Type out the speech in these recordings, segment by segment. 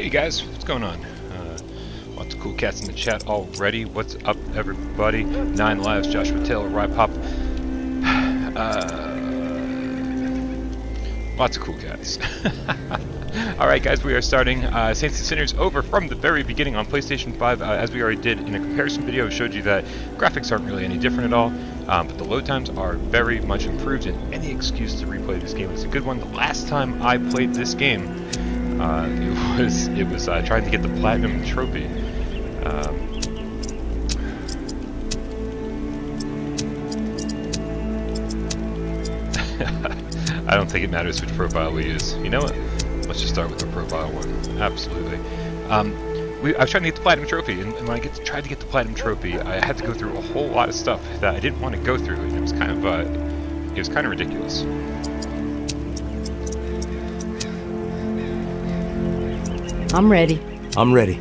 Hey guys, what's going on? Lots of cool cats in the chat already. What's up, everybody? 9 Lives, Joshua Taylor, Rypop. Lots of cool cats. Alright guys, we are starting Saints and Sinners over from the very beginning on PlayStation 5. As we already did in a comparison video, showed you that graphics aren't really any different at all, but the load times are very much improved, and any excuse to replay this game is a good one. The last time I played this game, it was trying to get the Platinum Trophy. I don't think it matters which profile we use. You know what? Let's just start with the profile one. Absolutely. I was trying to get the Platinum Trophy, and when I tried to get the Platinum Trophy, I had to go through a whole lot of stuff that I didn't want to go through, and it was kind of ridiculous. I'm ready. I'm ready.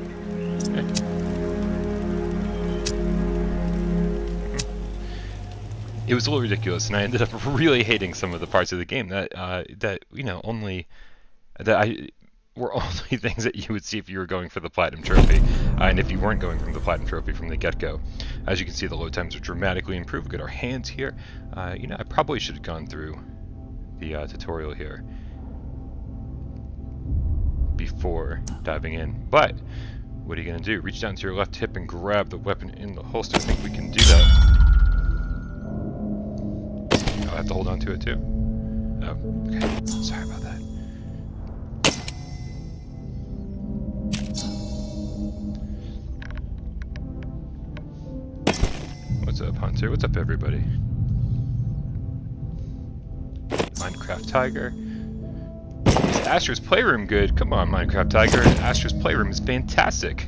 It was a little ridiculous, and I ended up really hating some of the parts of the game that were only things that you would see if you were going for the Platinum Trophy, and if you weren't going from the Platinum Trophy from the get-go. As you can see, the load times are dramatically improved. We've got our hands here. I probably should have gone through the tutorial here before diving in, but what are you going to do? Reach down to your left hip and grab the weapon in the holster. I think we can do that. I'll have to hold on to it too. Oh, okay. Sorry about that. What's up, Hunter? What's up, everybody? Minecraft Tiger. Is Astra's Playroom good? Come on, Minecraft Tiger. Astra's Playroom is fantastic.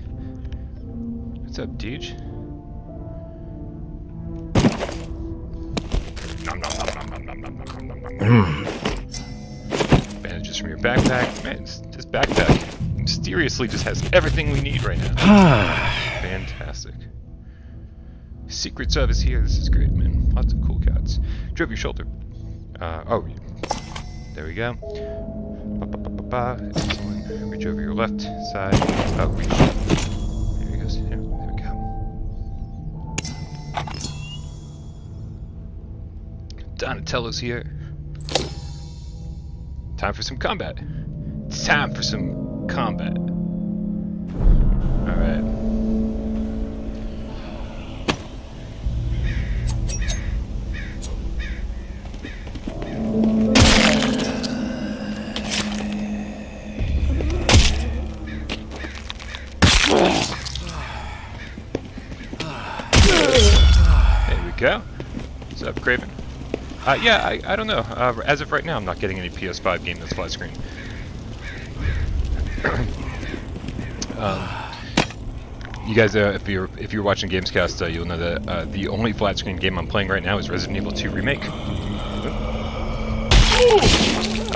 What's up, Deej? Bandages from your backpack. Man, this backpack mysteriously just has everything we need right now. Fantastic. Secret Service here. This is great, man. Lots of cool cats. Drove your shoulder. Oh, there we go. Excellent. Reach over your left side. Oh, reach. There he goes. There we go. Donatello's here. Time for some combat. It's time for some combat. Alright. There we go. What's up, Craven? Yeah, I don't know. As of right now, I'm not getting any PS5 game that's flat screen. You guys, if you're watching Gamescast, you'll know that the only flat screen game I'm playing right now is Resident Evil 2 Remake,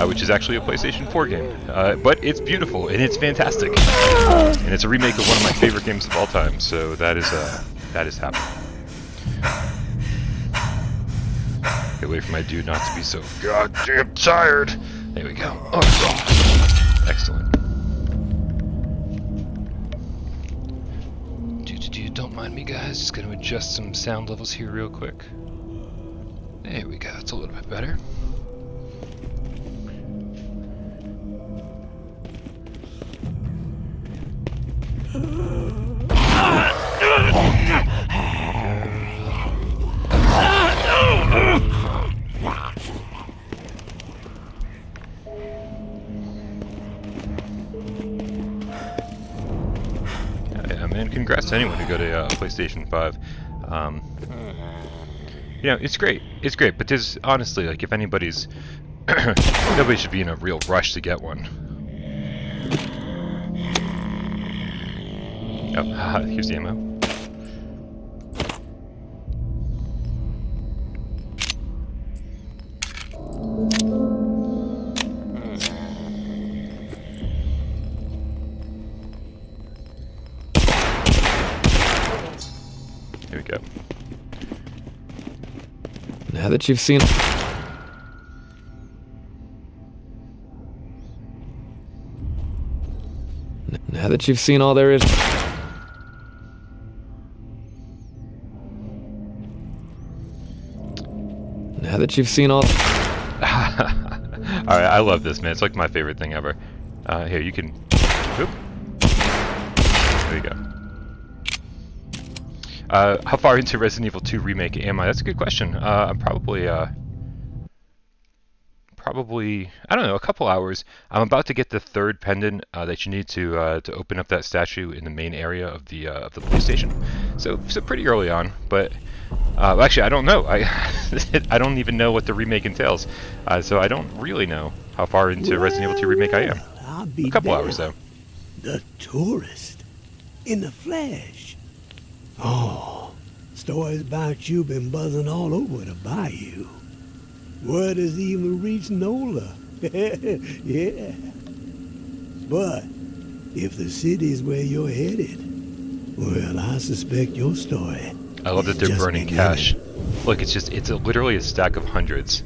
which is actually a PlayStation 4 game. But it's beautiful and it's fantastic, and it's a remake of one of my favorite games of all time. So that is happening. Get away from my dude not to be so goddamn tired. There we go. Oh, excellent. Don't mind me, guys. Just gonna adjust some sound levels here real quick. There we go. It's a little bit better. And congrats to anyone who got a PlayStation 5. It's great. It's great, but there's honestly, like, if anybody's nobody should be in a real rush to get one. Oh, haha, here's the ammo. Here we go. Now that you've seen... Now that you've seen all there is... Now that you've seen all... Alright, I love this, man. It's like my favorite thing ever. Here, you can... Oop. There you go. How far into Resident Evil 2 Remake am I? That's a good question. I'm probably, I don't know, a couple hours. I'm about to get the third pendant that you need to open up that statue in the main area of the police station. So pretty early on, but actually I don't know. I don't even know what the remake entails. So I don't really know how far into Resident Evil 2 Remake I am. I'll be A couple there. hours though. The tourist in the flesh. Oh, stories about you been buzzing all over the bayou. Word has even reached Nola. Yeah. But if the city's where you're headed, well, I suspect your story. I love that they're just burning beginning. cash. Look, literally a stack of hundreds.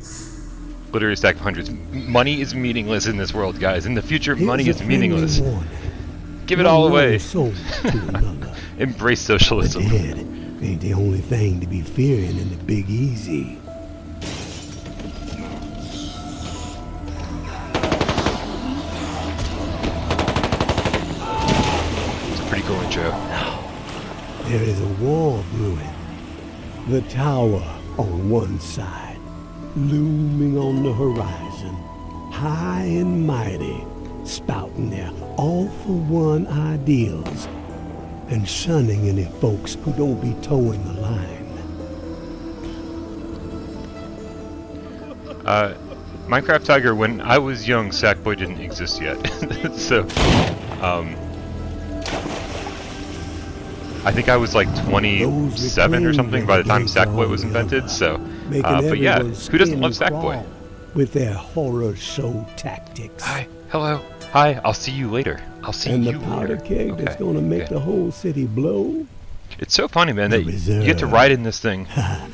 Literally a stack of hundreds. Money is meaningless in this world, guys. In the future, money Here's is a friendly meaningless. warning. Give it all One away. soul to another. Embrace But socialism. dead ain't the only thing to be fearing in the Big Easy. It's a pretty cool intro. There is a war brewing. The tower on one side, looming on the horizon, high and mighty, spouting their all-for-one ideals and shunning any folks who don't be towing the line. Minecraft Tiger, when I was young, Sackboy didn't exist yet. So, I think I was like 27 or something by the time Sackboy was invented, so, but yeah, who doesn't love Sackboy? With their horror show tactics. Hi, hello, hi, I'll see you later. I'll see And you the powder later. keg that's Okay, gonna make okay. the whole city blow. It's so funny, man, The that you get to reserve. ride in this thing.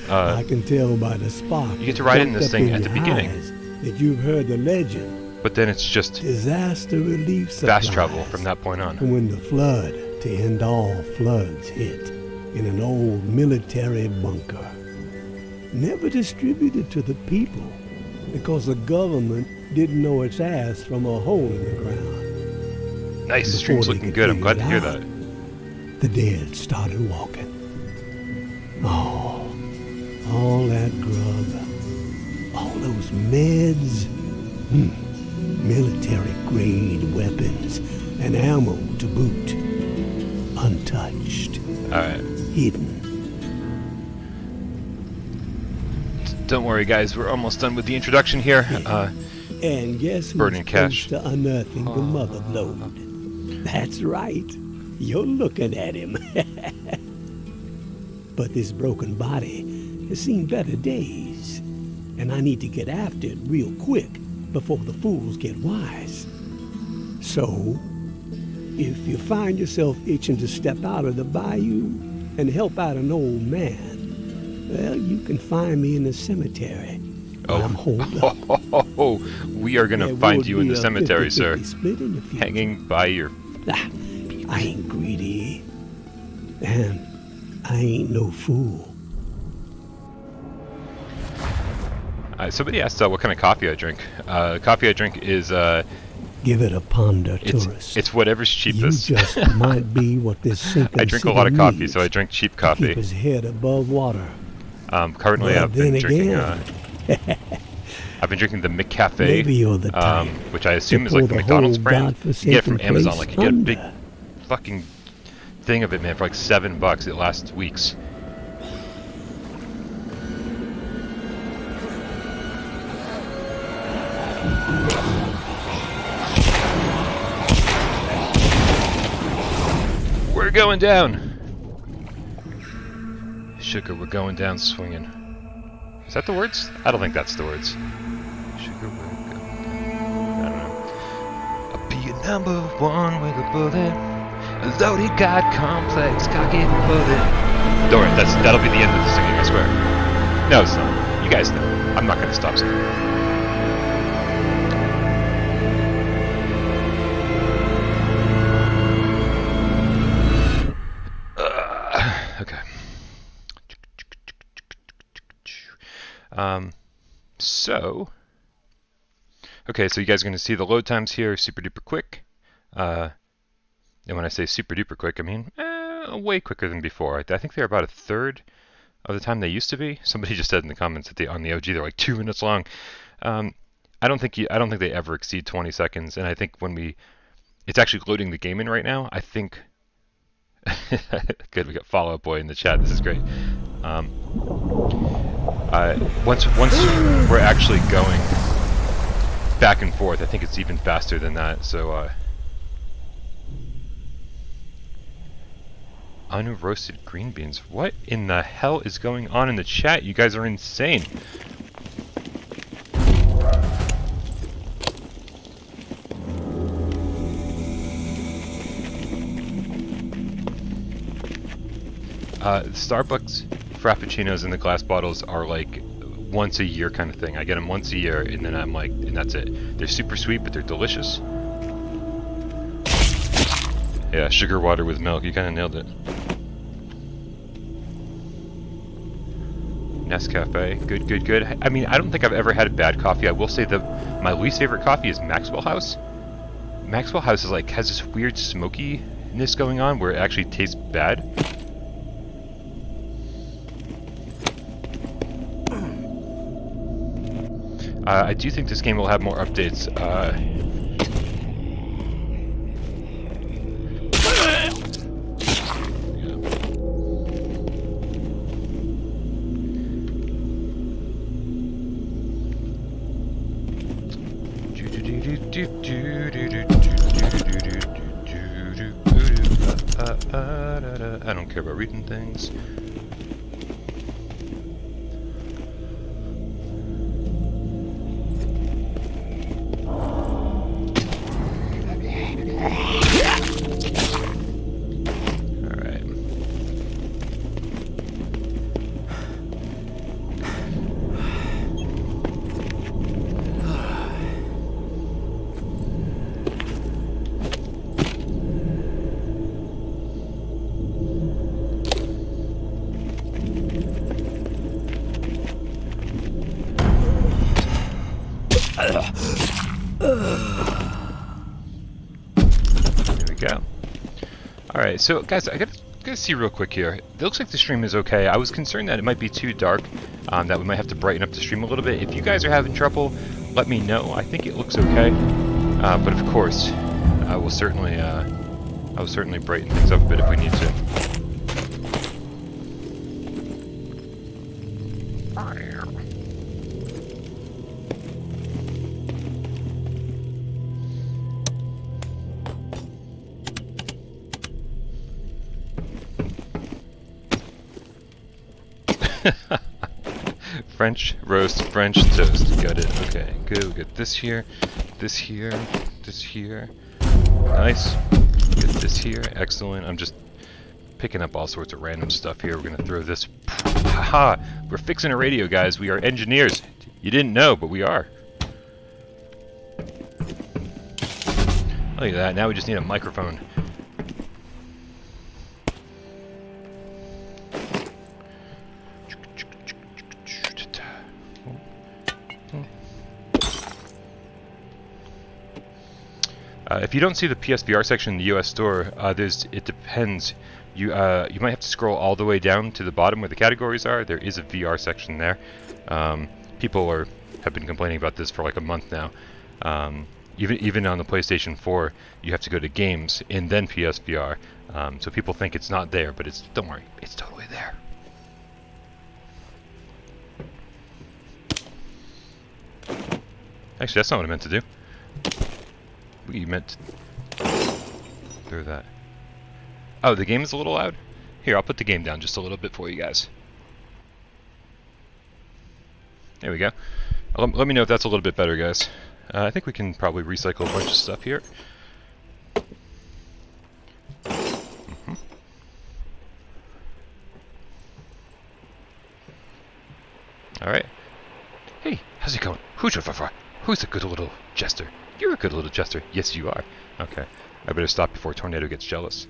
I can tell by the spark you get to ride in pumped this up thing in at the your beginning. eyes that you've heard the legend. But then it's just Disaster relief supplies. fast travel from that point on. And when the flood to end all floods hit in an old military bunker, never distributed to the people because the government didn't know its ass from a hole in the ground. Nice, Before stream's they looking could good. I'm glad to figure hear it that. The dead started walking. Oh, all that grub, all those meds, military-grade weapons and ammo to boot, untouched, Alright. hidden. Don't worry, guys. We're almost done with the introduction here. And guess who's Burning cash. close to unearthing the mother lode? That's right. You're looking at him. But this broken body has seen better days. And I need to get after it real quick before the fools get wise. So, if you find yourself itching to step out of the bayou and help out an old man, well, you can find me in the cemetery. Oh. I'm holed up. We are gonna There find would you in be the a cemetery, 50-50 sir. split in the future. Hanging by your... Ah, I ain't greedy. And I ain't no fool. Somebody asked what kind of coffee I drink. Coffee I drink is, Give it a ponder, tourist. it's whatever's You cheapest. just might be what this sinking I drink a city lot of coffee, needs so I drink cheap to coffee. keep his head above water. Currently, But I've been then drinking. again, I've been drinking the McCafe, maybe you're the type which I assume to is like pull the the McDonald's whole brand. You get it from godforsaken Amazon. place Like you get a big under. fucking thing of it, man, for like $7. It lasts weeks. We're going down. Sugar, we're going down swinging. Is that the words? I don't think that's the words. Sugar, we're going down. I don't know. I'll be your number one with a bullet. A loaded god complex, cock it and pull it. Don't worry, that'll be the end of the singing, I swear. No, it's not. You guys know. I'm not gonna stop singing. So, okay, so you guys are going to see the load times here, super duper quick. And when I say super duper quick, I mean way quicker than before. I think they're about a third of the time they used to be. Somebody just said in the comments that on the OG they're like 2 minutes long. I don't think they ever exceed 20 seconds. And I think when it's actually loading the game in right now. I think good. We got Follow Up Boy in the chat. This is great. Once we're actually going back and forth, I think it's even faster than that. So unroasted green beans. What in the hell is going on in the chat? You guys are insane. Starbucks Frappuccinos in the glass bottles are like once a year kind of thing. I get them once a year, and then and that's it. They're super sweet, but they're delicious. Yeah, sugar water with milk. You kind of nailed it. Nescafe. Good, good, good. I mean, I don't think I've ever had a bad coffee. I will say that my least favorite coffee is Maxwell House. Maxwell House is like has this weird smokiness going on where it actually tastes bad. I do think this game will have more updates. I don't care about reading things. Alright, so guys, I gotta see real quick here. It looks like the stream is okay. I was concerned that it might be too dark, that we might have to brighten up the stream a little bit. If you guys are having trouble, let me know. I think it looks okay. But of course, I will certainly brighten things up a bit if we need to. French roast, French toast. Got it. Okay, good. We got this here, this here, this here. Nice. Get this here. Excellent. I'm just picking up all sorts of random stuff here. We're gonna throw this. Haha! We're fixing a radio, guys. We are engineers. You didn't know, but we are. Look at that. Now we just need a microphone. If you don't see the PSVR section in the US store, it depends. You might have to scroll all the way down to the bottom where the categories are. There is a VR section there. People have been complaining about this for like a month now. Even on the PlayStation 4, you have to go to games and then PSVR. So people think it's not there, but don't worry, it's totally there. Actually, that's not what I meant to do. You meant to throw that. Oh, the game is a little loud? Here, I'll put the game down just a little bit for you guys. There we go. Let me know if that's a little bit better, guys. I think we can probably recycle a bunch of stuff here. Alright. Hey, how's it going? Who's a good little jester? You're a good little jester. Yes, you are. Okay. I better stop before Tornado gets jealous.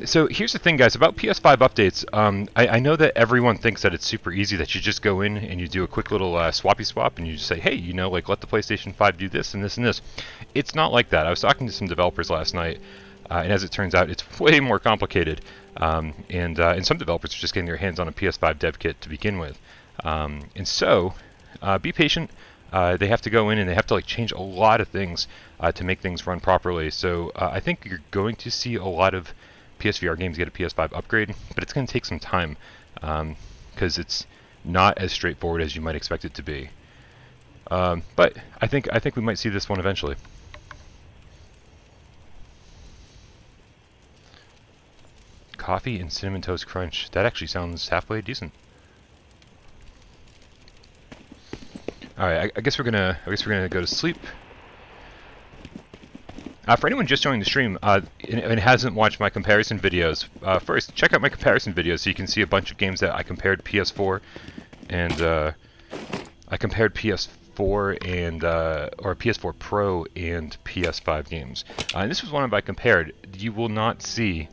So here's the thing, guys, about PS5 updates. I know that everyone thinks that it's super easy, that you just go in and you do a quick little swappy swap and you just say, hey, you know, like let the PlayStation 5 do this and this and this. It's not like that. I was talking to some developers last night, and as it turns out, it's way more complicated. And some developers are just getting their hands on a PS5 dev kit to begin with. And so, be patient. They have to go in and they have to like change a lot of things to make things run properly. So I think you're going to see a lot of PSVR games get a PS5 upgrade, but it's going to take some time because it's not as straightforward as you might expect it to be. But I think we might see this one eventually. Coffee and cinnamon toast crunch. That actually sounds halfway decent. All right, I guess we're gonna go to sleep. For anyone just joining the stream and hasn't watched my comparison videos, first check out my comparison videos so you can see a bunch of games that I compared PS4 and I compared PS4 and or PS4 Pro and PS5 games. And this was one I compared. You will not see.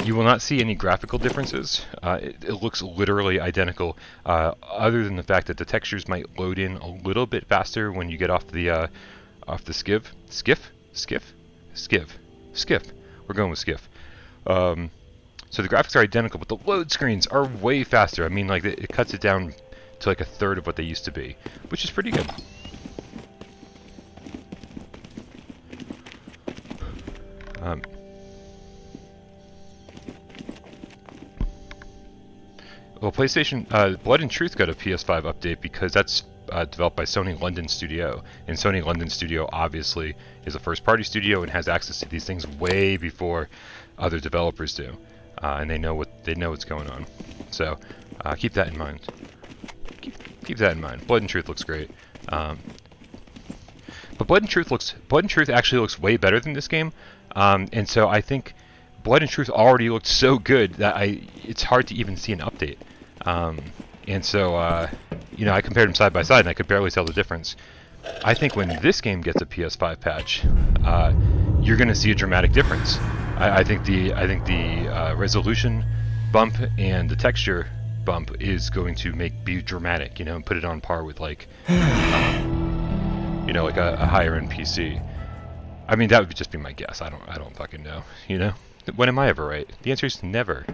You will not see any graphical differences. It looks literally identical, other than the fact that the textures might load in a little bit faster when you get off the skiff. We're going with skiff. So the graphics are identical, but the load screens are way faster. I mean, like it cuts it down to like a third of what they used to be, which is pretty good. Well, PlayStation Blood and Truth got a PS5 update because that's developed by Sony London Studio, and Sony London Studio obviously is a first-party studio and has access to these things way before other developers do, and they know what's going on. So keep that in mind. Keep that in mind. Blood and Truth looks great, but Blood and Truth actually looks way better than this game, and so I think Blood and Truth already looked so good that it's hard to even see an update. And so, you know, I compared them side by side and I could barely tell the difference. I think when this game gets a PS5 patch, you're going to see a dramatic difference. I think the resolution bump and the texture bump is going to be dramatic, you know, and put it on par with like, you know, like a higher end PC. I mean, that would just be my guess. I don't fucking know, you know? When am I ever right? The answer is never.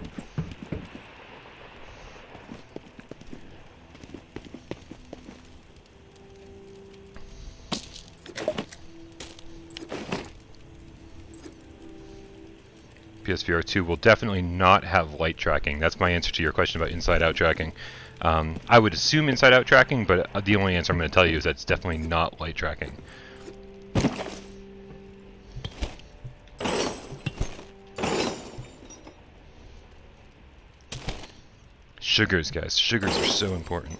PSVR 2 will definitely not have light tracking. That's my answer to your question about inside-out tracking. I would assume inside-out tracking, but the only answer I'm going to tell you is that it's definitely not light tracking. Sugars, guys. Sugars are so important.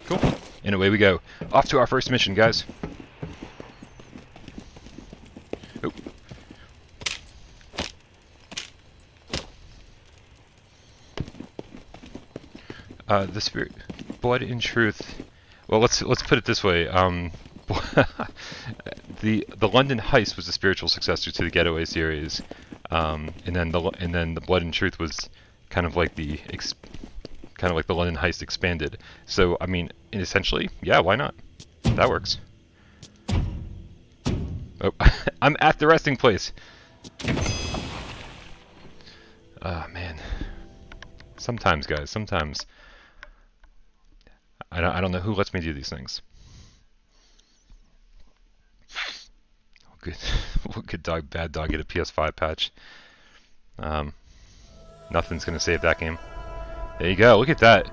Cool. And away we go. Off to our first mission, guys. Oh. The spirit, Blood and Truth. Well, let's put it this way. The London Heist was the spiritual successor to the Getaway series, and then the Blood and Truth was kind of like the London Heist expanded. So I mean, essentially, yeah, why not? That works. Oh, I'm at the resting place. Ah, man. Sometimes, guys. Sometimes. I don't know who lets me do these things. Good dog, bad dog get a PS5 patch. Nothing's gonna save that game. There you go. Look at that.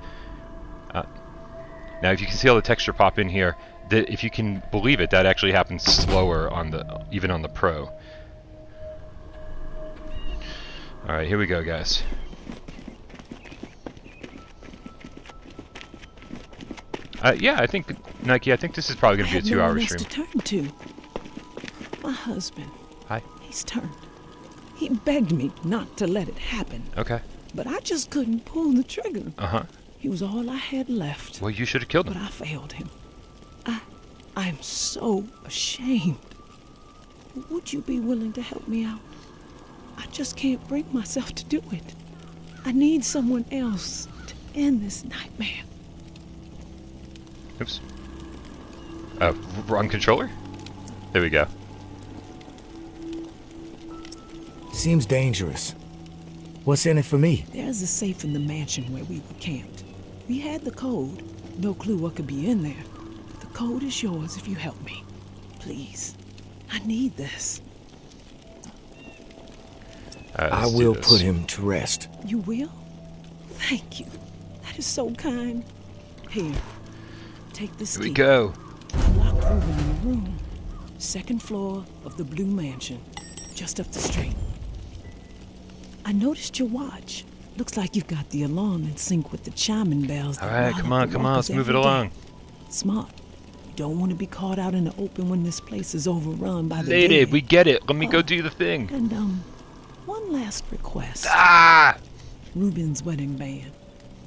Now, if you can see all the texture pop in here, if you can believe it, that actually happens slower even on the Pro. All right, here we go, guys. Yeah, I think, Nike, I think this is probably going to be a 2-hour stream. To turn to. My husband. Hi. He's turned. He begged me not to let it happen. Okay. But I just couldn't pull the trigger. Uh-huh. He was all I had left. Well, you should have killed him. But I failed him. I'm so ashamed. Would you be willing to help me out? I just can't bring myself to do it. I need someone else to end this nightmare. Oops. Wrong controller? There we go. Seems dangerous. What's in it for me? There's a safe in the mansion where we were camped. We had the code. No clue what could be in there. The code is yours if you help me. Please. I need this. I will put him to rest. You will? Thank you. That is so kind. Here. Take this Here we key. go. Unlock Ruben in the room. Second floor of the Blue Mansion. Just up the street. I noticed your watch. Looks like you've got the alarm in sync with the chiming bells. All right, come on, let's move it along. Smart. You don't want to be caught out in the open when this place is overrun by the Lady, dead. we get it. Let me go do the thing. And, one last request. Ah! Ruben's wedding band.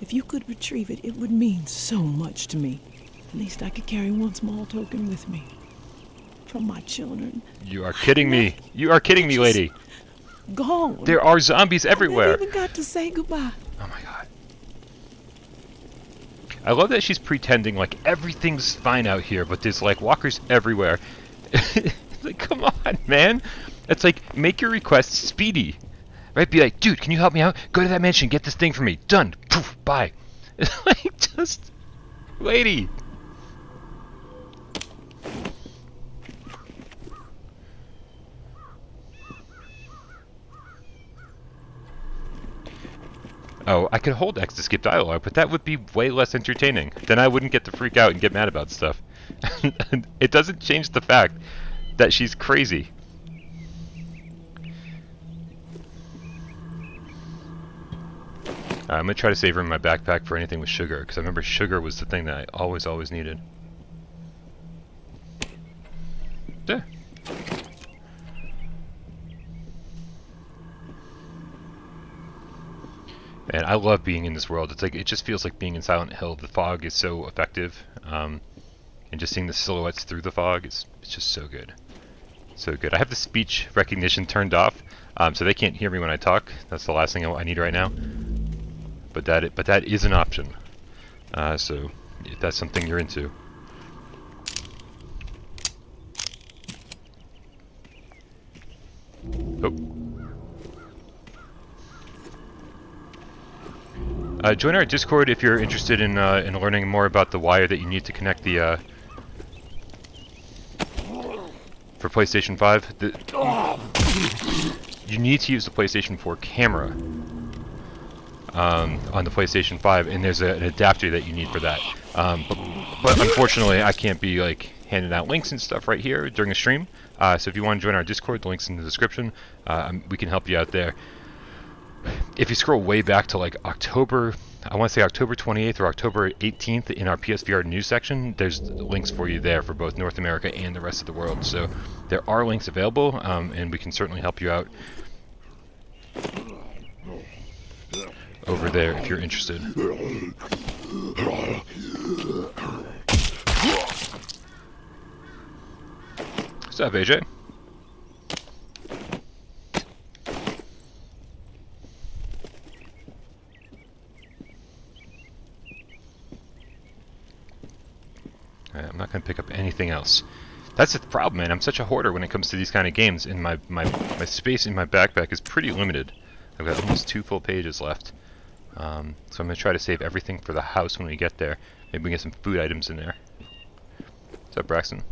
If you could retrieve it, it would mean so much to me. At least I could carry one small token with me. From my children. You are kidding me. You are kidding me, lady. Gone. There are zombies everywhere. I never even got to say goodbye. Oh my god. I love that she's pretending like everything's fine out here, but there's like walkers everywhere. It's like, come on, man. It's like, make your request speedy. Right? Be like, dude, can you help me out? Go to that mansion, get this thing for me. Done. Poof, bye. It's like, just... Lady. Oh, I could hold X to skip dialogue, but that would be way less entertaining. Then I wouldn't get to freak out and get mad about stuff. It doesn't change the fact that she's crazy. I'm going to try to save her in my backpack for anything with sugar, because I remember sugar was the thing that I always needed. There. Man, I love being in this world. It's like, it just feels like being in Silent Hill. The fog is so effective, and just seeing the silhouettes through the fog, it's just so good. So good. I have the speech recognition turned off, so they can't hear me when I talk. That's the last thing I need right now. But that is an option. So if that's something you're into. Oh. Join our Discord if you're interested in learning more about the wire that you need to connect the for PlayStation 5. You need to use the PlayStation 4 camera on the PlayStation 5, and there's an adapter that you need for that. But unfortunately, I can't be like handing out links and stuff right here during a stream. So if you want to join our Discord, the link's in the description. We can help you out there. If you scroll way back to like October, I want to say October 28th or October 18th in our PSVR news section, there's links for you there for both North America and the rest of the world. So there are links available, and we can certainly help you out over there if you're interested. What's up, AJ? I'm not going to pick up anything else. That's the problem, man. I'm such a hoarder when it comes to these kind of games, and my space in my backpack is pretty limited. I've got almost 2 full pages left. So I'm going to try to save everything for the house when we get there. Maybe we can get some food items in there. What's up, Braxton?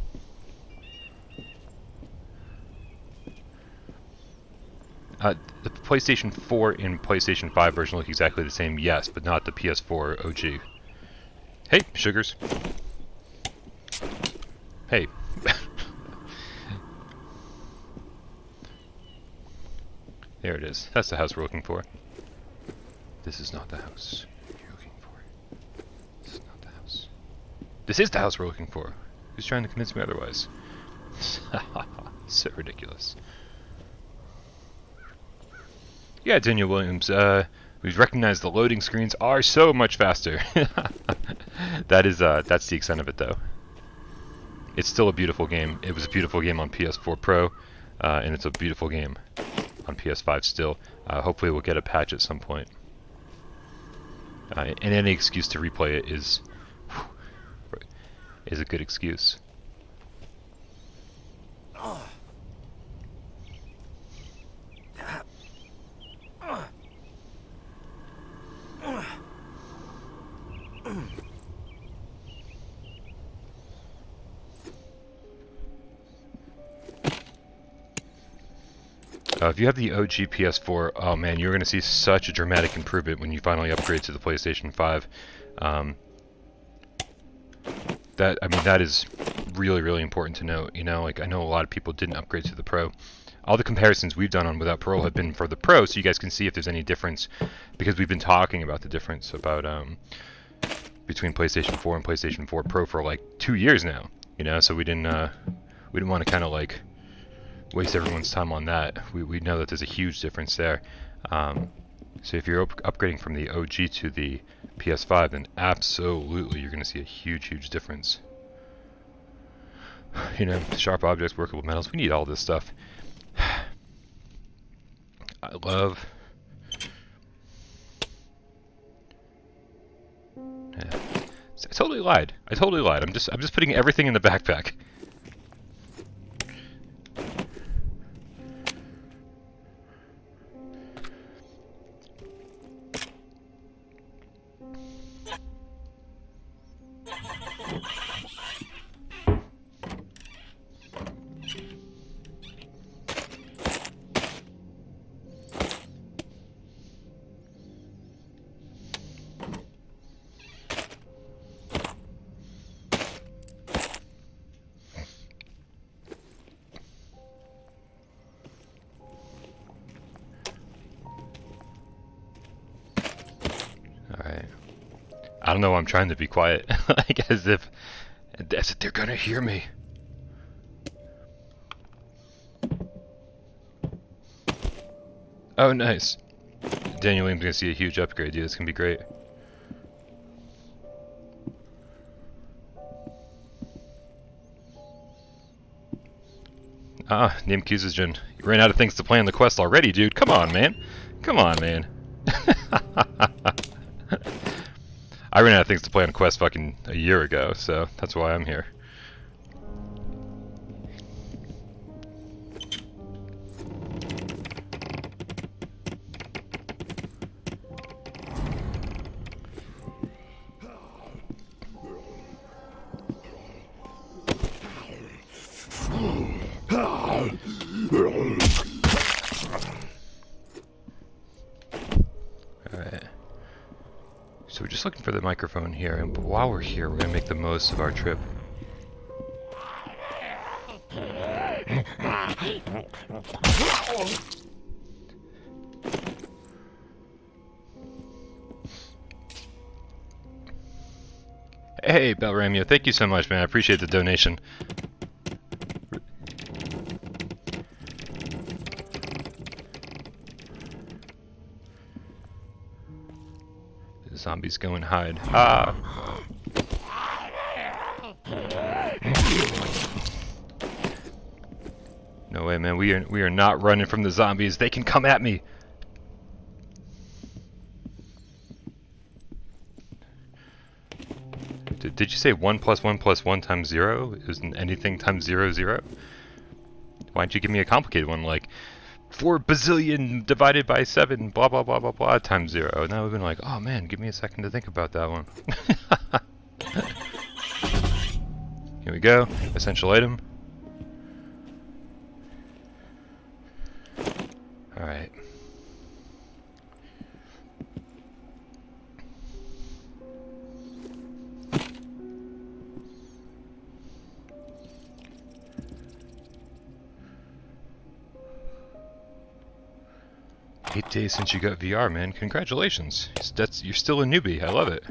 The PlayStation 4 and PlayStation 5 version look exactly the same, yes, but not the PS4 OG. Hey, sugars. Hey. There it is. That's the house we're looking for. This is not the house you're looking for. This is not the house. This is the house we're looking for. Who's trying to convince me otherwise? So ridiculous. Yeah, Daniel Williams. We've recognized the loading screens are so much faster. That's the extent of it, though. It's still a beautiful game. It was a beautiful game on PS4 Pro, and it's a beautiful game on PS5 still. Hopefully, we'll get a patch at some point. And any excuse to replay it is a good excuse. If you have the OG PS4, oh man, you're going to see such a dramatic improvement when you finally upgrade to the PlayStation 5. That is really, really important to note. You know, like I know a lot of people didn't upgrade to the Pro. All the comparisons we've done on Without Parole have been for the Pro, so you guys can see if there's any difference, because we've been talking about the difference about between PlayStation 4 and PlayStation 4 Pro for like 2 years now. You know, so we didn't want to kind of like waste everyone's time on that. We know that there's a huge difference there. So if you're upgrading from the OG to the PS5, then absolutely you're going to see a huge, huge difference. You know, sharp objects, workable metals, we need all this stuff. I love... Yeah. I totally lied. I'm just putting everything in the backpack. I don't know, I'm trying to be quiet, like as if they're gonna hear me. Oh, nice. Daniel Williams gonna see a huge upgrade, dude. It's gonna be great. Ah, name Cusagen. You ran out of things to play on the quest already, dude. Come on, man. Come on, man. I ran out of things to play on Quest fucking a year ago, so that's why I'm here. Alright. So we're just looking for the microphone here, and while we're here, we're going to make the most of our trip. Hey, Belramio, thank you so much, man. I appreciate the donation. The zombies go and hide. Ah! No way, man. We are not running from the zombies. They can come at me. Did you say 1 + 1 + 1 × 0? Isn't anything times 0 0? Why don't you give me a complicated one like 4 bazillion divided by 7 blah blah blah blah blah times 0? And I would have been like, oh man, give me a second to think about that one. Here we go. Essential item. Alright. Eight days since you got VR, man. Congratulations. You're still a newbie. I love it.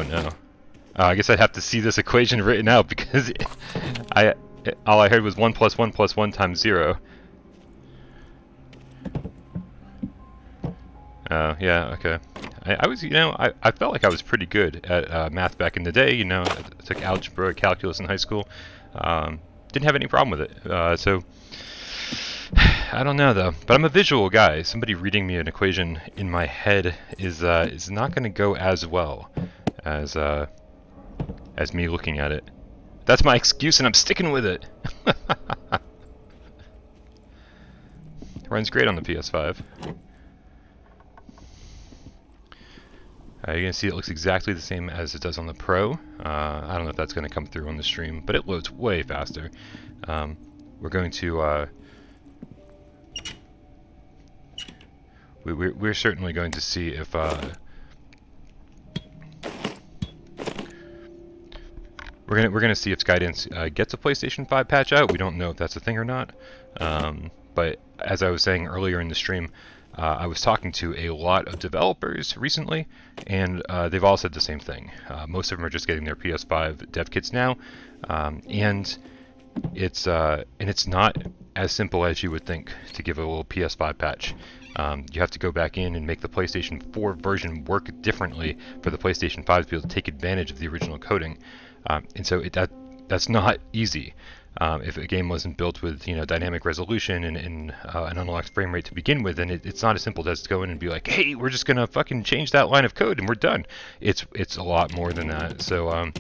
Oh no. I guess I'd have to see this equation written out because all I heard was 1 + 1 + 1 × 0. Oh, yeah, okay. I was, I felt like I was pretty good at math back in the day, I took algebra, calculus in high school. Didn't have any problem with it. So, I don't know though, but I'm a visual guy. Somebody reading me an equation in my head is not going to go as well as me looking at it. That's my excuse and I'm sticking with it. Runs great on the PS5. You're going to see it looks exactly the same as it does on the Pro. I don't know if that's going to come through on the stream, but it loads way faster. We're going to... We're certainly going to see if... We're gonna see if Skydance gets a PlayStation 5 patch out. We don't know if that's a thing or not. But as I was saying earlier in the stream, I was talking to a lot of developers recently, and they've all said the same thing. Most of them are just getting their PS5 dev kits now, and it's not as simple as you would think to give a little PS5 patch. You have to go back in and make the PlayStation 4 version work differently for the PlayStation 5 to be able to take advantage of the original coding, and so that's not easy. If a game wasn't built with dynamic resolution and an unlocked frame rate to begin with, then it's not as simple as to go in and be like, hey, we're just gonna fucking change that line of code and we're done. It's a lot more than that. So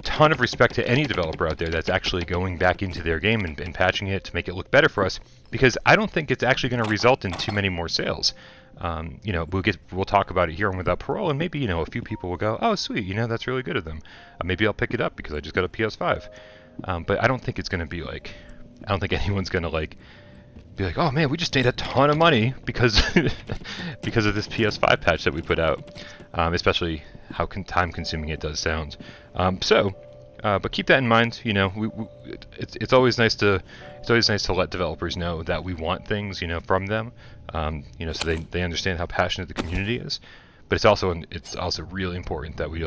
ton of respect to any developer out there that's actually going back into their game and patching it to make it look better for us, because I don't think it's actually going to result in too many more sales. We'll talk about it here on Without Parole, and maybe a few people will go, oh sweet, that's really good of them. Maybe I'll pick it up because I just got a PS5. But I don't think it's going to be like, I don't think anyone's going to be like, oh man, we just made a ton of money because because of this PS5 patch that we put out, especially how time consuming it does sound. But keep that in mind. It's always nice to let developers know that we want things from them, so they understand how passionate the community is. But it's also really important that we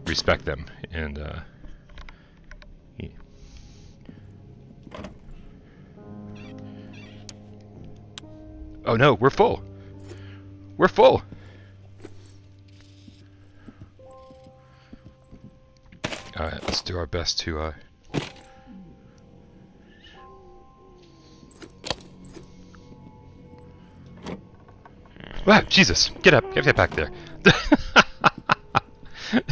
respect them and. Oh no, we're full. We're full. Alright, let's do our best to wow, Jesus! Get up! Get back there!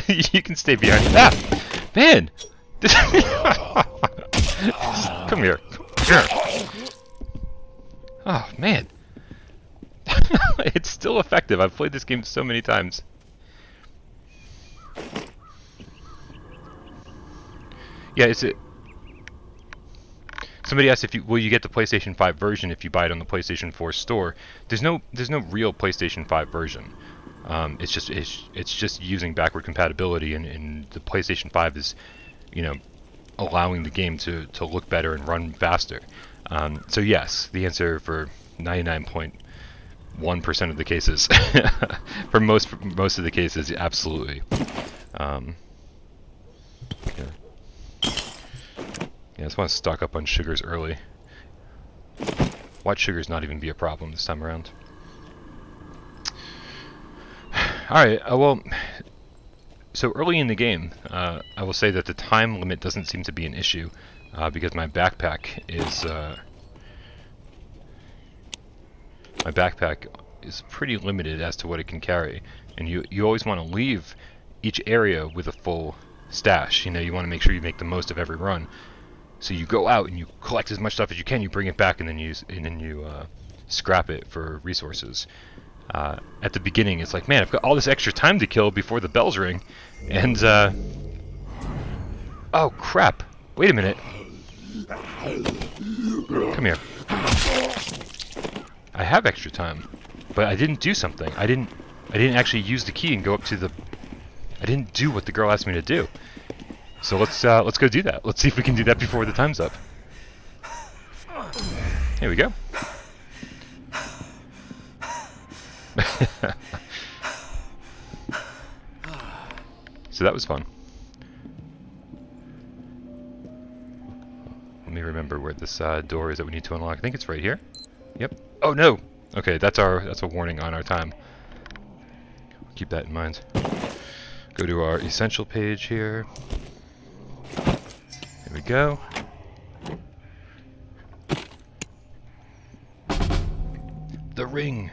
You can stay behind. Ah! Man! Come here. Oh, man. It's still effective. I've played this game so many times. Yeah, somebody asked will you get the PlayStation 5 version if you buy it on the PlayStation 4 store. There's no real PlayStation 5 version. It's just using backward compatibility, and the PlayStation 5 is, allowing the game to look better and run faster. So yes, the answer for 99.1% of the cases, for most of the cases, absolutely. Yeah, I just want to stock up on sugars early. Watch sugars not even be a problem this time around. Alright, well, so early in the game, I will say that the time limit doesn't seem to be an issue, because my backpack is pretty limited as to what it can carry, and you always want to leave each area with a full stash. You want to make sure you make the most of every run. So you go out and you collect as much stuff as you can, you bring it back, and then you scrap it for resources. At the beginning, it's like, man, I've got all this extra time to kill before the bells ring, and oh crap! Wait a minute. Come here. I have extra time, but I didn't do something. I didn't actually use the key and go up to the. I didn't do what the girl asked me to do. So let's go do that. Let's see if we can do that before the time's up. Here we go. So that was fun. Let me remember where this door is that we need to unlock. I think it's right here. Yep. Oh no! Okay, that's a warning on our time. Keep that in mind. Go to our essential page here. There we go. The ring.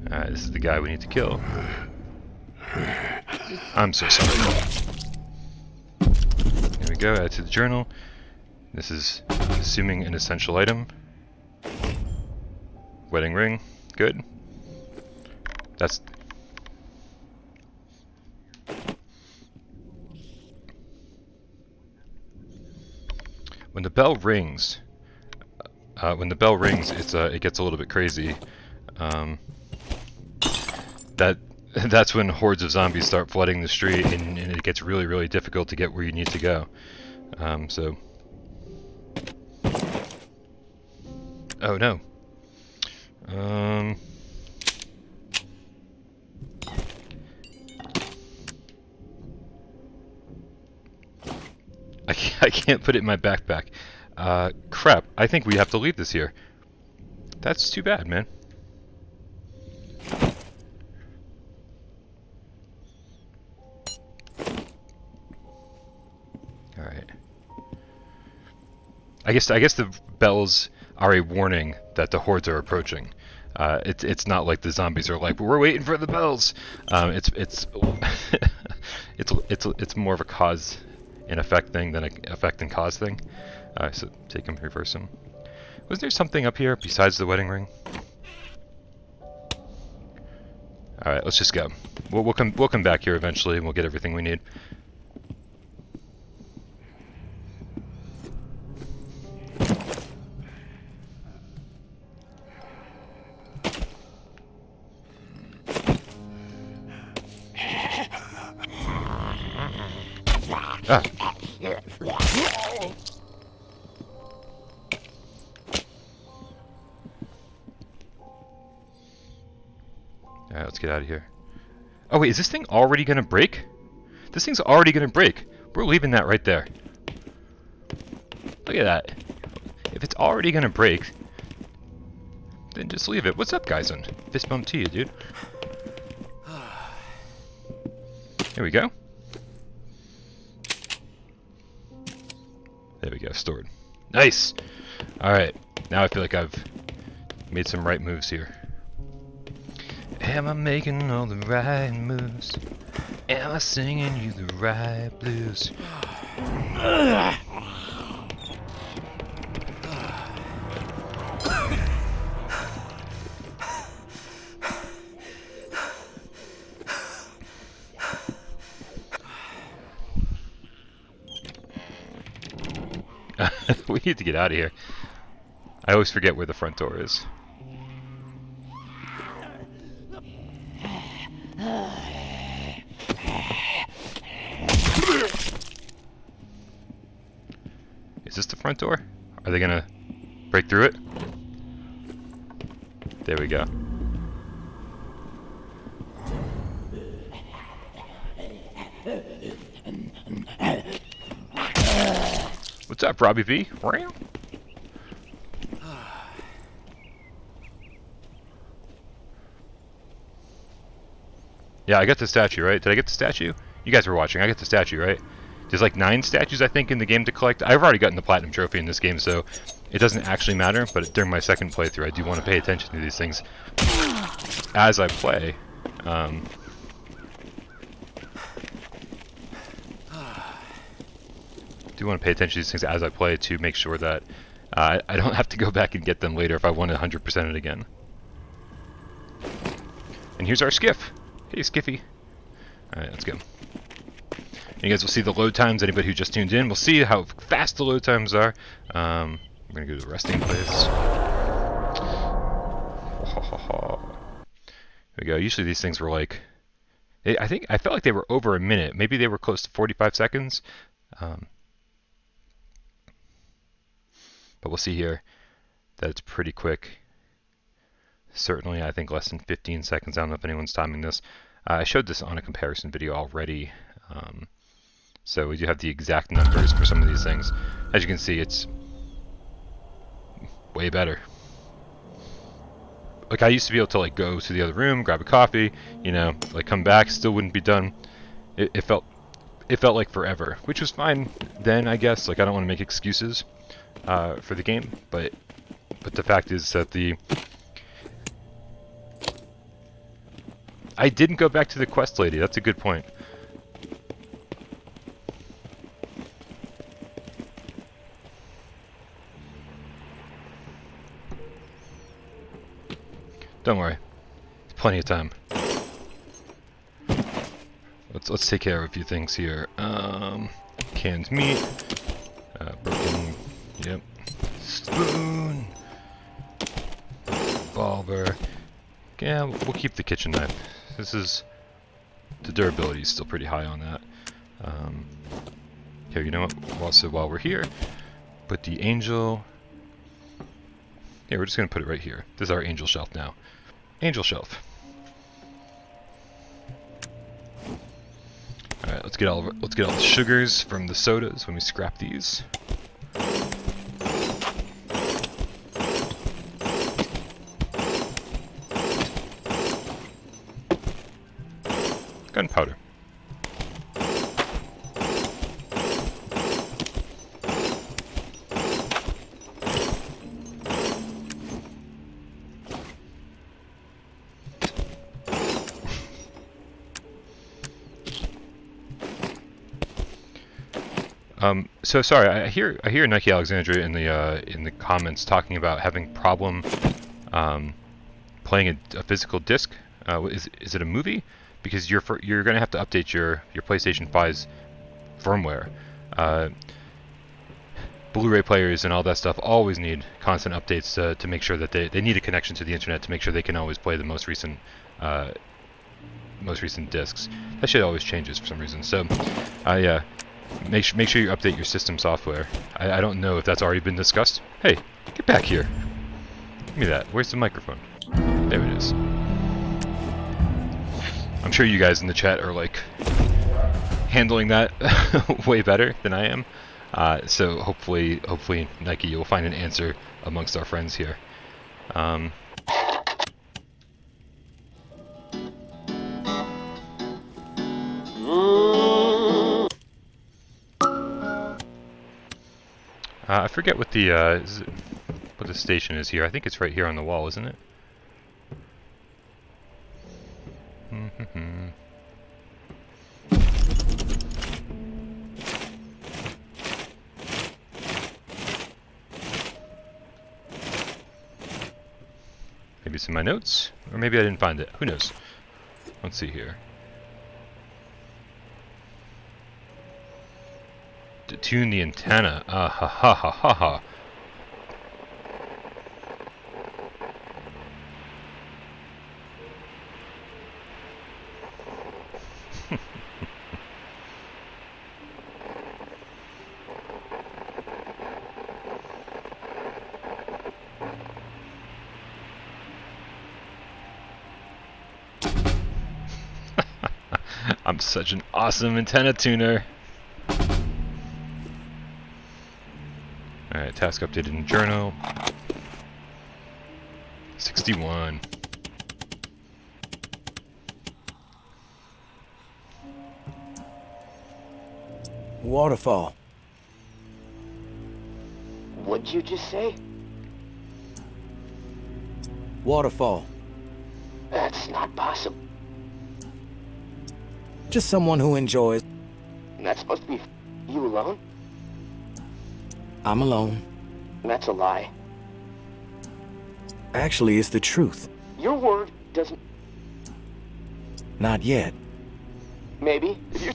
Alright, this is the guy we need to kill. I'm so sorry. There we go, add to the journal. This is, I'm assuming, an essential item. Wedding ring, good. That's... When the bell rings, it's it gets a little bit crazy. That's when hordes of zombies start flooding the street, and it gets really, really difficult to get where you need to go. Oh no. I can't put it in my backpack. Crap, I think we have to leave this here. That's too bad, man. Alright. I guess the bells are a warning that the hordes are approaching. It's not like the zombies are like, we're waiting for the bells. It's more of a cause and effect thing than an effect and cause thing. So take them, reverse them. Was there something up here besides the wedding ring? All right, let's just go. We'll come back here eventually, and we'll get everything we need. Ah. Alright, let's get out of here. Oh wait, is this thing already gonna break? This thing's already gonna break. We're leaving that right there. Look at that. If it's already gonna break, then just leave it. What's up, Geisen? Fist bump to you, dude. There we go. There we go, stored. Nice! Alright, now I feel like I've made some right moves here. Am I making all the right moves? Am I singing you the right blues? We need to get out of here. I always forget where the front door is. Is this the front door? Are they gonna break through it? There we go. What's up, Robbie V? Yeah, I got the statue, right? Did I get the statue? You guys were watching. I got the statue, right? There's like 9 statues, I think, in the game to collect. I've already gotten the Platinum Trophy in this game, so it doesn't actually matter. But during my second playthrough, I do want to pay attention to these things as I play. Do want to pay attention to these things as I play to make sure that I don't have to go back and get them later if I want to 100% it again. And here's our skiff. Hey, Skiffy. Alright, let's go. You guys will see the load times. Anybody who just tuned in will see how fast the load times are. I'm going to go to the resting place. There we go. Usually these things were like... I felt like they were over a minute. Maybe they were close to 45 seconds. but we'll see here that it's pretty quick. Certainly, I think less than 15 seconds. I don't know if anyone's timing this. I showed this on a comparison video already, so we do have the exact numbers for some of these things. As you can see, it's way better. Like, I used to be able to like go to the other room, grab a coffee, you know, like come back, still wouldn't be done. It felt like forever, which was fine then, I guess. Like, I don't want to make excuses for the game, but the fact is that I didn't go back to the quest lady. That's a good point. Don't worry, plenty of time. Let's take care of a few things here. Canned meat, broken, yep, spoon, revolver. Yeah, we'll keep the kitchen knife. The durability is still pretty high on that. Here, you know what? Also, while we're here, put the angel. Yeah, we're just gonna put it right here. This is our angel shelf now. Angel shelf. All right, let's get all the sugars from the sodas when we scrap these. Gunpowder. So sorry, I hear Nike Alexandria in the comments talking about having problem playing a physical disc. Is it a movie? Because you're going to have to update your PlayStation 5's firmware. Blu-ray players and all that stuff always need constant updates to make sure that they need a connection to the internet to make sure they can always play the most recent discs. That shit always changes for some reason. So, yeah, make sure you update your system software. I don't know if that's already been discussed. Hey, get back here. Give me that. Where's the microphone? There it is. I'm sure you guys in the chat are like handling that way better than I am. So hopefully Nike, you'll find an answer amongst our friends here. I forget what the station is here. I think it's right here on the wall, isn't it? Maybe it's in my notes, or maybe I didn't find it. Who knows? Let's see here. Detune the antenna. Ah ha ha ha ha ha. I'm such an awesome antenna tuner. Alright, task updated in journal. 61. Waterfall. What'd you just say? Waterfall. That's not possible. Just someone who enjoys. That's supposed to be you alone? I'm alone. That's a lie. Actually, it's the truth. Your word doesn't... Not yet. Maybe. If you're...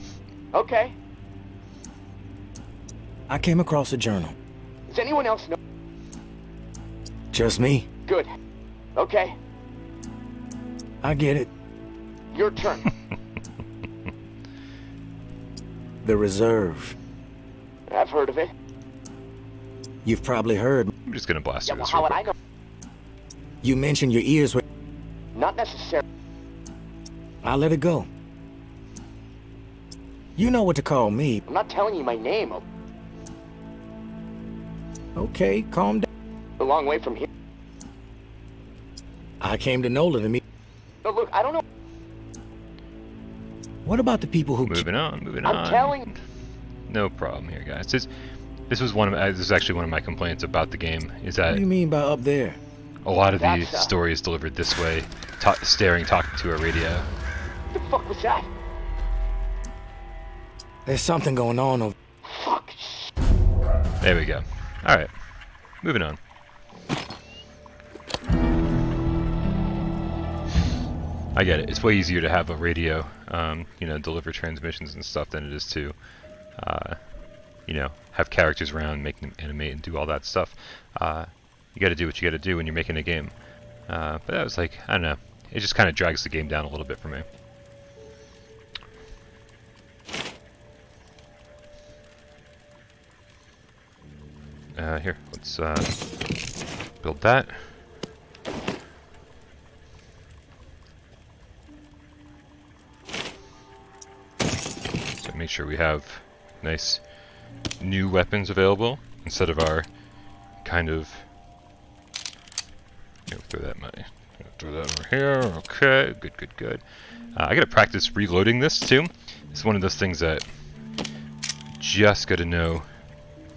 Okay. I came across a journal. Does anyone else know? Just me. Good. Okay. I get it. Your turn. The Reserve. I've heard of it. You've probably heard. I'm just gonna blast Yeah, through well, this how real would I quick. know? You mentioned your ears were... Not necessarily. I'll let it go. You know what to call me. I'm not telling you my name. Okay, calm down. A long way from here. I came to Nola to meet... No, look, I don't know. What about the people who... Moving on, moving on. I'm telling. No problem here, guys. This was this is actually one of my complaints about the game, is What that do you mean by up there? a lot of the That's, story is delivered this way, talking to a radio. What the fuck was that? There's something going on over... Fuck. There we go. Alright, moving on. I get it. It's way easier to have a radio, you know, deliver transmissions and stuff than it is to, you know, have characters around, make them animate and do all that stuff. You gotta do what you gotta do when you're making a game. But that was like, I don't know, it just kind of drags the game down a little bit for me. Here, let's build that. So make sure we have nice new weapons available instead of our kind of... throw that over here. Okay, good, good, good. I gotta practice reloading this too. It's one of those things that just gotta know.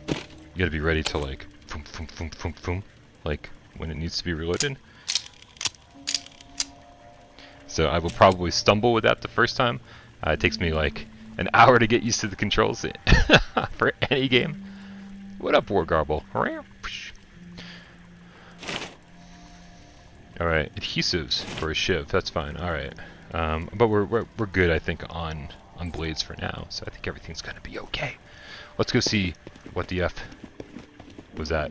You gotta be ready to like, boom, boom, boom, boom, boom, like when it needs to be reloaded. So I will probably stumble with that the first time. It takes me like an hour to get used to the controls for any game. What up, War Garble? Alright, adhesives for a shiv, that's fine, alright. But we're good, I think, on blades for now, so I think everything's gonna be okay. Let's go see what the F was that.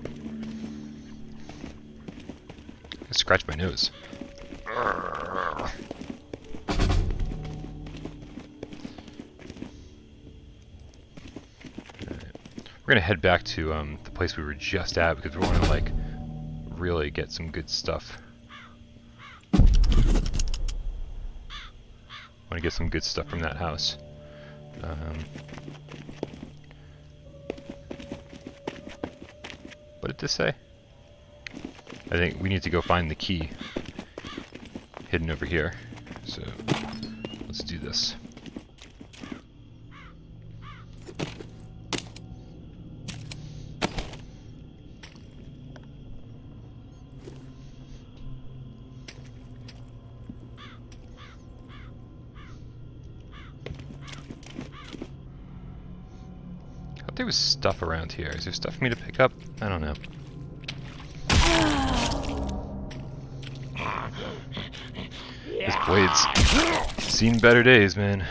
I scratched my nose. We're gonna head back to the place we were just at because we want to like really get some good stuff. Want to get some good stuff from that house. What did this say? I think we need to go find the key hidden over here. So let's do this. There was stuff around here. Is there stuff for me to pick up? I don't know. This blade's seen better days, man.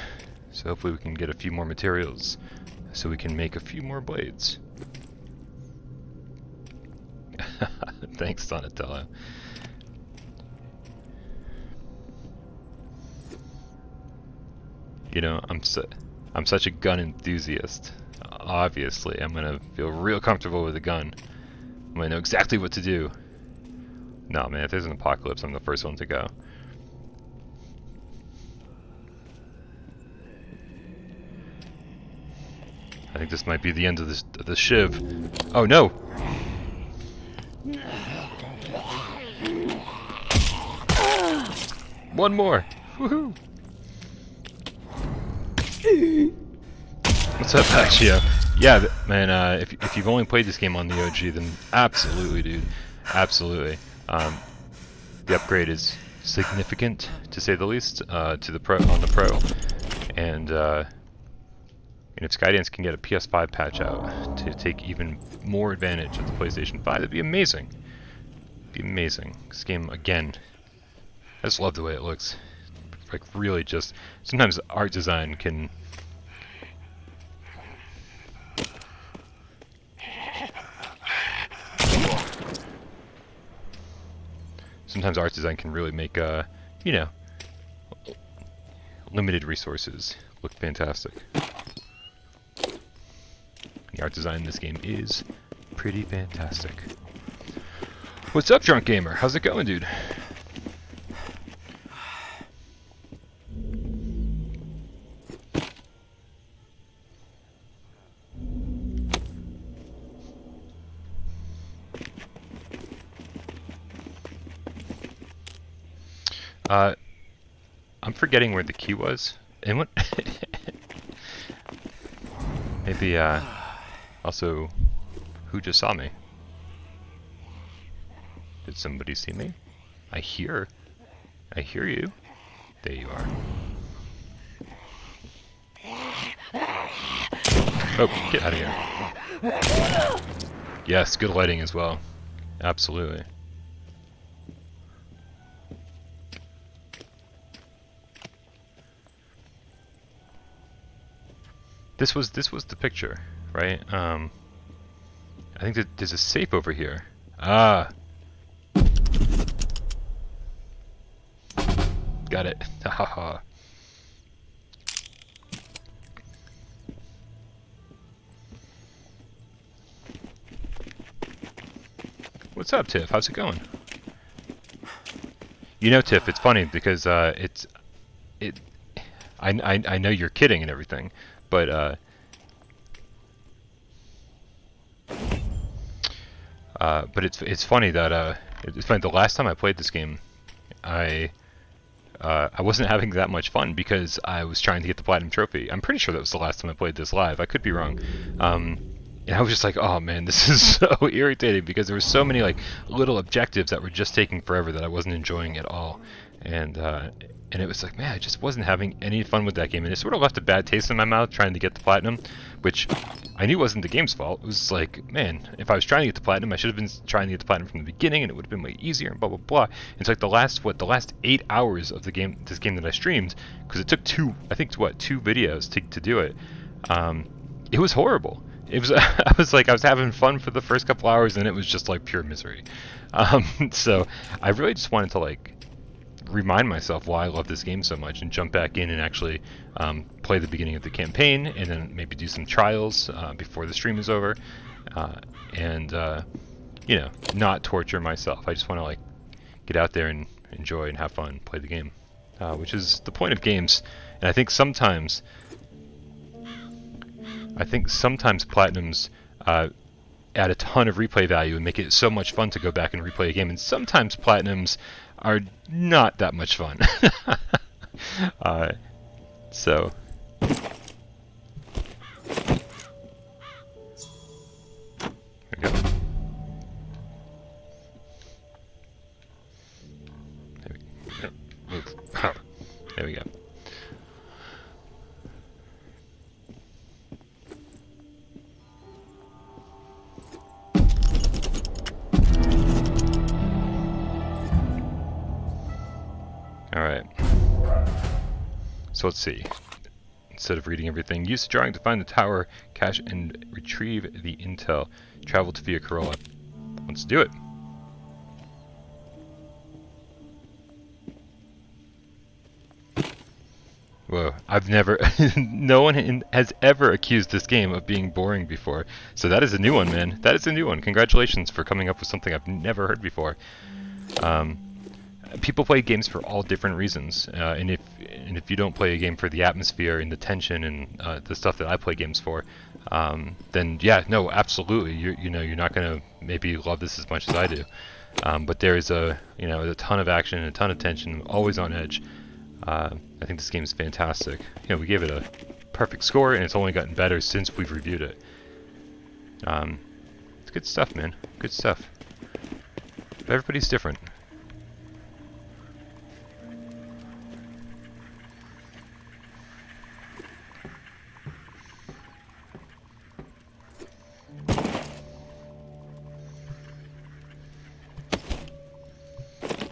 So hopefully we can get a few more materials so we can make a few more blades. Thanks, Donatello. You know, I'm such a gun enthusiast. Obviously, I'm gonna feel real comfortable with a gun. I'm gonna know exactly what to do. No, man, if there's an apocalypse, I'm the first one to go. I think this might be the end of the shiv. Oh no! One more! Woohoo! What's up, Axio? Yeah, man, if you've only played this game on the OG, then absolutely, dude. Absolutely. The upgrade is significant, to say the least, to the Pro, on the Pro. And if Skydance can get a PS5 patch out to take even more advantage of the PlayStation 5, that'd be amazing. It'd be amazing. This game, again, I just love the way it looks. Like, really just... Sometimes art design can... Sometimes art design can really make, you know, limited resources look fantastic. The art design in this game is pretty fantastic. What's up, Drunk Gamer? How's it going, dude? I'm forgetting where the key was. Anyone? Maybe, also, who just saw me? Did somebody see me? I hear you. There you are. Oh, get out of here. Yes, good lighting as well. Absolutely. This was the picture, right? I think that there's a safe over here. Ah. Got it. Haha. What's up, Tiff? How's it going? You know, Tiff, it's funny because I know you're kidding and everything, but it's funny that it's funny. The last time I played this game, I wasn't having that much fun because I was trying to get the platinum trophy. I'm pretty sure that was the last time I played this live. I could be wrong. And I was just like, oh man, this is so irritating because there were so many like little objectives that were just taking forever that I wasn't enjoying at all. And it was like, man, I just wasn't having any fun with that game. And it sort of left a bad taste in my mouth trying to get the platinum, which I knew wasn't the game's fault. It was like, man, if I was trying to get the platinum, I should have been trying to get the platinum from the beginning, and it would have been way easier, and blah blah blah. It's like the last 8 hours of the game, this game that I streamed, because it took two videos to do it. It was horrible. It was I was having fun for the first couple hours, and it was just like pure misery. So I really just wanted to like remind myself why I love this game so much and jump back in and actually play the beginning of the campaign and then maybe do some trials before the stream is over, and you know, not torture myself. I just want to like get out there and enjoy and have fun, play the game, which is the point of games. And I think sometimes platinums add a ton of replay value and make it so much fun to go back and replay a game, and sometimes platinums are not that much fun. So there we go. There we go. Alright, so let's see. Instead of reading everything, use the drawing to find the tower, cache, and retrieve the intel. Travel to via Parole. Let's do it. Whoa, I've never, no one has ever accused this game of being boring before. So that is a new one, man. That is a new one. Congratulations for coming up with something I've never heard before. People play games for all different reasons, and if you don't play a game for the atmosphere and the tension and the stuff that I play games for, then yeah, no, absolutely, you're not gonna maybe love this as much as I do. But there is a ton of action and a ton of tension, always on edge. I think this game is fantastic. We gave it a perfect score, and it's only gotten better since we've reviewed it. It's good stuff, man. Good stuff. But everybody's different.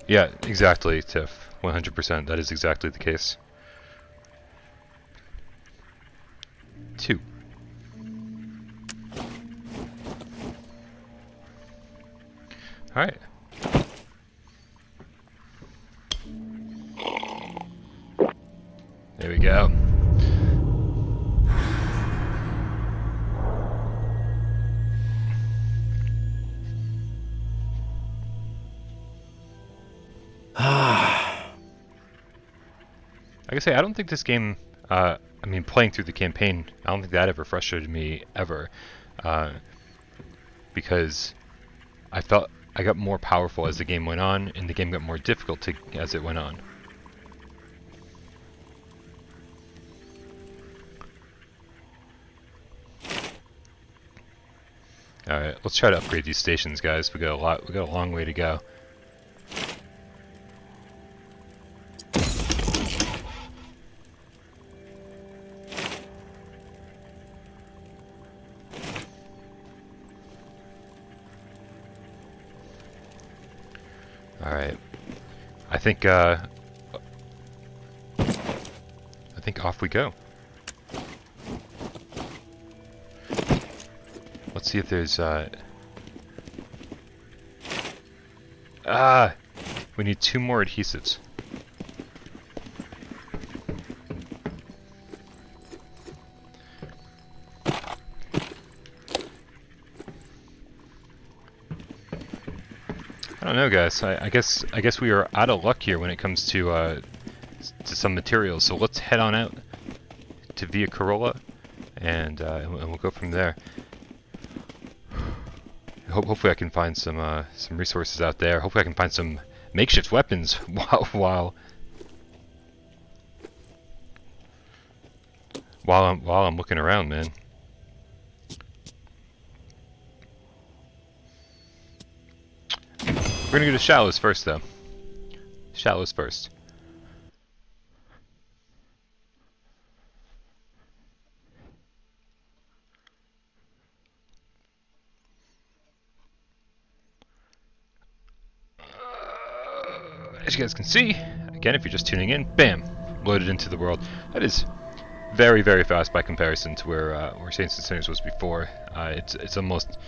Yeah, exactly, Tiff. 100%. That is exactly the case. 2. Alright. There we go. Like I say, I don't think this game, I mean, playing through the campaign, I don't think that ever frustrated me, ever. Because I felt I got more powerful as the game went on, and the game got more difficult as it went on. Alright, let's try to upgrade these stations, guys. We got a long way to go. Alright. I think off we go. Let's see if there's we need 2 more adhesives. I don't know, guys. I guess we are out of luck here when it comes to some materials. So let's head on out to Via Corolla, and we'll go from there. Hopefully I can find some resources out there. Hopefully I can find some makeshift weapons while I'm looking around, man. We're gonna go to Shallows first, though. Shallows first. As you guys can see, again, if you're just tuning in, bam, loaded into the world. That is very, very fast by comparison to where Saints and Sinners was before. It's almost,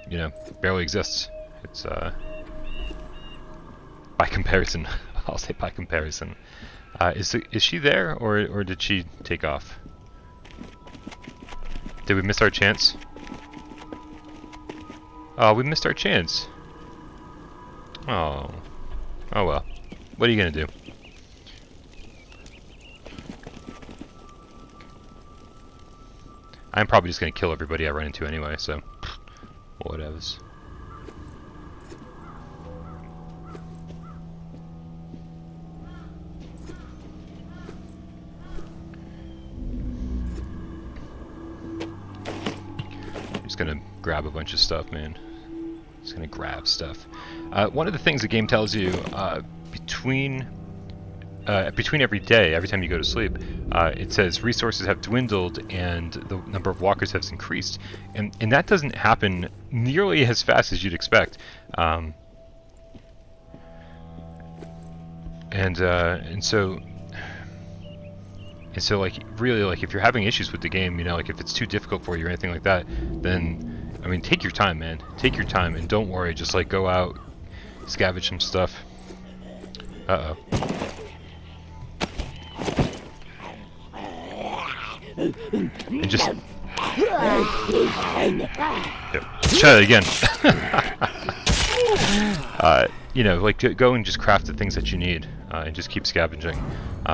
you know, barely exists. It's by comparison. I'll say by comparison. Is she there, or did she take off? Did we miss our chance? Oh, we missed our chance. Oh. Oh well. What are you gonna do? I'm probably just gonna kill everybody I run into anyway, so whatevs. I'm just gonna grab a bunch of stuff, man. Just gonna grab stuff. One of the things the game tells you between every day, every time you go to sleep, it says resources have dwindled and the number of walkers has increased, and that doesn't happen nearly as fast as you'd expect. And so like really, like if you're having issues with the game, you know, like if it's too difficult for you or anything like that, then I mean, take your time, man. Take your time, and don't worry. Just like go out, scavenge some stuff. Uh-oh. And just let's try that again. You know, like go and just craft the things that you need, and just keep scavenging,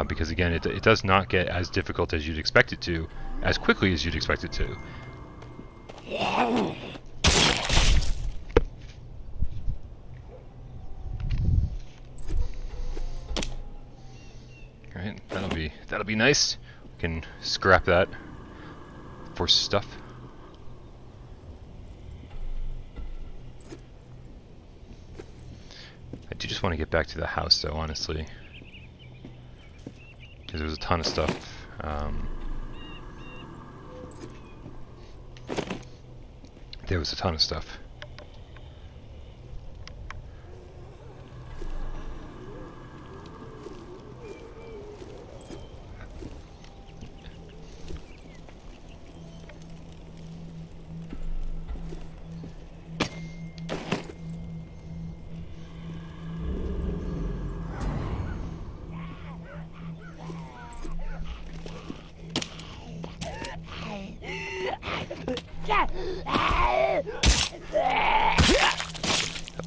because again, it does not get as difficult as you'd expect it to, as quickly as you'd expect it to. Alright, that'll be nice. We can scrap that for stuff. I do just want to get back to the house though, honestly. Because there was a ton of stuff. There was a ton of stuff.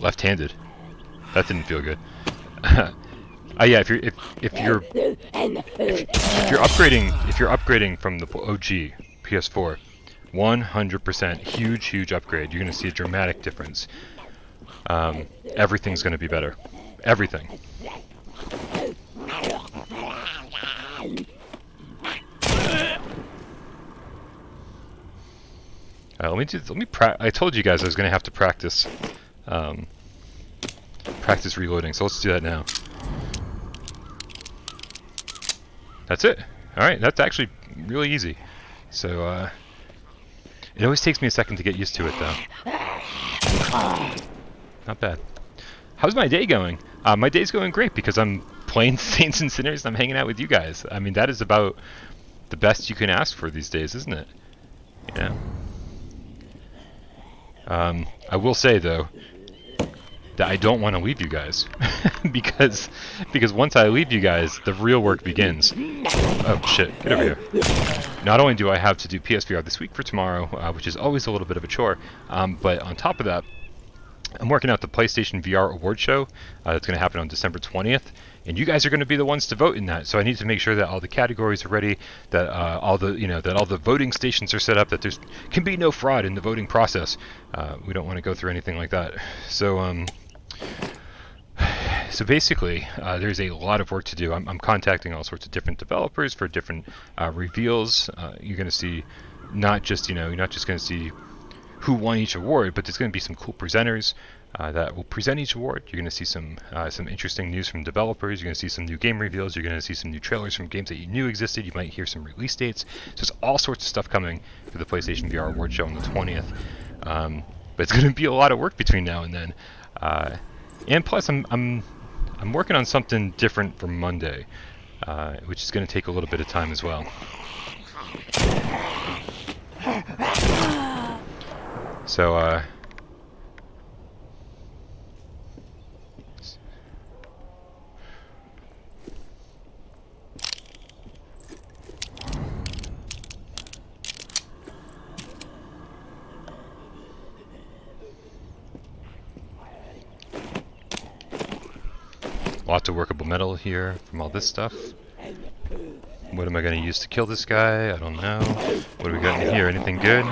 Left-handed. That didn't feel good. Yeah, if you're upgrading from the OG PS4, 100% huge upgrade. You're gonna see a dramatic difference. Everything's gonna be better. Everything. I told you guys I was gonna have to practice reloading, so let's do that now. That's it. Alright, that's actually really easy. So, it always takes me a second to get used to it, though. Not bad. How's my day going? My day's going great because I'm playing Saints and Sinners and I'm hanging out with you guys. I mean, that is about the best you can ask for these days, isn't it? You know? I will say, though, that I don't want to leave you guys because once I leave you guys, the real work begins. Oh shit, get over here. Not only do I have to do PSVR this week for tomorrow, which is always a little bit of a chore, but on top of that, I'm working out the PlayStation VR award show that's going to happen on December 20th, and you guys are going to be the ones to vote in that. So I need to make sure that all the categories are ready, that all the voting stations are set up, that there can be no fraud in the voting process. We don't want to go through anything like that. So basically, there's a lot of work to do. I'm contacting all sorts of different developers for different reveals. You're going to see you're not just going to see who won each award, but there's going to be some cool presenters that will present each award. You're going to see some interesting news from developers. You're going to see some new game reveals. You're going to see some new trailers from games that you knew existed. You might hear some release dates. So there's all sorts of stuff coming for the PlayStation VR award show on the 20th. But it's going to be a lot of work between now and then. And plus, I'm working on something different for Monday, which is going to take a little bit of time as well. So, lots of workable metal here from all this stuff. What am I going to use to kill this guy? I don't know. What do we got in here? Anything good?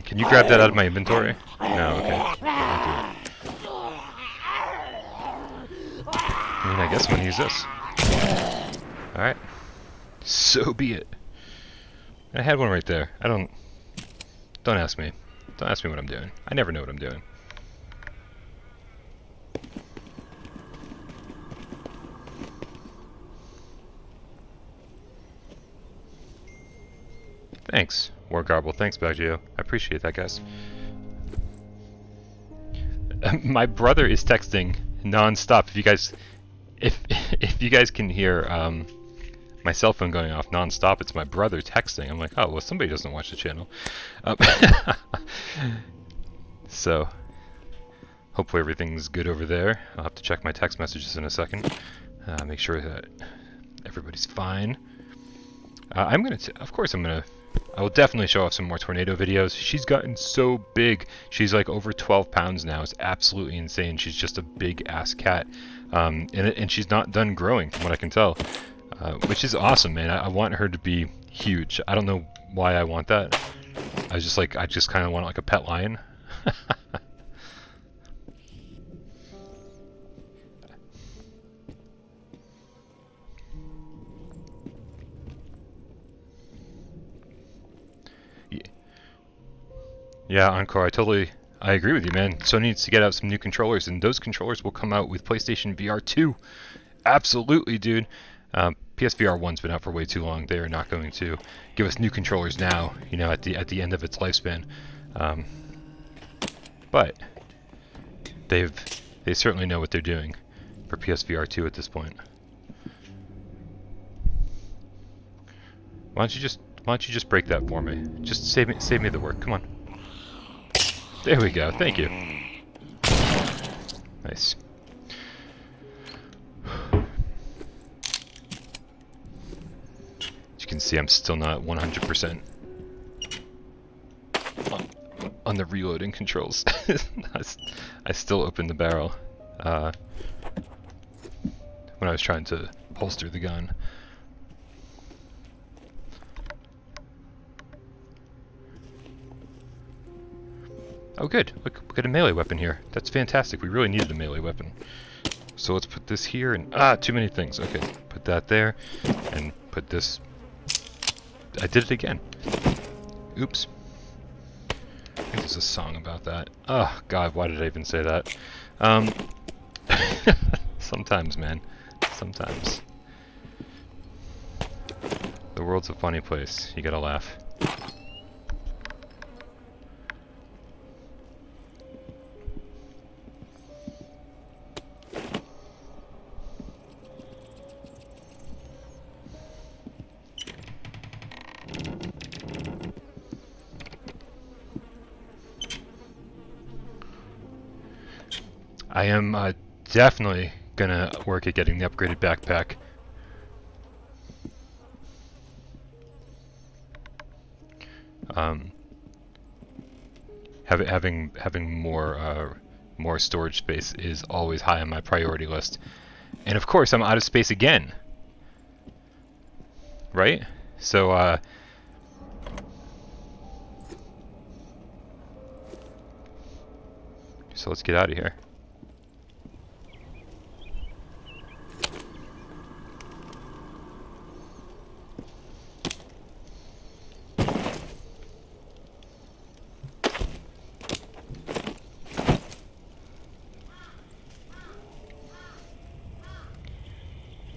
Can you grab that out of my inventory? No, okay. I mean, I guess I'm going to use this. Alright. So be it. I had one right there. Don't ask me. Don't ask me what I'm doing. I never know what I'm doing. Thanks, Wargarble. Thanks, Baggio. I appreciate that, guys. My brother is texting non-stop. If you guys can hear my cell phone going off non-stop, it's my brother texting. I'm like, oh well, somebody doesn't watch the channel. So hopefully everything's good over there. I'll have to check my text messages in a second. Make sure that everybody's fine. I will definitely show off some more tornado videos. She's gotten so big. She's like over 12 pounds now. It's absolutely insane. She's just a big ass cat. And she's not done growing from what I can tell. Which is awesome, man. I want her to be huge. I don't know why I want that. I just kind of want like a pet lion. Yeah, Encore, I agree with you, man. Sony needs to get out some new controllers, and those controllers will come out with PlayStation VR 2. Absolutely, dude. PSVR 1's been out for way too long. They are not going to give us new controllers now, you know, at the end of its lifespan. But they certainly know what they're doing for PSVR 2 at this point. Why don't you just break that for me? Just save me the work. Come on. There we go. Thank you. Nice. As you can see, I'm still not 100% on the reloading controls. I still open the barrel. when I was trying to holster the gun. Oh good, look, we got a melee weapon here. That's fantastic, we really needed a melee weapon. So let's put this here and, too many things. Okay, put that there, and put this, I did it again. Oops. I think there's a song about that. Oh god, why did I even say that? Sometimes, man. Sometimes. The world's a funny place, you gotta laugh. I am definitely gonna work at getting the upgraded backpack. Having more storage space is always high on my priority list, and of course I'm out of space again. Right? So so let's get out of here.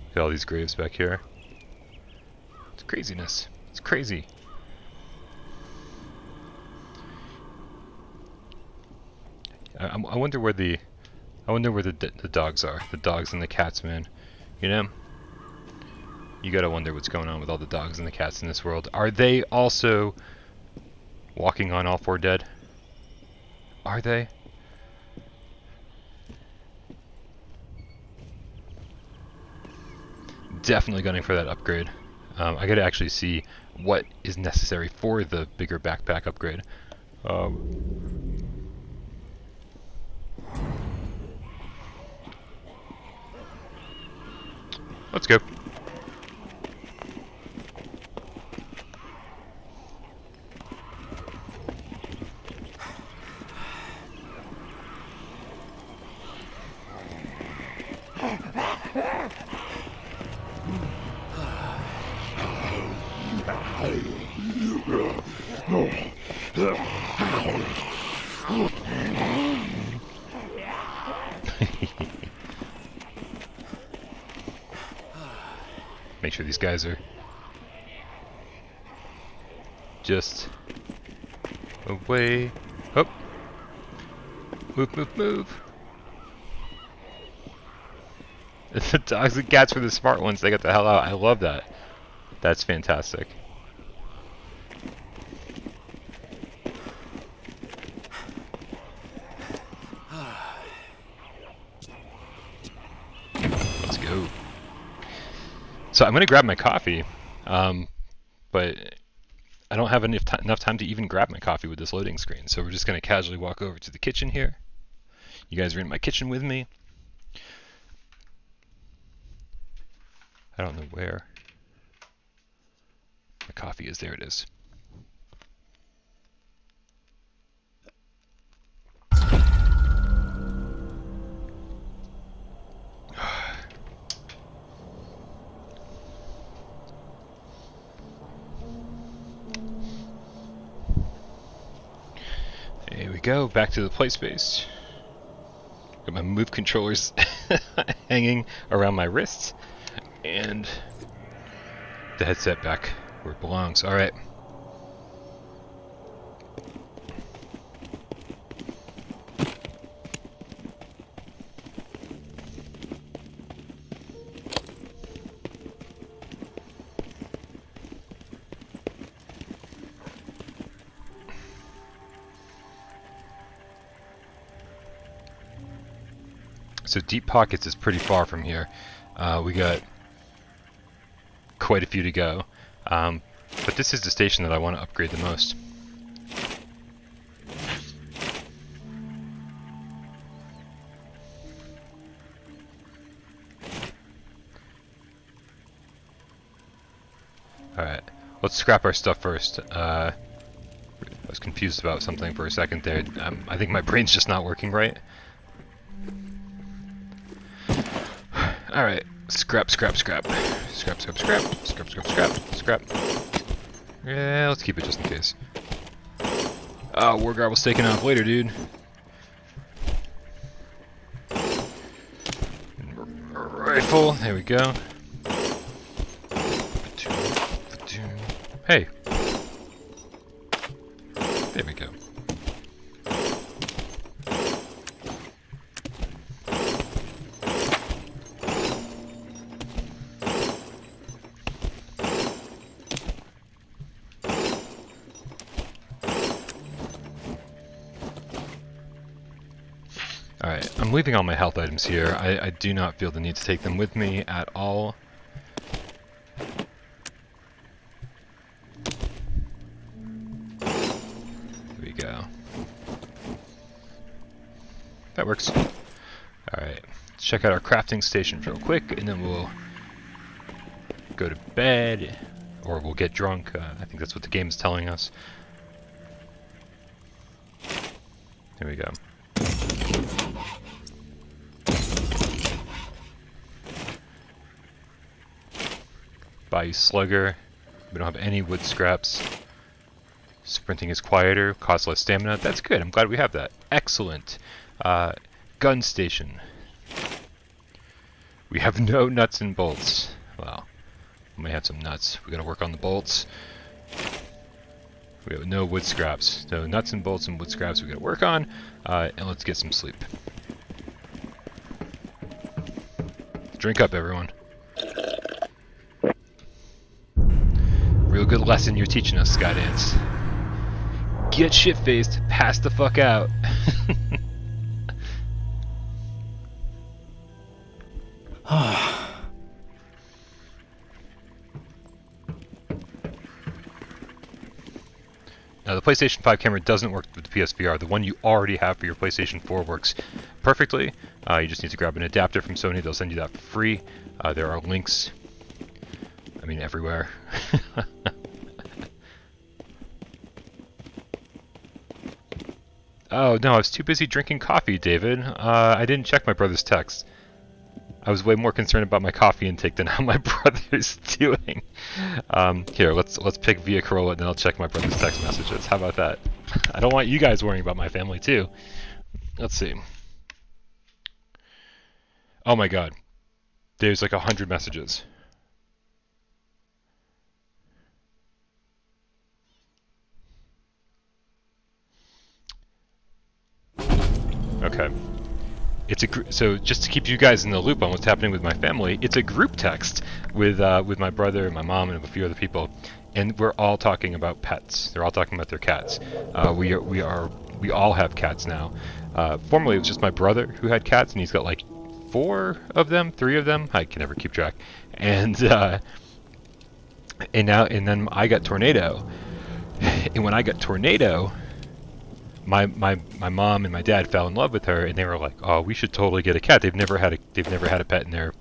Look at all these graves back here. It's craziness. It's crazy. I wonder where the dogs are. The dogs and the cats, man. You know? You gotta wonder what's going on with all the dogs and the cats in this world. Are they also walking on all four dead? Are they? Definitely gunning for that upgrade. I gotta actually see what is necessary for the bigger backpack upgrade. Let's go. Make sure these guys are just away. Hop. Move, move, move. The dogs and cats were the smart ones. They got the hell out. I love that. That's fantastic. Let's go. So I'm gonna grab my coffee, but I don't have enough time to even grab my coffee with this loading screen. So we're just gonna casually walk over to the kitchen here. You guys are in my kitchen with me. I don't know where my coffee is. There it is. There we go, back to the play space. Got my move controllers hanging around my wrists, and the headset back where it belongs. Alright. So Deep Pockets is pretty far from here. We got quite a few to go. But this is the station that I want to upgrade the most. Alright, let's scrap our stuff first. I was confused about something for a second there. I think my brain's just not working right. Alright, scrap. Yeah, let's keep it just in case. Oh, War Garble's taking off later, dude. Rifle, there we go. Hey. There we go. Alright, I'm leaving all my health items here. I do not feel the need to take them with me at all. There we go. That works. Alright, let's check out our crafting station real quick, and then we'll go to bed, or we'll get drunk. I think that's what the game is telling us. There we go. Bayou Slugger. We don't have any wood scraps. Sprinting is quieter, costs less stamina. That's good. I'm glad we have that. Excellent. Gun station. We have no nuts and bolts. Well, we may have some nuts. We gotta work on the bolts. We have no wood scraps. So nuts and bolts and wood scraps we gotta work on. And let's get some sleep. Drink up, everyone. Real good lesson you're teaching us, Skydance. Get shit-faced, pass the fuck out. Now the PlayStation 5 camera doesn't work with the PSVR. The one you already have for your PlayStation 4 works perfectly. You just need to grab an adapter from Sony. They'll send you that for free. There are links, I mean, everywhere. Oh no, I was too busy drinking coffee, David. I didn't check my brother's text. I was way more concerned about my coffee intake than how my brother's doing. Here, let's pick via Parole, and then I'll check my brother's text messages. How about that? I don't want you guys worrying about my family too. Let's see. Oh my god. There's like 100 messages. Okay. So just to keep you guys in the loop on what's happening with my family, it's a group text with my brother, my mom, and a few other people, and we're all talking about pets. They're all talking about their cats. We all have cats now. Formerly it was just my brother who had cats, and he's got like 3 of them. I can never keep track. And then I got Tornado, and when I got Tornado, my mom and my dad fell in love with her, and they were like, "Oh, we should totally get a cat." They've never had a pet in their,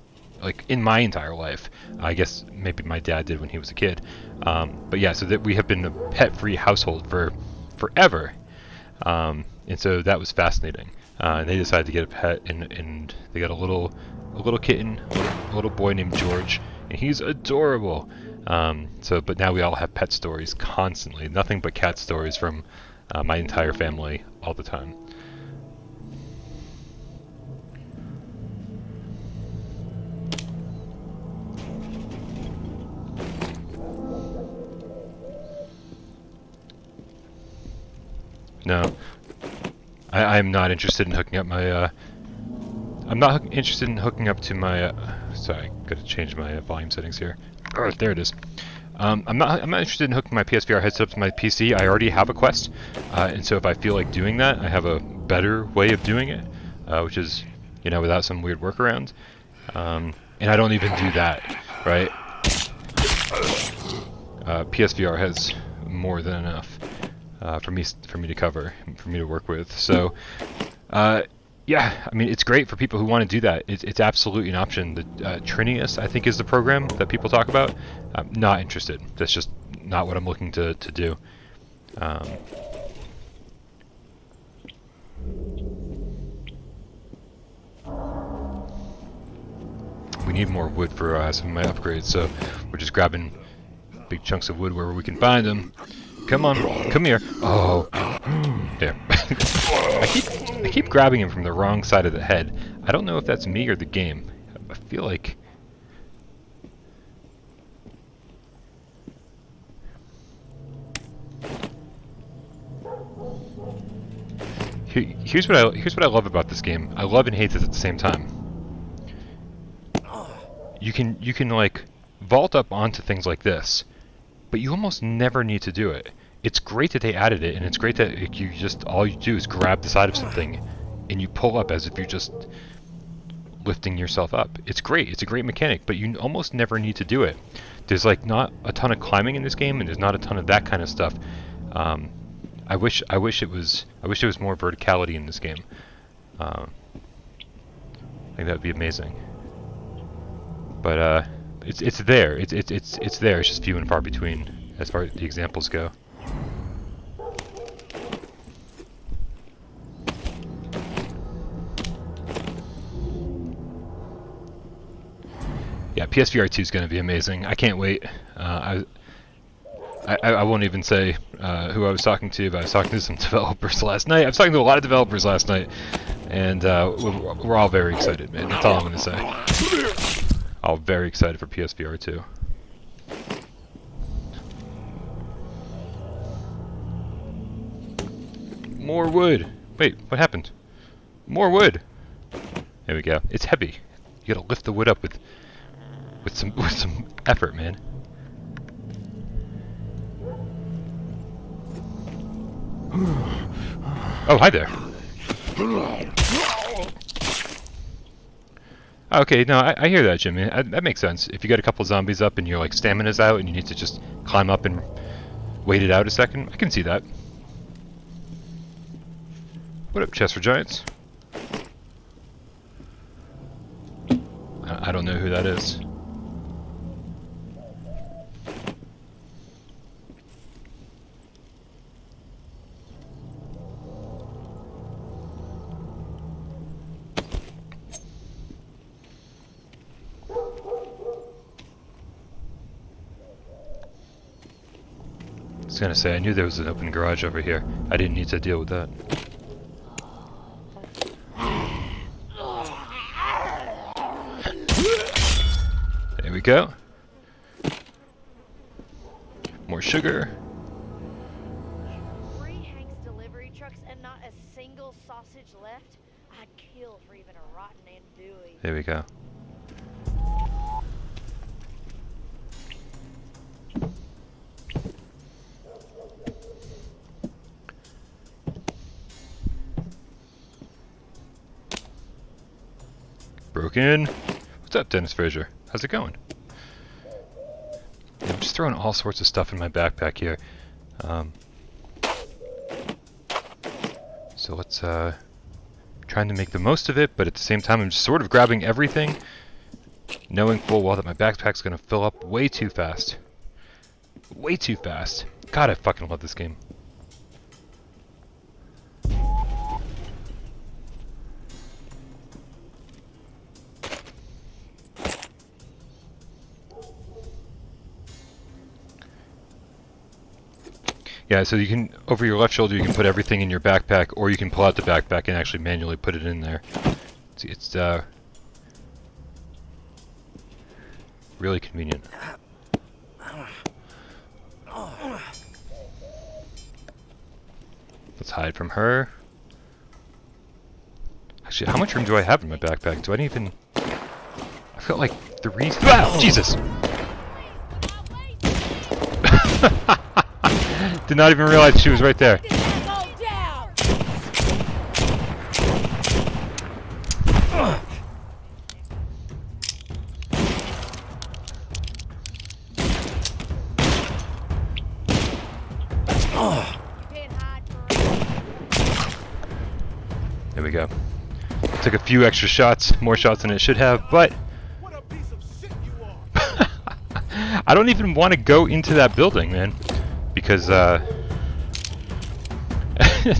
like, in my entire life. I guess maybe my dad did when he was a kid. But yeah, so that we have been a pet-free household for forever, and so that was fascinating. And they decided to get a pet, and they got a little kitten, a little boy named George, and he's adorable. But now we all have pet stories constantly. Nothing but cat stories from my entire family all the time. No, I'm not interested in hooking up my. I'm not interested in hooking up to my. Sorry, gotta change my volume settings here. Oh, there it is. I'm not interested in hooking my PSVR headset up to my PC. I already have a Quest, and so if I feel like doing that, I have a better way of doing it, which is, without some weird workaround. And I don't even do that, right? PSVR has more than enough for me to cover, for me to work with. So Yeah, I mean, it's great for people who want to do that. It's absolutely an option. The Trinius, I think, is the program that people talk about. I'm not interested. That's just not what I'm looking to do. We need more wood for some of my upgrades, so we're just grabbing big chunks of wood wherever we can find them. Come on, come here. Oh, there. I keep grabbing him from the wrong side of the head. I don't know if that's me or the game. I feel like... Here's what I love about this game. I love and hate this at the same time. You can like vault up onto things like this, but you almost never need to do it. It's great that they added it, and it's great that you just all you do is grab the side of something, and you pull up as if you're just lifting yourself up. It's great. It's a great mechanic, but you almost never need to do it. There's like not a ton of climbing in this game, and there's not a ton of that kind of stuff. I wish it was more verticality in this game. I think that would be amazing. But it's there. It's there. It's just few and far between as far as the examples go. Yeah, PSVR 2 is going to be amazing. I can't wait. I won't even say who I was talking to, but I was talking to some developers last night. I was talking to a lot of developers last night, and we're all very excited, man. That's all I'm going to say. All very excited for PSVR 2. More wood. Wait, what happened? More wood. There we go. It's heavy. You gotta lift the wood up with some effort, man. Oh, hi there. Okay, no, I hear that, Jimmy. That makes sense. If you got a couple zombies up and your like stamina's out and you need to just climb up and wait it out a second, I can see that. What up, Chest for Giants? I don't know who that is. I was gonna say, I knew there was an open garage over here. I didn't need to deal with that. There we go. More sugar. 3 Hank's delivery trucks and not a single sausage left? I'd kill for even a rotten andouille. There we go. Broken. What's up, Dennis Fraser? How's it going? I'm just throwing all sorts of stuff in my backpack here. So let's trying to make the most of it, but at the same time I'm just sort of grabbing everything, knowing full well that my backpack's gonna fill up way too fast. Way too fast. God, I fucking love this game. Yeah, so you can, over your left shoulder, you can put everything in your backpack, or you can pull out the backpack and actually manually put it in there. See, it's really convenient. Let's hide from her. Actually, how much room do I have in my backpack? Do I even... I felt like 3... Ah, Jesus! Did not even realize she was right there. There we go. took a few extra shots, more shots than it should have, but I don't even want to go into that building, man, because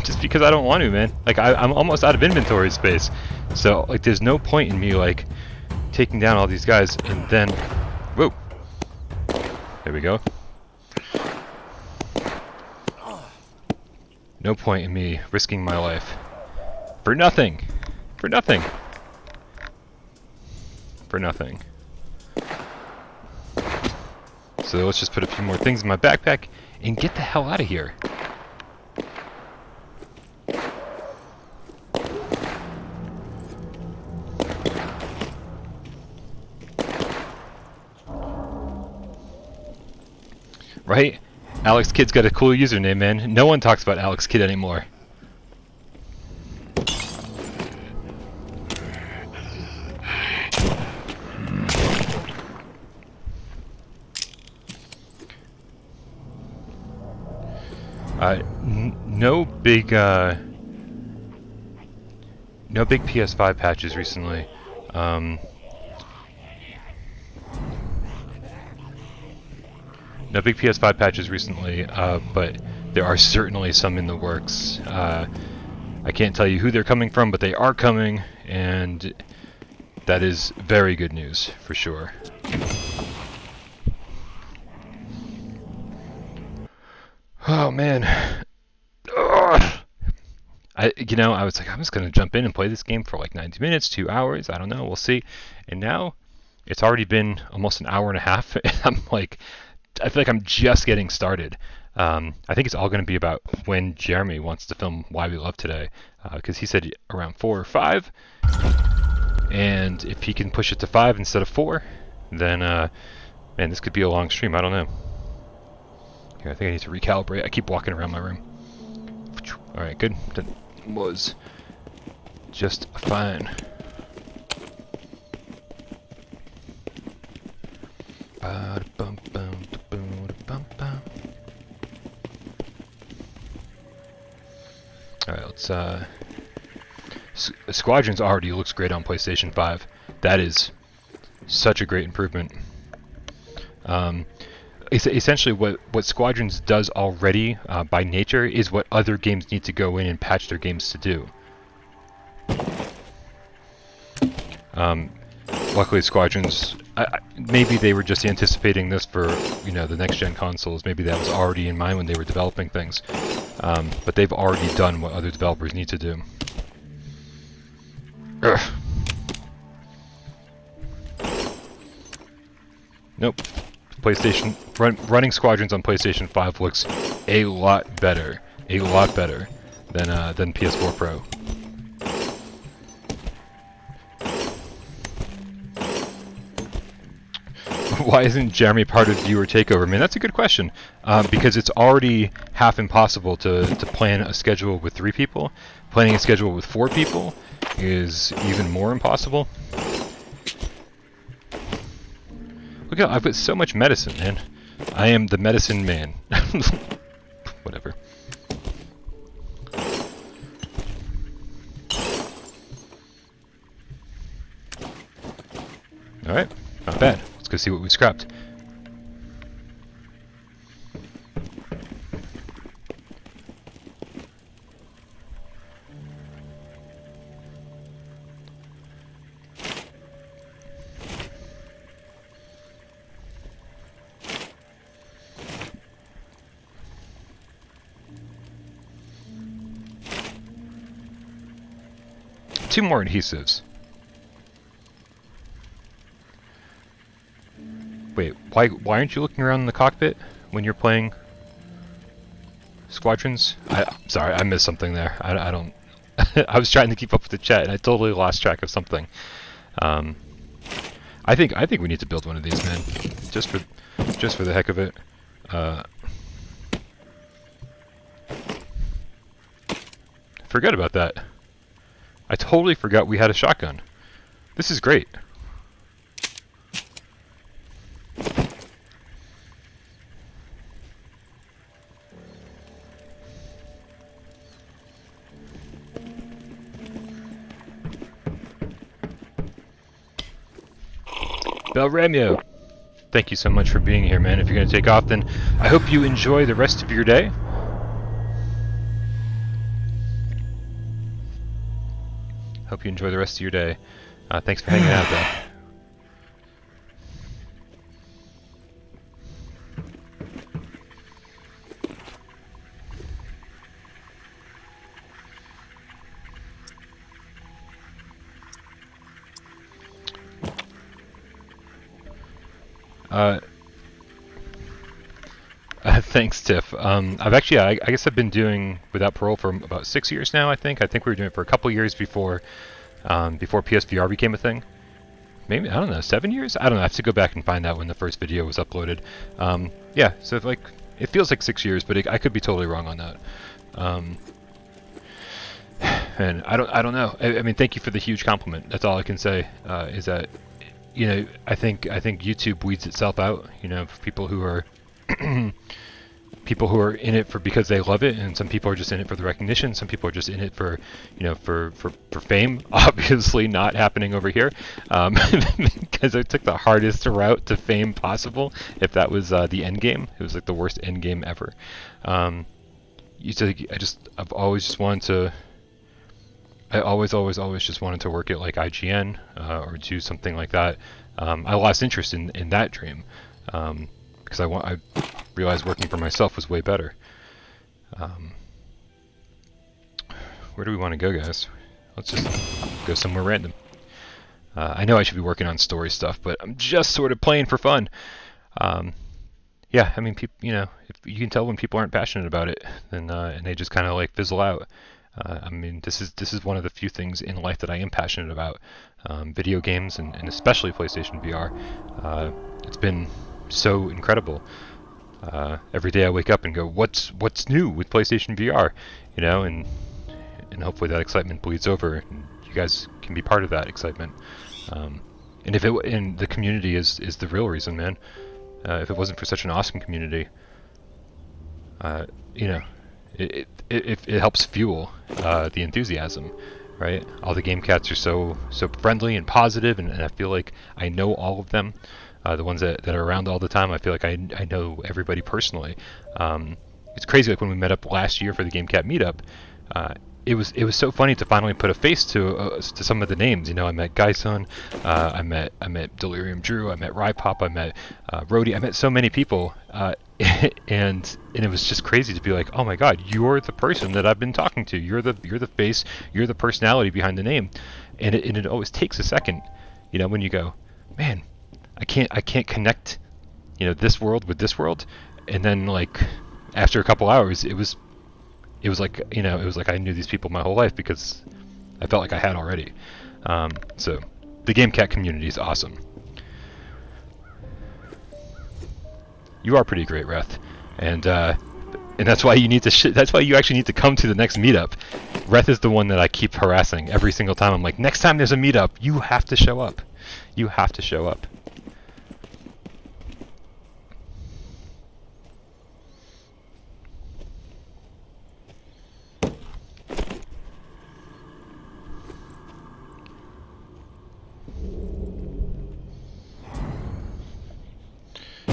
just because I don't want to, man. Like I'm almost out of inventory space, so like there's no point in me like taking down all these guys and then, whoa, there we go. No point in me risking my life for nothing, for nothing, for nothing. So let's just put a few more things in my backpack and get the hell out of here. Right? Alex Kidd's got a cool username, man. No one talks about Alex Kidd anymore. No big PS5 patches recently. No big PS5 patches recently, but there are certainly some in the works. I can't tell you who they're coming from, but they are coming, and that is very good news for sure. Oh man. Ugh. I was like, I'm just gonna jump in and play this game for like 90 minutes, 2 hours, I don't know, we'll see. And now it's already been almost an hour and a half, and I'm like, I feel like I'm just getting started. I think it's all going to be about when Jeremy wants to film Why We Love Today, because he said around 4 or 5, and if he can push it to 5 instead of 4, then man, this could be a long stream. I don't know. Here, I think I need to recalibrate. I keep walking around my room. All right, good. That was just fine. Alright, let's Squadrons already looks great on PlayStation 5. That is such a great improvement. Essentially what Squadrons does already by nature is what other games need to go in and patch their games to do. Luckily Squadrons, maybe they were just anticipating this for, the next gen consoles. Maybe that was already in mind when they were developing things. But they've already done what other developers need to do. Ugh. Nope. PlayStation running Squadrons on PlayStation 5 looks a lot better than PS4 Pro. Why isn't Jeremy part of viewer takeover? Man, that's a good question. Because it's already half impossible to plan a schedule with 3 people. Planning a schedule with 4 people is even more impossible. Look out, I've got so much medicine, man. I am the medicine man. Whatever. Alright, not bad. Let's go see what we scrapped. Two more adhesives. Wait, why aren't you looking around in the cockpit when you're playing Squadrons? Sorry, I missed something there. I don't. I was trying to keep up with the chat and I totally lost track of something. I think we need to build one of these, man. Just for the heck of it. Forget about that. I totally forgot we had a shotgun. This is great. Belramio, thank you so much for being here, man. If you're going to take off, then I hope you enjoy the rest of your day. Hope you enjoy the rest of your day. Thanks for hanging out, though. Thanks, Tiff. I've actually, I guess I've been doing Without Parole for about 6 years now, I think. I think we were doing it for a couple years before PSVR became a thing. Maybe, I don't know, 7 years? I don't know, I have to go back and find out when the first video was uploaded. Yeah, so like, it feels like 6 years, but I could be totally wrong on that. And I don't know. I mean, thank you for the huge compliment. That's all I can say, is that, you know, I think YouTube weeds itself out, you know, for people who are people who are in it because they love it, and some people are just in it for the recognition. Some people are just in it for, you know, for fame. Obviously not happening over here, because I took the hardest route to fame possible. If that was the end game, it was like the worst end game ever. I've always just wanted to. I always just wanted to work at like IGN or do something like that. I lost interest in that dream because I realized working for myself was way better. Where do we want to go, guys? Let's just go somewhere random. I know I should be working on story stuff, but I'm just sort of playing for fun. Yeah, I mean, you know, if you can tell when people aren't passionate about it, then and they just kind of like fizzle out. I mean, this is one of the few things in life that I am passionate about. Video games and especially PlayStation VR. It's been so incredible. Every day I wake up and go, what's new with PlayStation VR? You know, and hopefully that excitement bleeds over, and you guys can be part of that excitement. And the community is the real reason, man. If it wasn't for such an awesome community, you know, it helps fuel the enthusiasm, right? All the game cats are so friendly and positive, and I feel like I know all of them. The ones that are around all the time, I feel like I know everybody personally. It's crazy, like when we met up last year for the Game Cat meetup, it was so funny to finally put a face to some of the names. You know, I met Gyson, I met Delirium Drew, I met Rypop, I met Rhodey, I met so many people, and it was just crazy to be like, oh my God, you're the person that I've been talking to. You're the face, you're the personality behind the name, and it always takes a second, you know, when you go, man, I can't connect, you know, this world with this world, and then like after a couple hours, it was like, you know, it was like I knew these people my whole life because I felt like I had already. So the Game Cat community is awesome. You are pretty great, Reth, and that's why you need to. That's why you actually need to come to the next meetup. Reth is the one that I keep harassing every single time. I'm like, next time there's a meetup, you have to show up. You have to show up.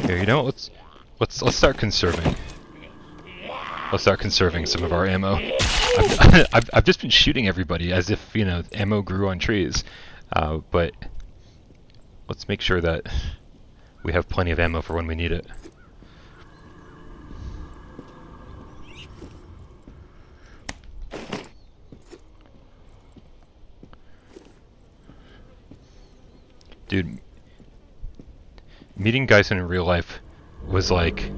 Here, you know what? Let's start conserving. Let's start conserving some of our ammo. I've just been shooting everybody as if, you know, ammo grew on trees, but let's make sure that we have plenty of ammo for when we need it. Dude, meeting Gyson in real life was like,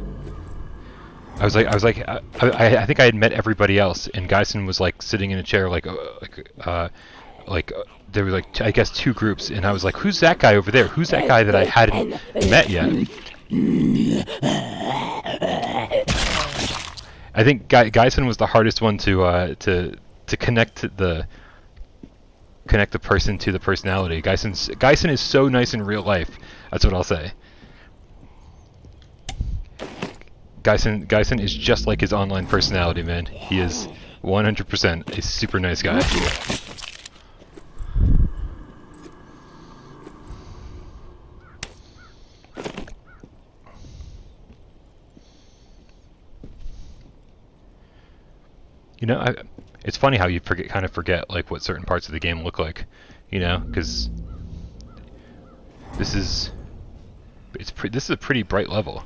I think I had met everybody else, and Gyson was like sitting in a chair, like there were like I guess 2 groups, and I was like, who's that guy over there? Who's that guy that I hadn't met yet? I think Gyson was the hardest one to connect the person to the personality. Gyson is so nice in real life. That's what I'll say. Gyson is just like his online personality, man. He is 100% a super nice guy. You know, it's funny how you kind of forget like what certain parts of the game look like, you know, because this is a pretty bright level,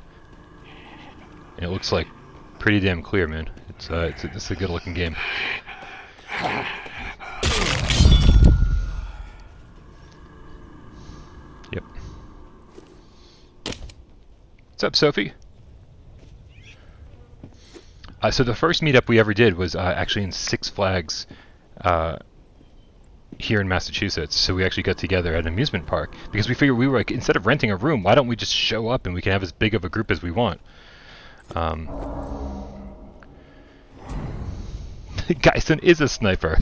and it looks like pretty damn clear, man. It's a good looking game. Yep. What's up, Sophie? So the first meetup we ever did was actually in Six Flags here in Massachusetts. So we actually got together at an amusement park because we figured we were like, instead of renting a room, why don't we just show up and we can have as big of a group as we want. Geisen is a sniper.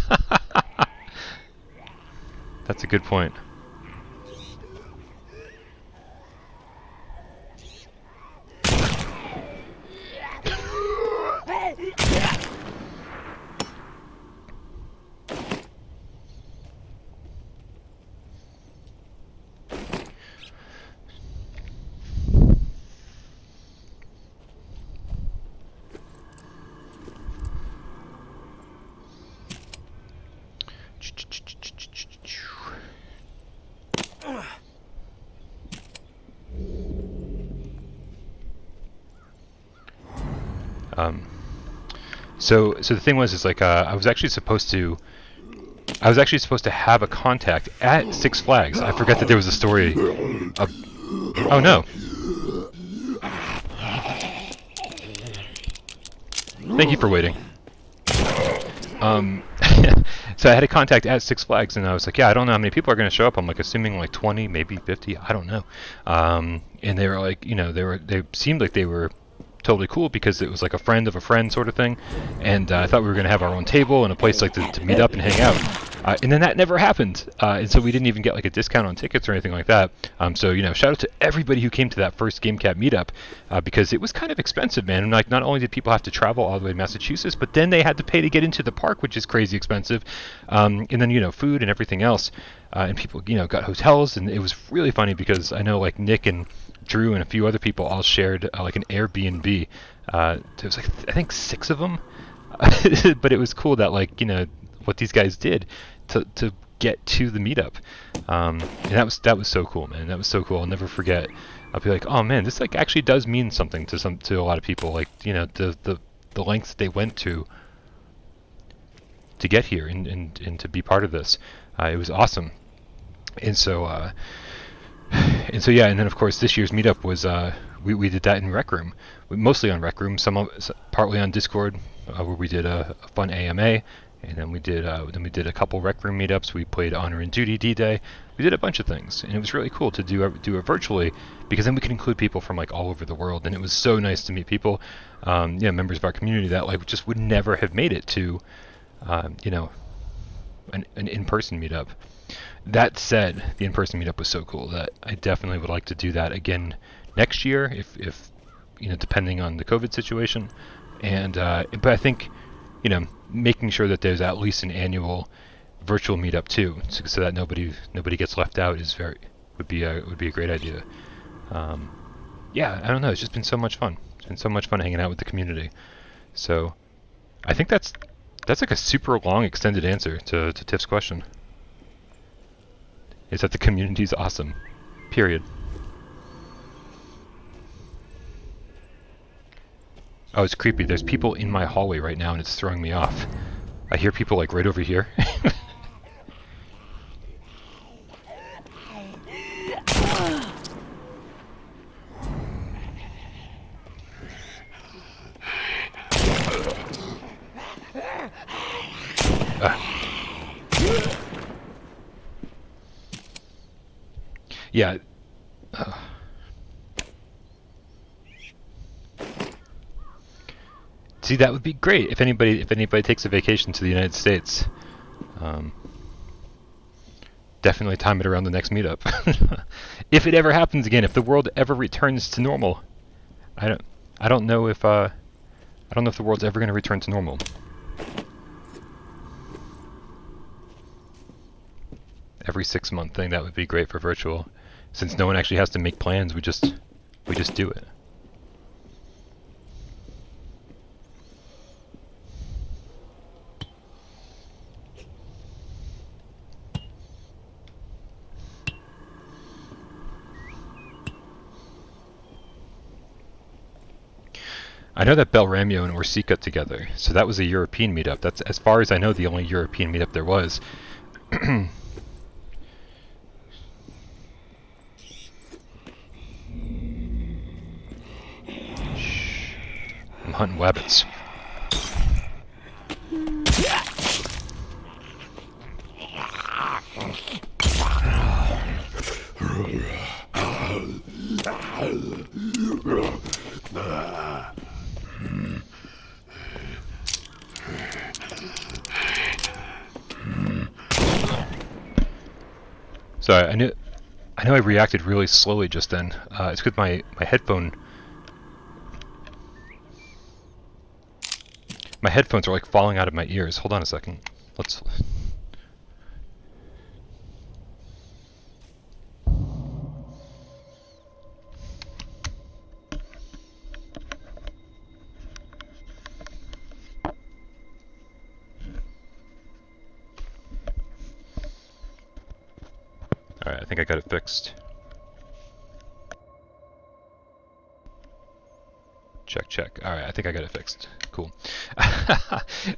That's a good point. So the thing was, is like I was actually supposed to have a contact at Six Flags. I forgot that there was a story of. Oh no! Thank you for waiting. So I had a contact at Six Flags, and I was like, yeah, I don't know how many people are going to show up. I'm like assuming like 20, maybe 50. I don't know. And they were like, you know, they seemed like they were totally cool because it was like a friend of a friend sort of thing, and I thought we were going to have our own table and a place like to meet up and hang out, and then that never happened, and so we didn't even get like a discount on tickets or anything like that. So you know, shout out to everybody who came to that first GameCat meetup, because it was kind of expensive, man. And like, not only did people have to travel all the way to Massachusetts, but then they had to pay to get into the park, which is crazy expensive, and then, you know, food and everything else, and people, you know, got hotels, and it was really funny because I know like Nick and Drew and a few other people all shared like an Airbnb. There was like I think 6 of them, but it was cool that, like, you know, what these guys did to get to the meetup, and that was so cool, man. That was so cool. I'll never forget. I'll be like, oh man, this like actually does mean something to a lot of people. Like, you know, the lengths they went to get here and to be part of this. It was awesome, and so yeah, and then of course this year's meetup was we did that in Rec Room, mostly on Rec Room, partly on Discord, where we did a fun AMA, and then we did a couple Rec Room meetups. We played Honor and Duty D-Day. We did a bunch of things, and it was really cool to do it virtually, because then we could include people from like all over the world, and it was so nice to meet people, yeah, members of our community that like just would never have made it to, you know, an in-person meetup. That said, the in-person meetup was so cool that I definitely would like to do that again next year, if you know, depending on the COVID situation. And but I think, you know, making sure that there's at least an annual virtual meetup too, so that nobody gets left out would be a great idea. Yeah, I don't know. It's just been so much fun. It's been so much fun hanging out with the community. So I think that's like a super long extended answer to Tiff's question. Is that the community's awesome. Period. Oh, it's creepy. There's people in my hallway right now and it's throwing me off. I hear people like right over here. Yeah. See, that would be great if anybody takes a vacation to the United States. Definitely time it around the next meetup. If it ever happens again, if the world ever returns to normal. I don't know if the world's ever going to return to normal. Every 6-month thing, that would be great for virtual. Since no one actually has to make plans, we just do it. I know that Belramio and Orsi got together, so that was a European meetup. That's, as far as I know, the only European meetup there was. I'm hunting wabbits. So I know I reacted really slowly just then. It's because my headphones are like falling out of my ears. Hold on a second. Let's. Alright, I think I got it fixed. Check, check. Alright, I think I got it fixed. Cool.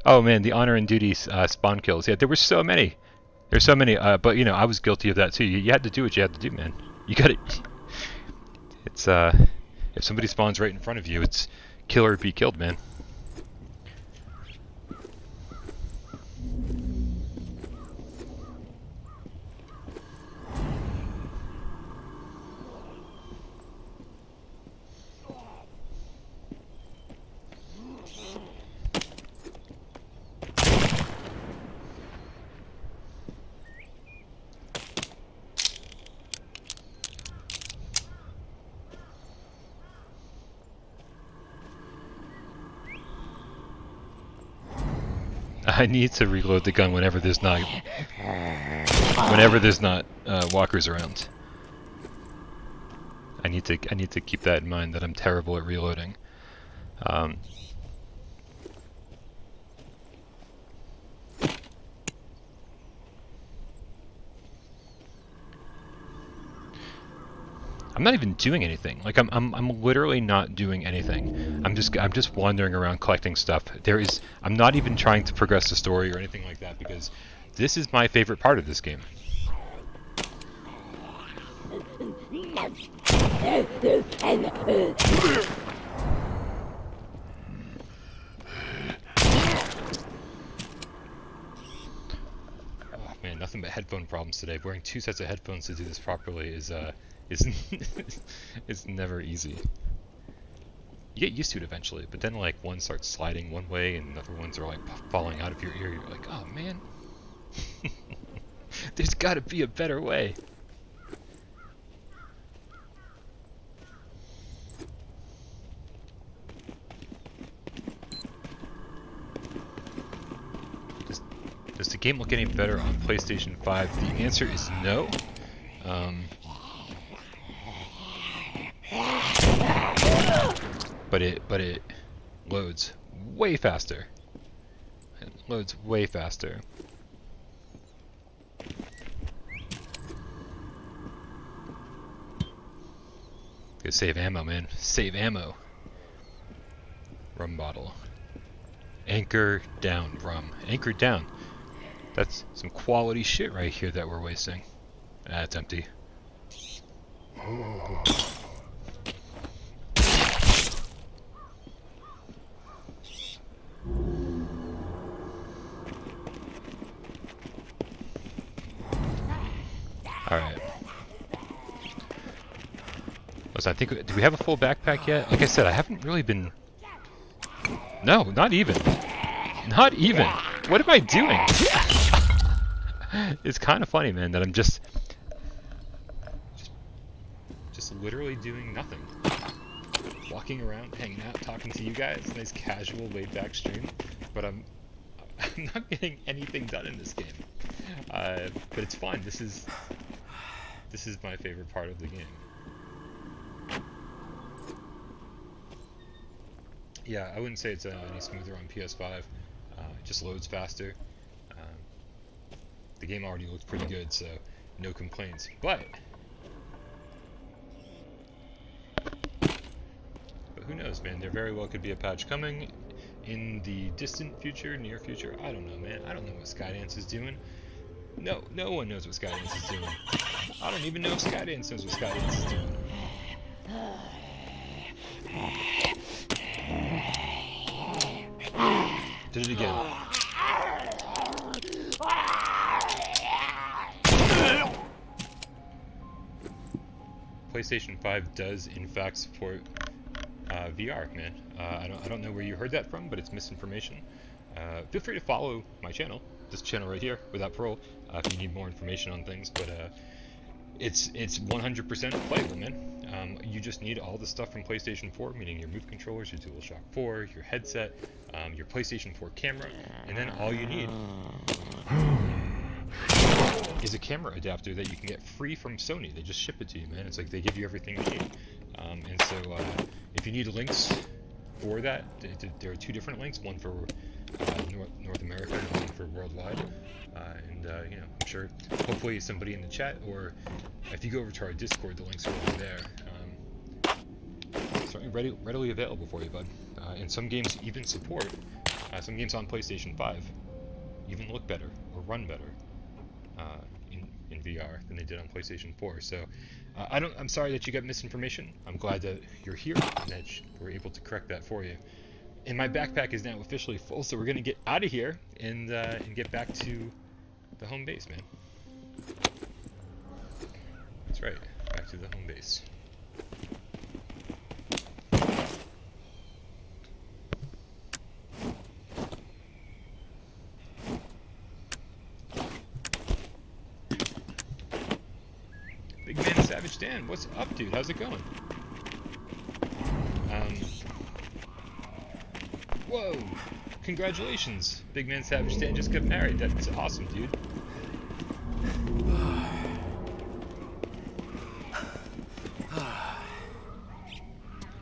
Oh man, the honor and duty spawn kills. Yeah, there were so many. There's so many, but you know, I was guilty of that too. You had to do what you had to do, man. You got it. It's, if somebody spawns right in front of you, it's kill or be killed, man. I need to reload the gun whenever there's not walkers around. I need to keep that in mind, that I'm terrible at reloading. I'm not even doing anything. Like I'm literally not doing anything. I'm just wandering around collecting stuff. I'm not even trying to progress the story or anything like that, because this is my favorite part of this game. Oh man, nothing but headphone problems today. Wearing 2 sets of headphones to do this properly is it's never easy. You get used to it eventually, but then like one starts sliding one way and other ones are like falling out of your ear. You're like, oh man, there's got to be a better way. Does the game look any better on PlayStation 5? The answer is no. But it loads way faster. It loads way faster. Go save ammo, man. Save ammo. Rum bottle. Anchor down, rum. Anchor down. That's some quality shit right here that we're wasting. Ah, it's empty. Alright. Listen, I think, do we have a full backpack yet? Like I said, I haven't really been... No, not even. Not even. What am I doing? It's kind of funny, man, that I'm just literally doing nothing. Walking around, hanging out, talking to you guys. Nice casual, laid-back stream. But I'm not getting anything done in this game. But it's fun. This is my favorite part of the game. Yeah, I wouldn't say it's any smoother on PS5. It just loads faster. The game already looks pretty good, so no complaints. But who knows, man? There very well could be a patch coming in the distant future, near future. I don't know, man. I don't know what Skydance is doing. No one knows what Skydance is doing. I don't even know if Skydance knows what Skydance is doing. Did it again. PlayStation 5 does in fact support VR, man. I don't know where you heard that from, but it's misinformation. Feel free to follow my channel, this channel right here, Without Parole, if you need more information on things. But it's 100% playable, man. You just need all the stuff from PlayStation 4, meaning your Move controllers, your DualShock 4, your headset, your PlayStation 4 camera, and then all you need is a camera adapter that you can get free from Sony. They just ship it to you, man. It's like they give you everything you need. And so if you need links for that, there are two different links, one for North America and one for worldwide. You know, I'm sure hopefully somebody in the chat, or if you go over to our Discord, the links are over there. Certainly readily available for you, bud. And some games even support, some games on PlayStation 5 even look better or run better in VR than they did on PlayStation 4. So I'm sorry that you got misinformation. I'm glad that you're here and that we're able to correct that for you. And my backpack is now officially full, so we're gonna get out of here and get back to the home base, man. That's right, back to the home base. Big Man Savage Dan, what's up, dude? How's it going? Whoa! Congratulations! Big Man Savage Dan just got married. That's awesome, dude.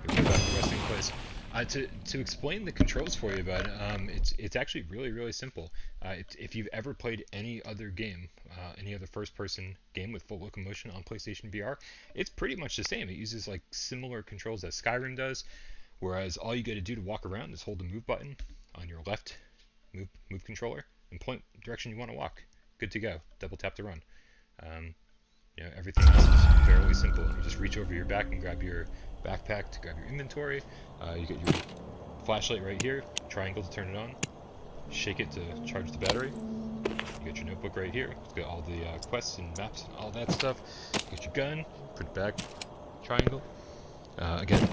Back to resting place. To explain the controls for you, bud, it's actually really simple. If you've ever played any other game, any other first-person game with full locomotion on PlayStation VR, it's pretty much the same. It uses like similar controls as Skyrim does, whereas all you got to do to walk around is hold the move button on your left move controller and point the direction you want to walk. Good to go. Double tap to run. You know, everything else is fairly simple. You just reach over your back and grab your backpack to grab your inventory. You get your flashlight right here, triangle to turn it on, shake it to charge the battery. You got your notebook right here, it's got all the quests and maps and all that stuff. You got your gun, put it back, triangle. Again,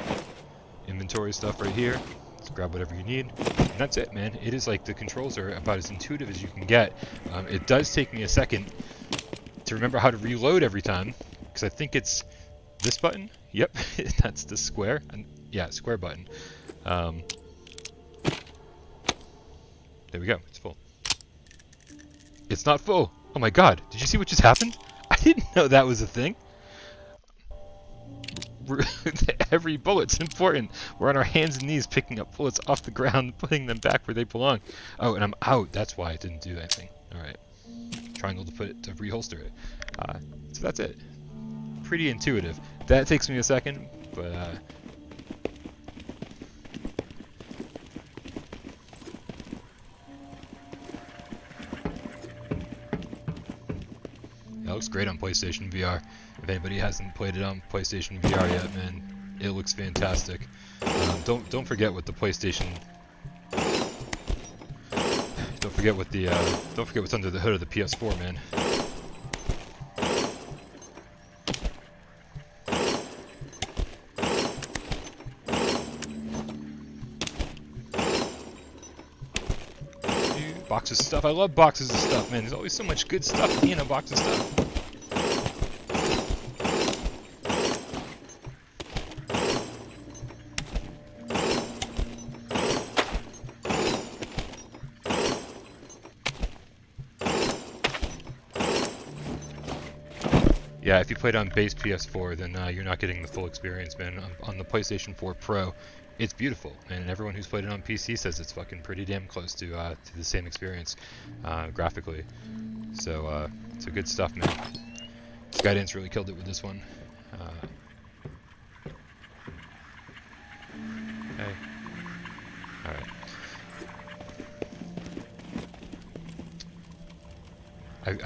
inventory stuff right here. Just grab whatever you need, and that's it, man. It is like the controls are about as intuitive as you can get. It does take me a second to remember how to reload every time, because I think it's this button. Yep, that's the square. And yeah, square button. There we go. It's full. It's not full. Oh my god! Did you see what just happened? I didn't know that was a thing. Every bullet's important. We're on our hands and knees picking up bullets off the ground, putting them back where they belong. Oh, and I'm out. That's why it didn't do anything. All right. Triangle to reholster it. So that's it. Pretty intuitive. That takes me a second, but it looks great on PlayStation VR. If anybody hasn't played it on PlayStation VR yet, man, it looks fantastic. Don't forget what the PlayStation. Don't forget what's under the hood of the PS4, man. Boxes of stuff. I love boxes of stuff, man. There's always so much good stuff in a box of stuff. Yeah, if you played on base PS4, then you're not getting the full experience, man. On the PlayStation 4 Pro, it's beautiful, and everyone who's played it on PC says it's fucking pretty damn close to the same experience graphically. So good stuff, man. Skydance really killed it with this one. okay? Alright.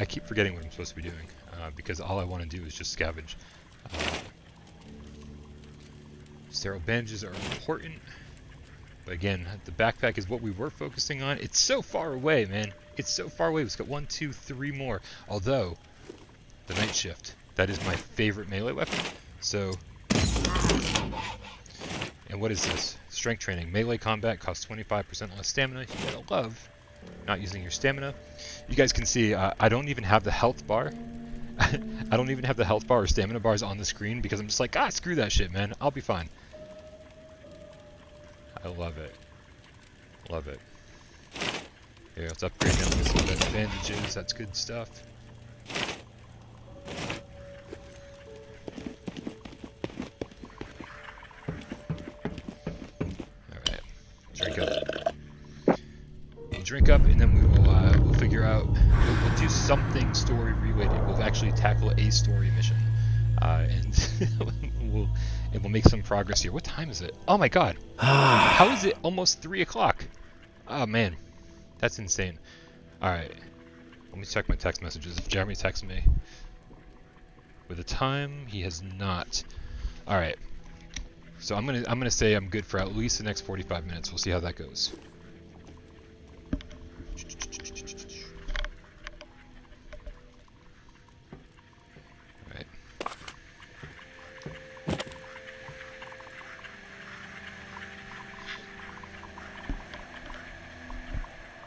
I keep forgetting what I'm supposed to be doing, because all I want to do is just scavenge. Sterile bandages are important, but again, the backpack is what we were focusing on. It's so far away, man. It's so far away. We've got 1, 2, 3 more. Although, the night shift, that is my favorite melee weapon. So, and what is this? Strength training. Melee combat costs 25% less stamina. You gotta love not using your stamina. You guys can see I don't even have the health bar. I don't even have the health bar or stamina bars on the screen because I'm just like, screw that shit, man. I'll be fine. I love it. Love it. Here, let's upgrade now with some better bandages. That's good stuff. Alright. Drink up. We'll drink up and then we will we'll figure out, we'll do something story related. We'll actually tackle a story mission. And we'll make some progress here. What time is it? Oh my god. How is it almost 3 o'clock? Oh man. That's insane. Alright. Let me check my text messages. If Jeremy texts me with a time, he has not. Alright. So I'm gonna say I'm good for at least the next 45 minutes. We'll see how that goes. Alright.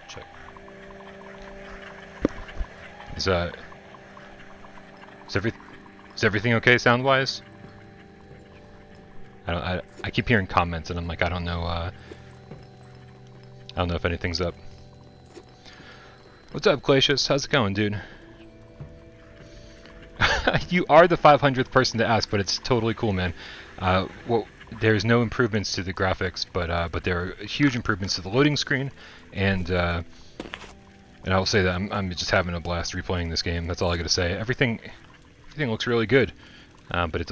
Check. Is everything okay sound wise? I keep hearing comments and I'm like, I don't know if anything's up. What's up, Glacius? How's it going, dude? You are the 500th person to ask, but it's totally cool, man. Well, there's no improvements to the graphics, but there are huge improvements to the loading screen, and I will say that I'm just having a blast replaying this game. That's all I gotta say. Everything looks really good, but it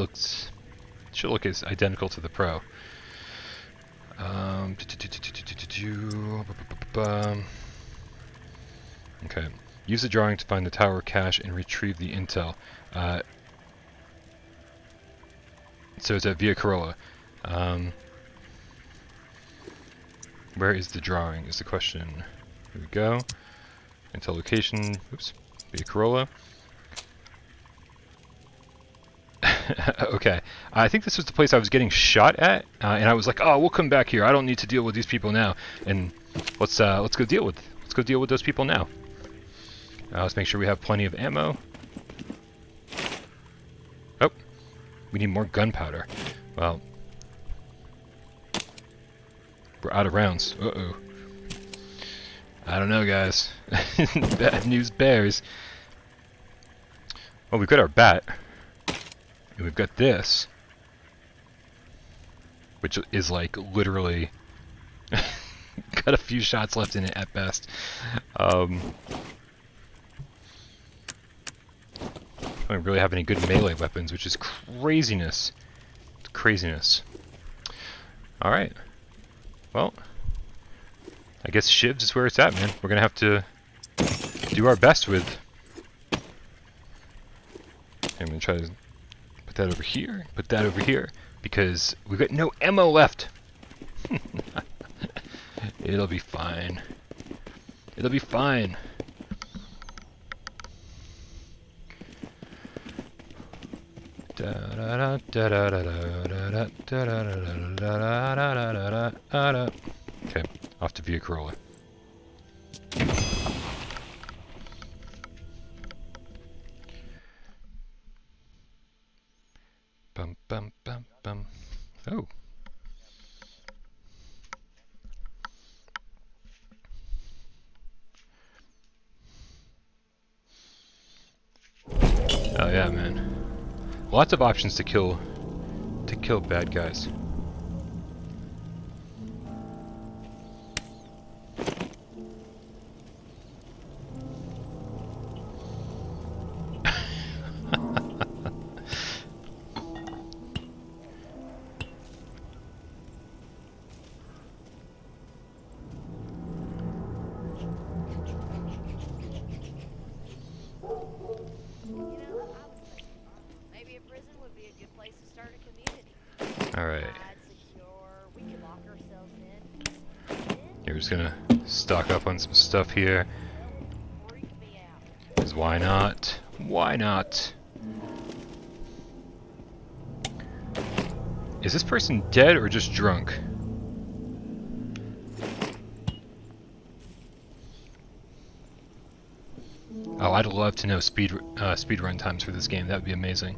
should look as identical to the Pro. Okay. Use the drawing to find the tower cache and retrieve the intel. So it's at Via Corolla. Where is the drawing is the question. Here we go. Intel location. Oops. Via Corolla. Okay. I think this was the place I was getting shot at, and I was like, "Oh, we'll come back here. I don't need to deal with these people now." And let's go deal with those people now. Let's make sure we have plenty of ammo. Oh, we need more gunpowder. Well, we're out of rounds. Uh-oh. I don't know, guys. Bad news bears. Well, we've got our bat. And we've got this. Which is like literally got a few shots left in it at best. I don't really have any good melee weapons, which is craziness. It's craziness. Alright. Well, I guess shivs is where it's at, man. We're gonna have to do our best with. I'm gonna try to put that over here, because we've got no ammo left. It'll be fine. It'll be fine. Okay, off to Via Corolla. Bum bum bum bum. Oh. Oh yeah, man. Lots of options to kill bad guys. place to start a community. All right. Secure. We can lock ourselves in. We're just gonna stock up on some stuff here. Freak me out. Because why not? Why not? Is this person dead or just drunk? Oh, I'd love to know speed run times for this game. That would be amazing.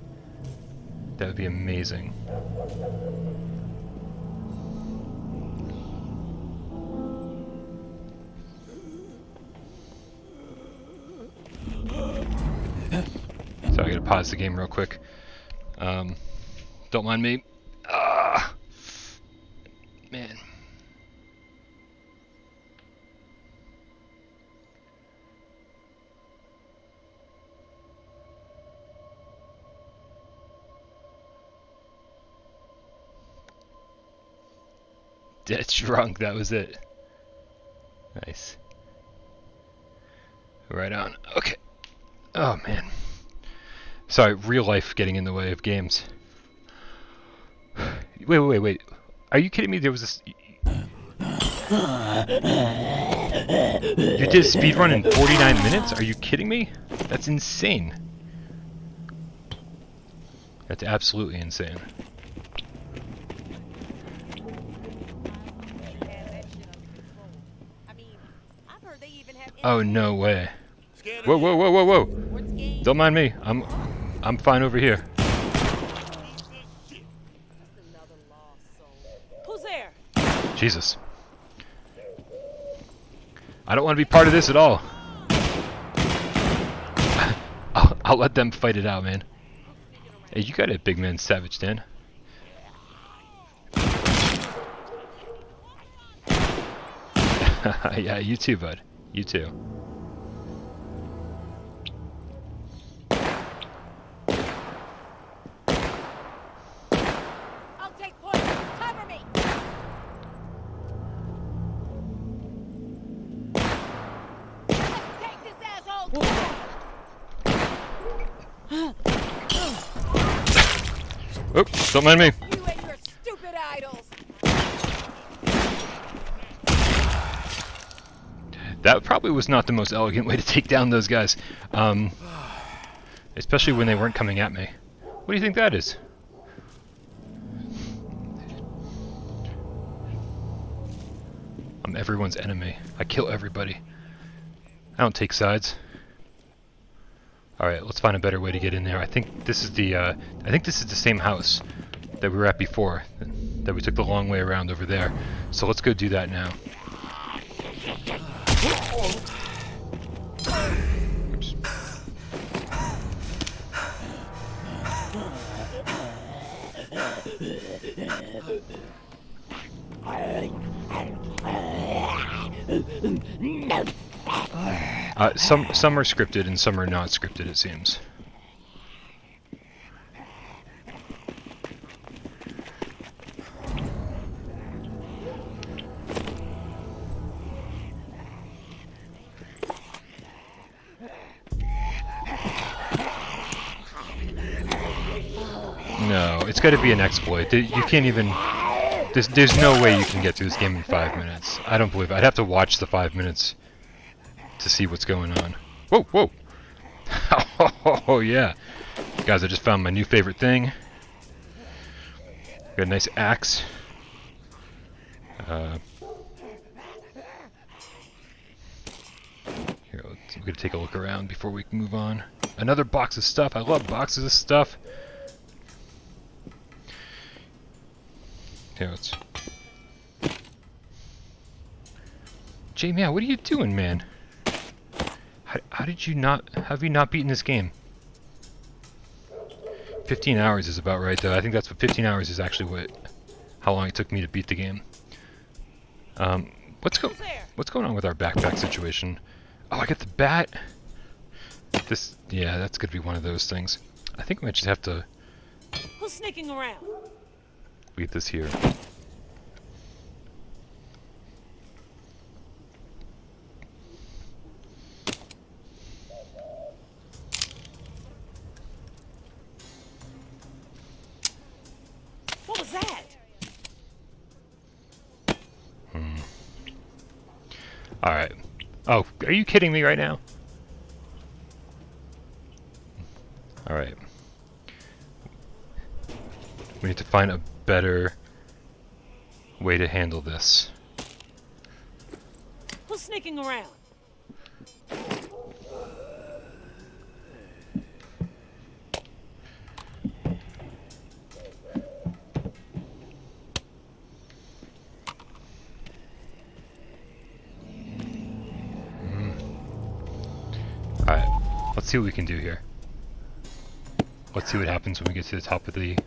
That would be amazing. So I gotta pause the game real quick. Don't mind me. Man. Dead drunk, that was it. Nice. Right on. Okay. Oh man. Sorry, real life getting in the way of games. Wait. Are you kidding me? There was this... You did a speedrun in 49 minutes? Are you kidding me? That's insane. That's absolutely insane. Oh, no way. Whoa. Don't mind me. I'm fine over here. Who's there? Jesus. I don't want to be part of this at all. I'll let them fight it out, man. Hey, you got a big man savage, Dan. Yeah, you too, bud. You too. I'll take point. Cover me. Take this asshole. Oops, don't mind me. You and your stupid idols. That probably was not the most elegant way to take down those guys. Especially when they weren't coming at me. What do you think that is? I'm everyone's enemy. I kill everybody. I don't take sides. Alright, let's find a better way to get in there. I think this is the same house that we were at before. That we took the long way around over there. So let's go do that now. Oops. Some are scripted and some are not scripted, it seems. No, it's got to be an exploit. You can't even... There's no way you can get through this game in 5 minutes. I don't believe it. I'd have to watch the 5 minutes to see what's going on. Whoa! Oh, yeah. Guys, I just found my new favorite thing. Got a nice axe. Here, we're going to take a look around before we can move on. Another box of stuff. I love boxes of stuff. Here, let's... Jamie, what are you doing, man? How did you not... Have you not beaten this game? 15 hours is about right, though. I think that's what 15 hours is actually how long it took me to beat the game. What's going on with our backpack situation? Oh, I got the bat. Yeah, that's gonna be one of those things. I think we might just have to... Who's sneaking around? Leave this here. Alright. Oh, are you kidding me right now? Alright. We need to find a better way to handle this. Who's sneaking around? Alright, let's see what we can do here. Let's see what happens when we get to the top of the...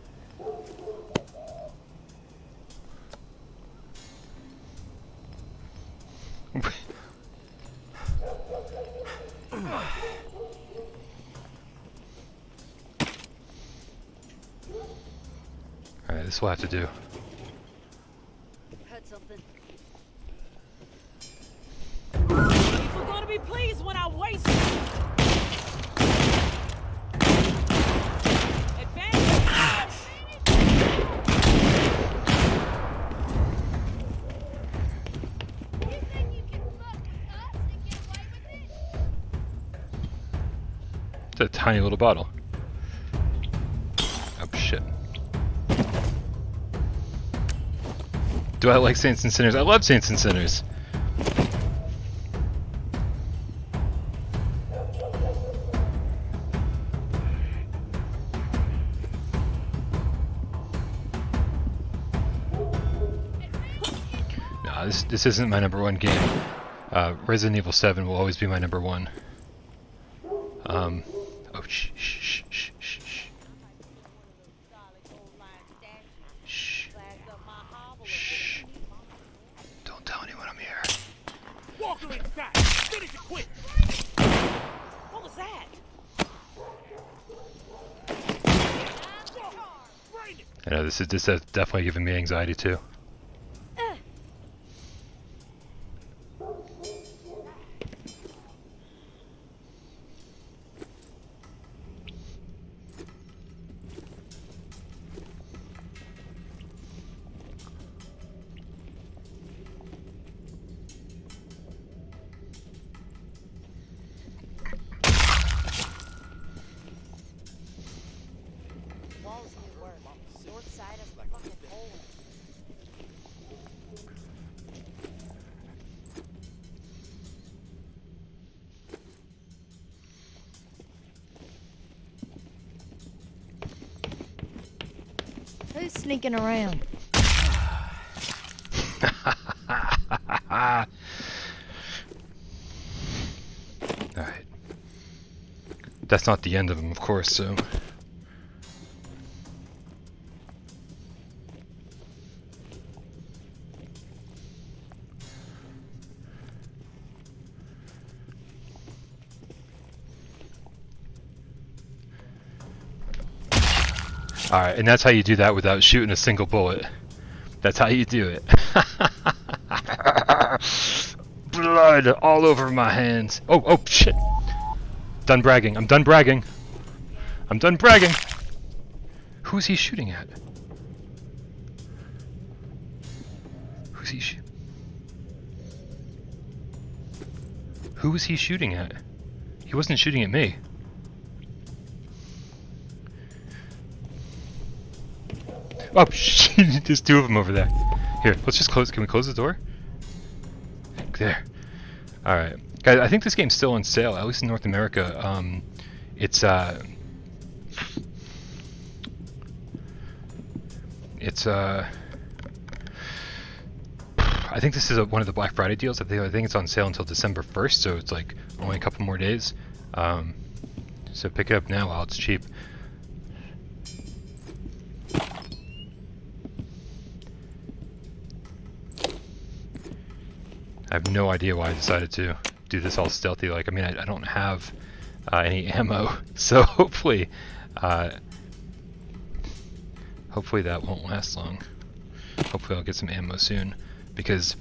Alright, this will have to do. Heard something. People gonna be pleased when I waste it. Advance! You think you can fuck with us and get away with it? It's a tiny little bottle. Oh shit. Do I like Saints and Sinners? I love Saints and Sinners. Nah, this isn't my #1 game. Resident Evil 7 will always be my #1. Oh, shh, shh, shh, shh, shh, shh. Shh. Shh. Don't tell anyone I'm here. Walker inside! Finish it quick! What was that? I know this has definitely given me anxiety too. Walls can work. North side of the fucking hole. Who's sneaking around? Alright. That's not the end of them, of course, so... Alright, and that's how you do that without shooting a single bullet. That's how you do it. Blood all over my hands. Oh, shit. Done bragging. I'm done bragging. I'm done bragging. Who's he shooting at? Who's he Who is he shooting at? He wasn't shooting at me. Oh shit, there's two of them over there. Here, let's just close, can we close the door? There. Alright. Guys, I think this game's still on sale, at least in North America. I think this is one of the Black Friday deals. I think it's on sale until December 1st, so it's like only a couple more days. So pick it up now while it's cheap. I have no idea why I decided to do this all stealthy. Like, I mean, I don't have any ammo, so hopefully that won't last long. Hopefully I'll get some ammo soon, because...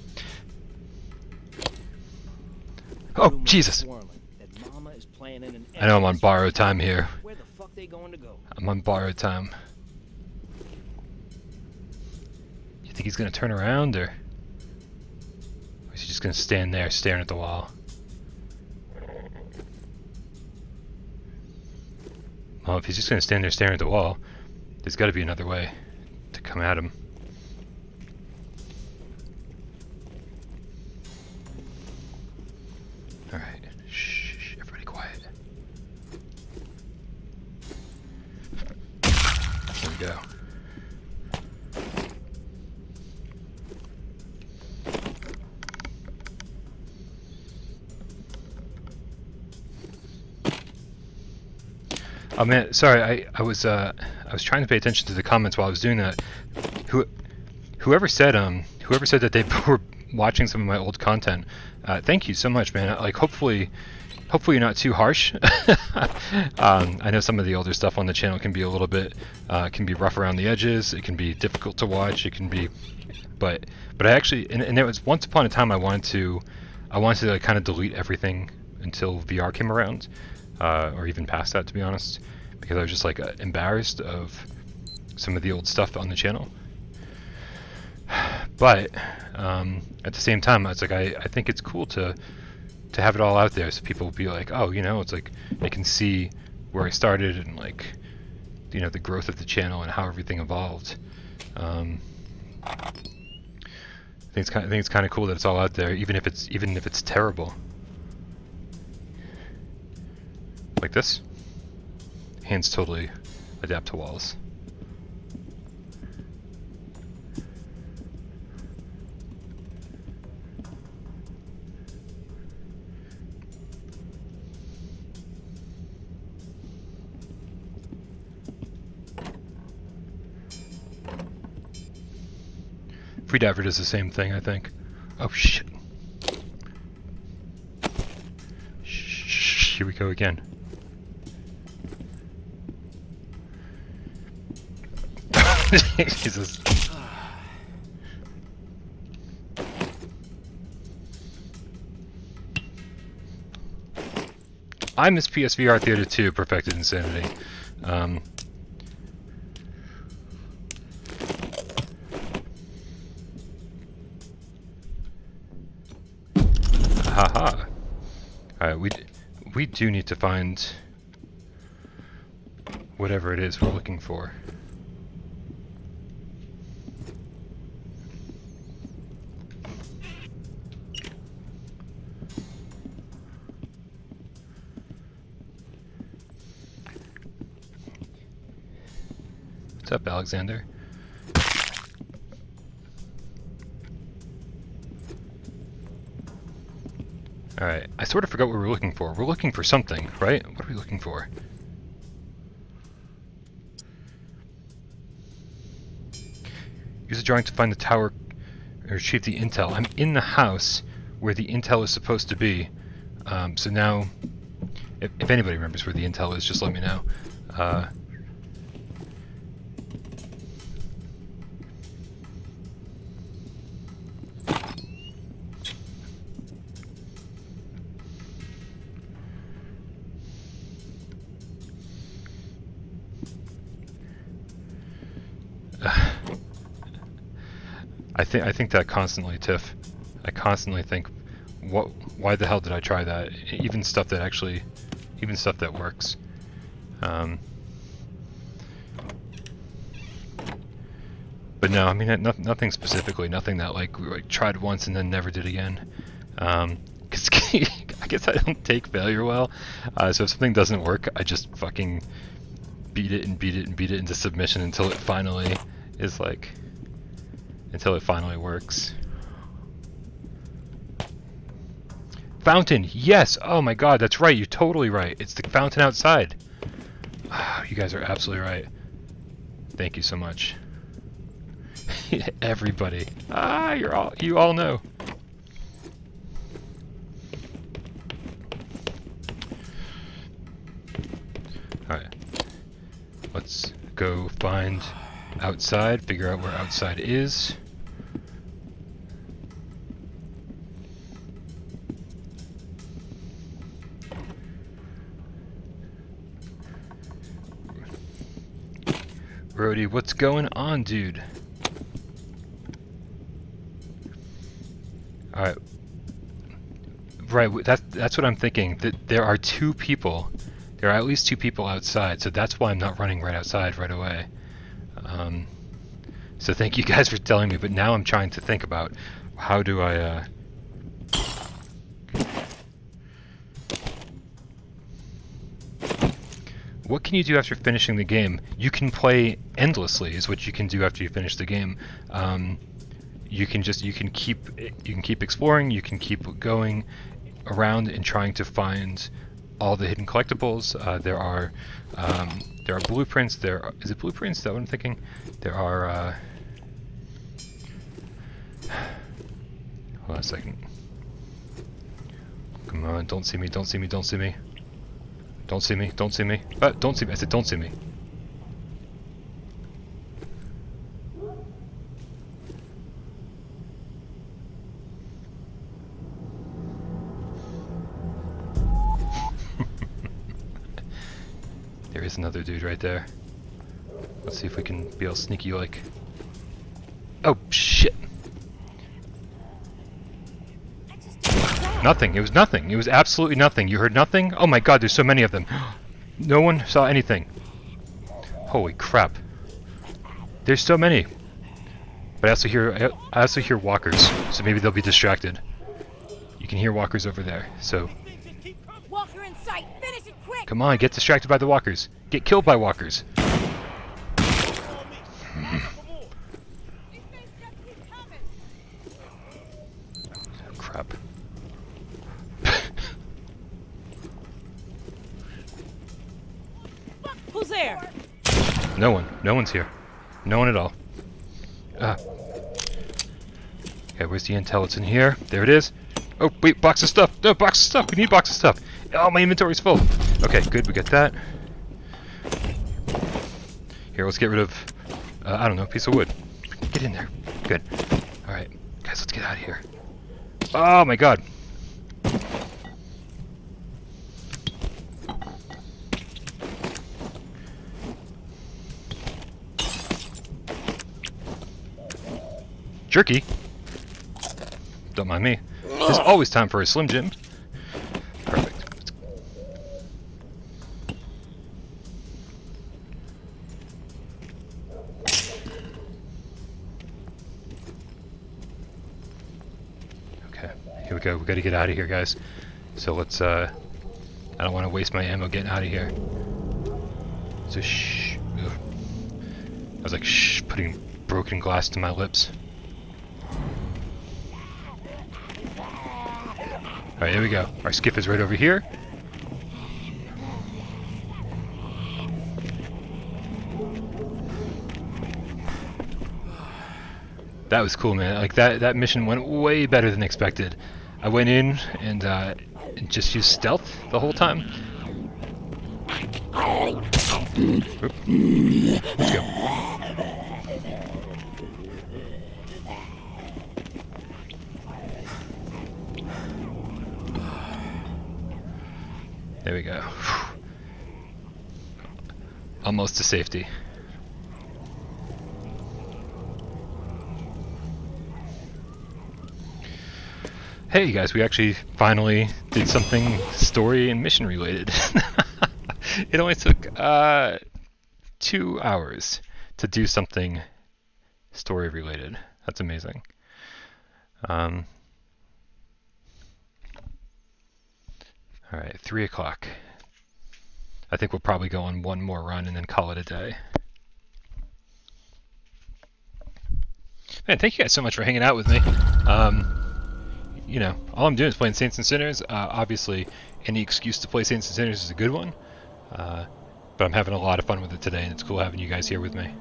Oh, Jesus! I know I'm on borrowed time here. Where the fuck they going to go? I'm on borrowed time. You think he's gonna turn around, or is he just gonna stand there staring at the wall. Well, if he's just gonna stand there staring at the wall, there's gotta be another way to come at him. Alright, shh, everybody quiet. There we go. Oh man, sorry. I was trying to pay attention to the comments while I was doing that. Whoever said that they were watching some of my old content. Thank you so much, man. Like hopefully you're not too harsh. I know some of the older stuff on the channel can be a little bit can be rough around the edges. It can be difficult to watch. It can be, but I actually and there was once upon a time I wanted to like, kind of delete everything until VR came around. Or even past that, to be honest, because I was just like embarrassed of some of the old stuff on the channel. But at the same time, it's like I think it's cool to have it all out there, so people will be like, oh, you know, it's like they can see where I started and like, you know, the growth of the channel and how everything evolved. I think it's kind of cool that it's all out there, even if it's terrible. Like this. Hands totally adapt to walls. Freediver does the same thing, I think. Oh shit. Shh, here we go again. Jesus. I miss PSVR Theater 2, Perfected Insanity. Haha. Alright, we do need to find whatever it is we're looking for. What's up, Alexander? Alright, I sort of forgot what we were looking for. We're looking for something, right? What are we looking for? Use the drawing to find the tower or retrieve the intel. I'm in the house where the intel is supposed to be. So now, if anybody remembers where the intel is, just let me know. I think that constantly, Tiff. I constantly think, why the hell did I try that? Even stuff that works. But no, I mean, nothing specifically, nothing that like we tried once and then never did again. Cause I guess I don't take failure well. So if something doesn't work, I just fucking beat it and beat it and beat it into submission until it finally is like. Until it finally works. Fountain, yes! Oh my god, that's right, you're totally right. It's the fountain outside. Oh, you guys are absolutely right. Thank you so much. Everybody. You all know. Alright. Let's go find outside, figure out where outside is. Brody, what's going on, dude? Alright, Right, that's what I'm thinking. That there are two people. There are at least two people outside, so that's why I'm not running right outside right away. So thank you guys for telling me, but now I'm trying to think about how do I... What can you do after finishing the game? You can play endlessly, is what you can do after you finish the game. You can keep exploring. You can keep going around and trying to find all the hidden collectibles. There are blueprints. Is it blueprints? Is that what I'm thinking? There are. Hold on a second. Come on! Don't see me! Don't see me! Don't see me! Don't see me! Don't see me! Don't see me! I said don't see me! There is another dude right there. Let's see if we can be all sneaky like. Oh shit! Nothing. It was nothing. It was absolutely nothing. You heard nothing? Oh my god, there's so many of them. No one saw anything. Holy crap. There's so many. But I also hear walkers, so maybe they'll be distracted. You can hear walkers over there, so... Walker in sight. Finish it quick. Come on, get distracted by the walkers. Get killed by walkers. Oh, crap. Who's there? No one. No one's here. No one at all. Okay, where's the intel? It's in here. There it is. Oh, wait, box of stuff. No, box of stuff. We need box of stuff. Oh, my inventory's full. Okay, good. We got that. Here, let's get rid of, I don't know, a piece of wood. Get in there. Good. All right, guys, let's get out of here. Oh, my God. Jerky? Don't mind me. There's always time for a Slim Jim. Perfect. Okay, here we go. We gotta get out of here, guys. So let's, I don't want to waste my ammo getting out of here. So shh. Ugh. I was like, shh, putting broken glass to my lips. Alright, here we go. Our skiff is right over here. That was cool, man. Like, that mission went way better than expected. I went in and just used stealth the whole time. Oop. Let's go. There we go. Almost to safety. Hey guys, we actually finally did something story and mission related. It only took 2 hours to do something story related. That's amazing. Alright, 3 o'clock. I think we'll probably go on one more run and then call it a day. Man, thank you guys so much for hanging out with me. You know, all I'm doing is playing Saints and Sinners. Obviously, any excuse to play Saints and Sinners is a good one. But I'm having a lot of fun with it today, and it's cool having you guys here with me.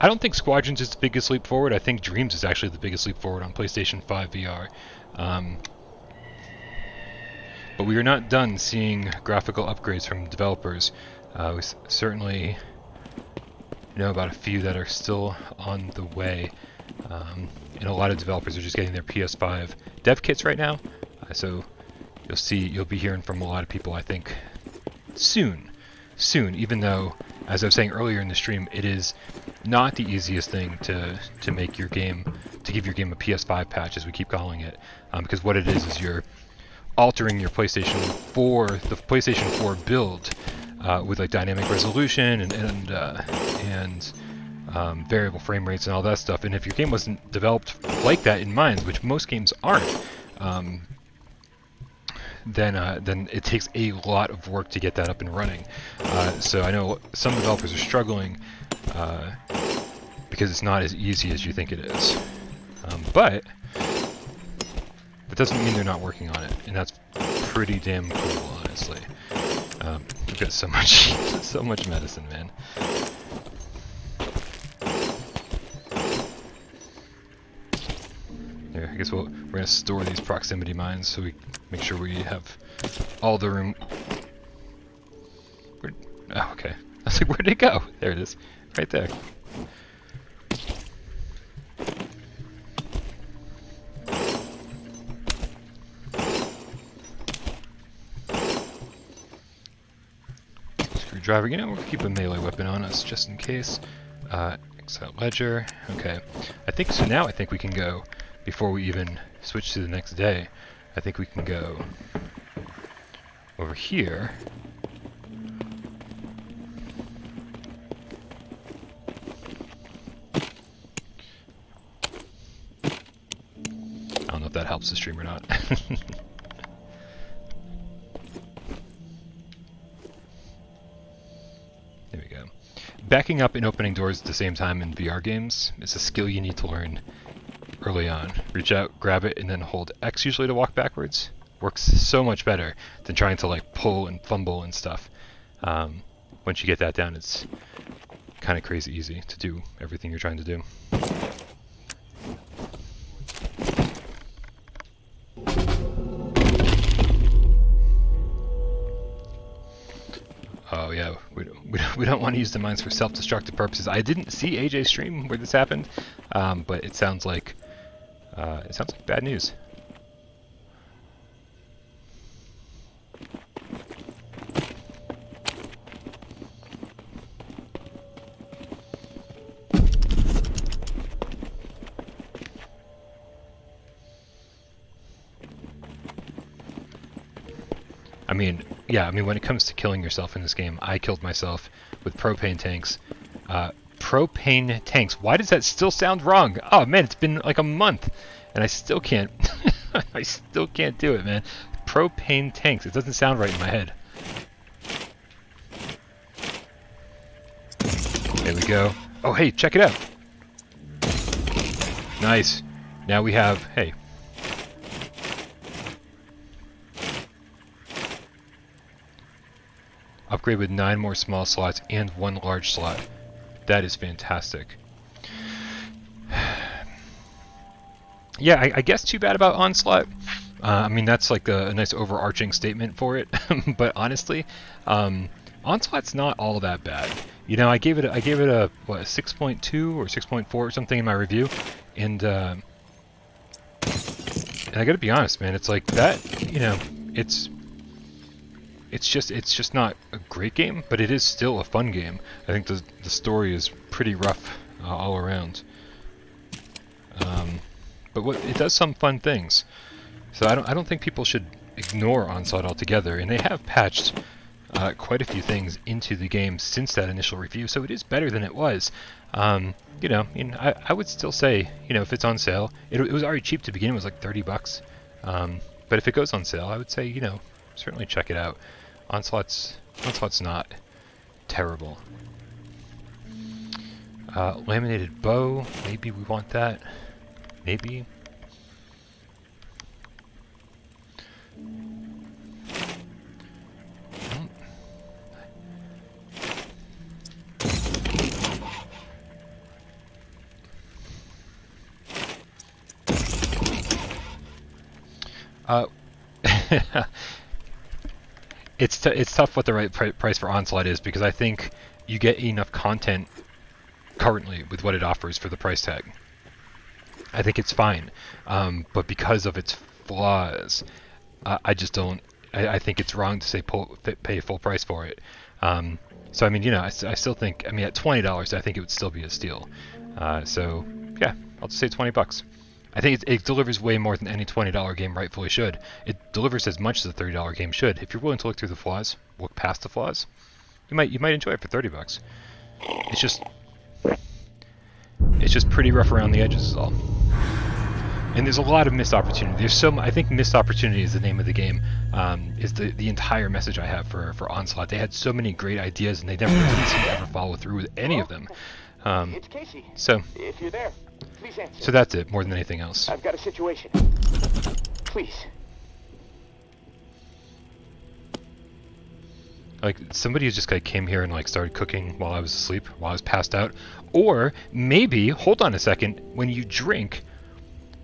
I don't think Squadrons is the biggest leap forward. I think Dreams is actually the biggest leap forward on PlayStation 5 VR. But we are not done seeing graphical upgrades from developers. We certainly know about a few that are still on the way. And a lot of developers are just getting their PS5 dev kits right now. So you'll be hearing from a lot of people, I think, soon, even though, as I was saying earlier in the stream, it is not the easiest thing to make your game to give your game a PS5 patch, as we keep calling it, because what it is you're altering your PlayStation 4, the PlayStation 4 build, with like dynamic resolution and variable frame rates and all that stuff. And if your game wasn't developed like that in mind, which most games aren't, then it takes a lot of work to get that up and running. So I know some developers are struggling because it's not as easy as you think it is. But that doesn't mean they're not working on it, and that's pretty damn cool, honestly. We've got so much medicine, man. Here, I guess we're gonna store these proximity mines so we make sure we have all the room. Oh, okay. I was like, where'd it go? There it is, right there. Screwdriver. You know, we'll keep a melee weapon on us just in case. Exile ledger. Okay. I think so. Now I think we can go. Before we even switch to the next day, I think we can go over here. I don't know if that helps the stream or not. There we go. Backing up and opening doors at the same time in VR games is a skill you need to learn early on. Reach out, grab it, and then hold X usually to walk backwards. Works so much better than trying to like pull and fumble and stuff. Once you get that down, it's kind of crazy easy to do everything you're trying to do. Oh yeah, we don't want to use the mines for self-destructive purposes. I didn't see AJ's stream where this happened, but it sounds like bad news. I mean, yeah, when it comes to killing yourself in this game, I killed myself with propane tanks. Propane tanks. Why does that still sound wrong? Oh man, it's been like a month, and I still can't. I still can't do it, man. Propane tanks. It doesn't sound right in my head. There we go. Oh hey, check it out. Nice. Now we have. Hey. Upgrade with 9 more small slots and 1 large slot. That is fantastic. Yeah, I guess too bad about Onslaught. I mean, that's like a nice overarching statement for it. But honestly, Onslaught's not all that bad. You know, I gave it a what, a 6.2 or 6.4 or something in my review, and I gotta be honest, man. It's like that. You know, it's just not a great game, but it is still a fun game. I think the story is pretty rough all around. But it does some fun things. So I don't think people should ignore Onslaught altogether. And they have patched quite a few things into the game since that initial review, so it is better than it was. You know, I would still say, you know, if it's on sale, it was already cheap to begin. It was like $30. But if it goes on sale, I would say, you know, certainly check it out. Onslaught's not terrible. Laminated bow, maybe we want that. Maybe. It's tough what the right price for Onslaught is, because I think you get enough content currently with what it offers for the price tag. I think it's fine, but because of its flaws, I just don't. I think it's wrong to say pay full price for it. So I mean, you know, I still think. I mean, at $20, I think it would still be a steal. So yeah, I'll just say $20. I think it delivers way more than any $20 game rightfully should. It delivers as much as a $30 game should. If you're willing to look through the flaws, look past the flaws, you might enjoy it for $30. It's just pretty rough around the edges is all. And there's a lot of missed opportunity. I think missed opportunity is the name of the game. Is the entire message I have for Onslaught. They had so many great ideas and they never didn't seem to ever follow through with any of them. It's Casey. So If you're there, please answer. so that's it, more than anything else. I've got a situation. Please. Like somebody just like came here and like started cooking while I was asleep, while I was passed out. Or maybe, hold on a second, when you drink,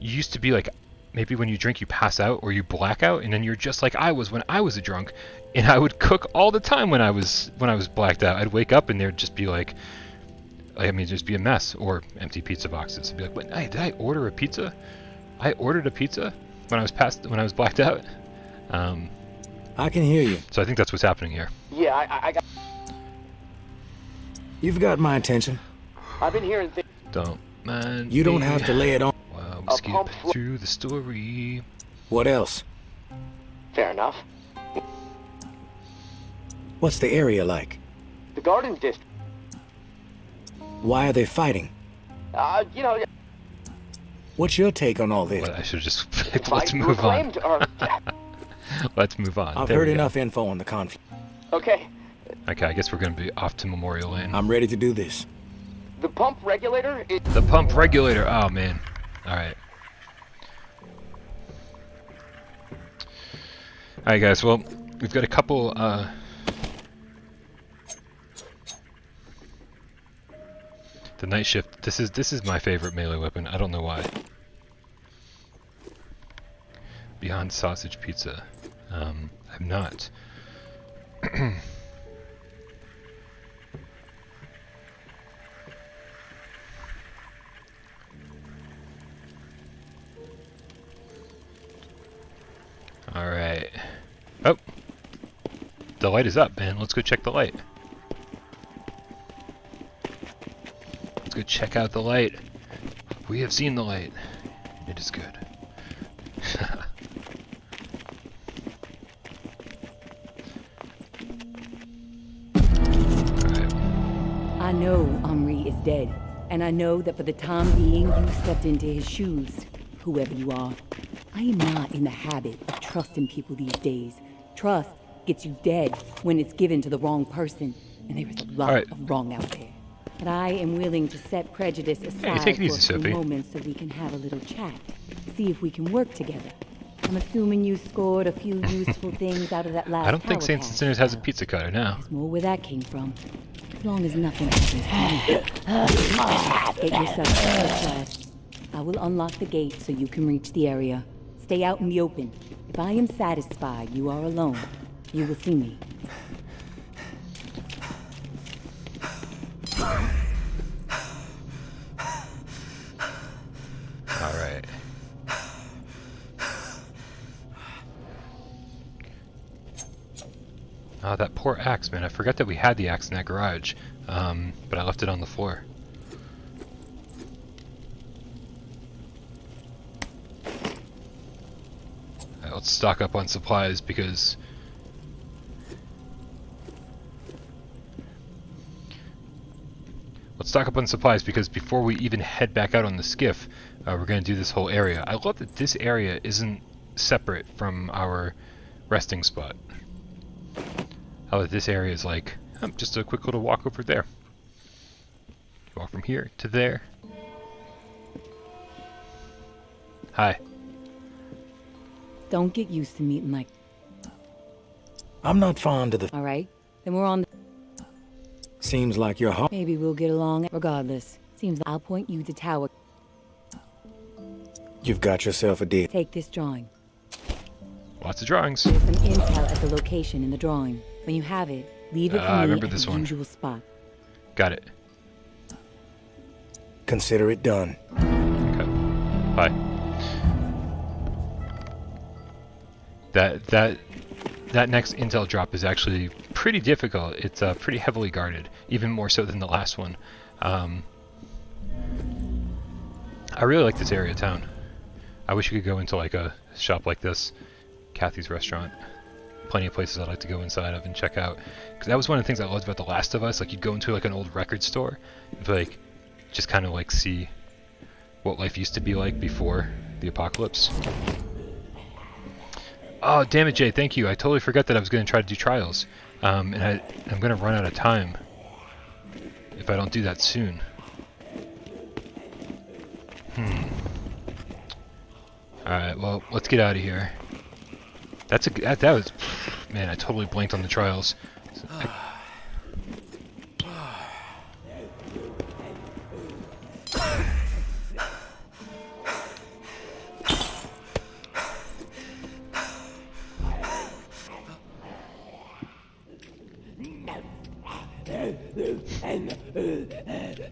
you used to be like, maybe when you drink you pass out or you black out, and then you're just like I was when I was a drunk, and I would cook all the time when I was blacked out. I'd wake up and there'd just be like I mean, just be a mess, or empty pizza boxes. I'd be like, "What? Did I order a pizza? I ordered a pizza when I was blacked out." I can hear you. So I think that's what's happening here. Yeah, I got... You've got my attention. I've been hearing things. Don't mind. You don't me have to lay it on. while we A skip pump through the story. What else? Fair enough. What's the area like? The Garden District. Why are they fighting? You know... What's your take on all this? Well, I should just if let's I move on. reclaimed or... Let's move on. I've There heard we go. enough info on the conflict. Okay. Okay, I guess we're gonna be off to Memorial Lane. I'm ready to do this. The pump regulator is... The pump regulator. Oh man. All right. All right, guys. Well, we've got a couple. The night shift. This is my favorite melee weapon. I don't know why. Beyond sausage pizza. I'm not. All right. Oh, the light is up, man. Let's go check the light. Let's go check out the light. We have seen the light. It is good. I know Henri is dead, and I know that for the time being you stepped into his shoes, whoever you are. I am not in the habit of trusting people these days. Trust gets you dead when it's given to the wrong person, and there is a lot of wrong out there. But I am willing to set prejudice aside take it for easy, a few Sophie. moments so we can have a little chat, see if we can work together. I'm assuming you scored a few useful things out of that last I don't think tower Saints and cache. Sinners has a pizza cutter now. There's more where that came from. As long as nothing happens to me. Get yourself first class. I will unlock the gate so you can reach the area. Stay out in the open. If I am satisfied you are alone, you will see me. All right. Oh, that poor axe, man. I forgot that we had the axe in that garage, but I left it on the floor. Alright, let's stock up on supplies because... Let's stock up on supplies because before we even head back out on the skiff, we're going to do this whole area. I love that this area isn't separate from our resting spot. How that this area is like, just a quick little walk over there. Walk from here to there. Hi. Don't get used to meeting like... I'm not fond of the... Alright, then we're on the... Seems like you're hot. Maybe we'll get along regardless. Seems I'll point you to tower. You've got yourself a deal. Take this drawing. Lots of drawings. There's some intel at the location in the drawing. When you have it, leave it for I me remember at this the one. usual spot. Got it. Consider it done. Okay. Bye. That next intel drop is actually pretty difficult. It's pretty heavily guarded, even more so than the last one. I really like this area of town. I wish you could go into like a shop like this, Kathy's restaurant. Plenty of places I'd like to go inside of and check out. Because that was one of the things I loved about The Last of Us. Like, you'd go into like an old record store, and like just kind of like see what life used to be like before the apocalypse. Oh, damn it, Jay, thank you. I totally forgot that I was going to try to do trials. And I'm going to run out of time if I don't do that soon. Alright, well, let's get out of here. That was... Man, I totally blanked on the trials.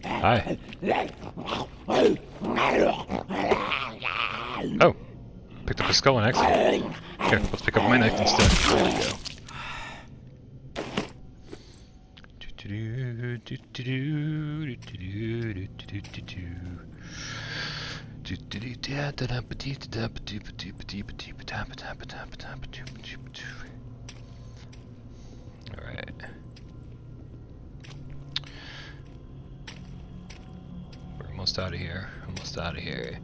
Hi. Oh, picked up a skull and axe. Here, let's pick up my knife instead. There we go. Alright. We're almost out of here. Almost out of here.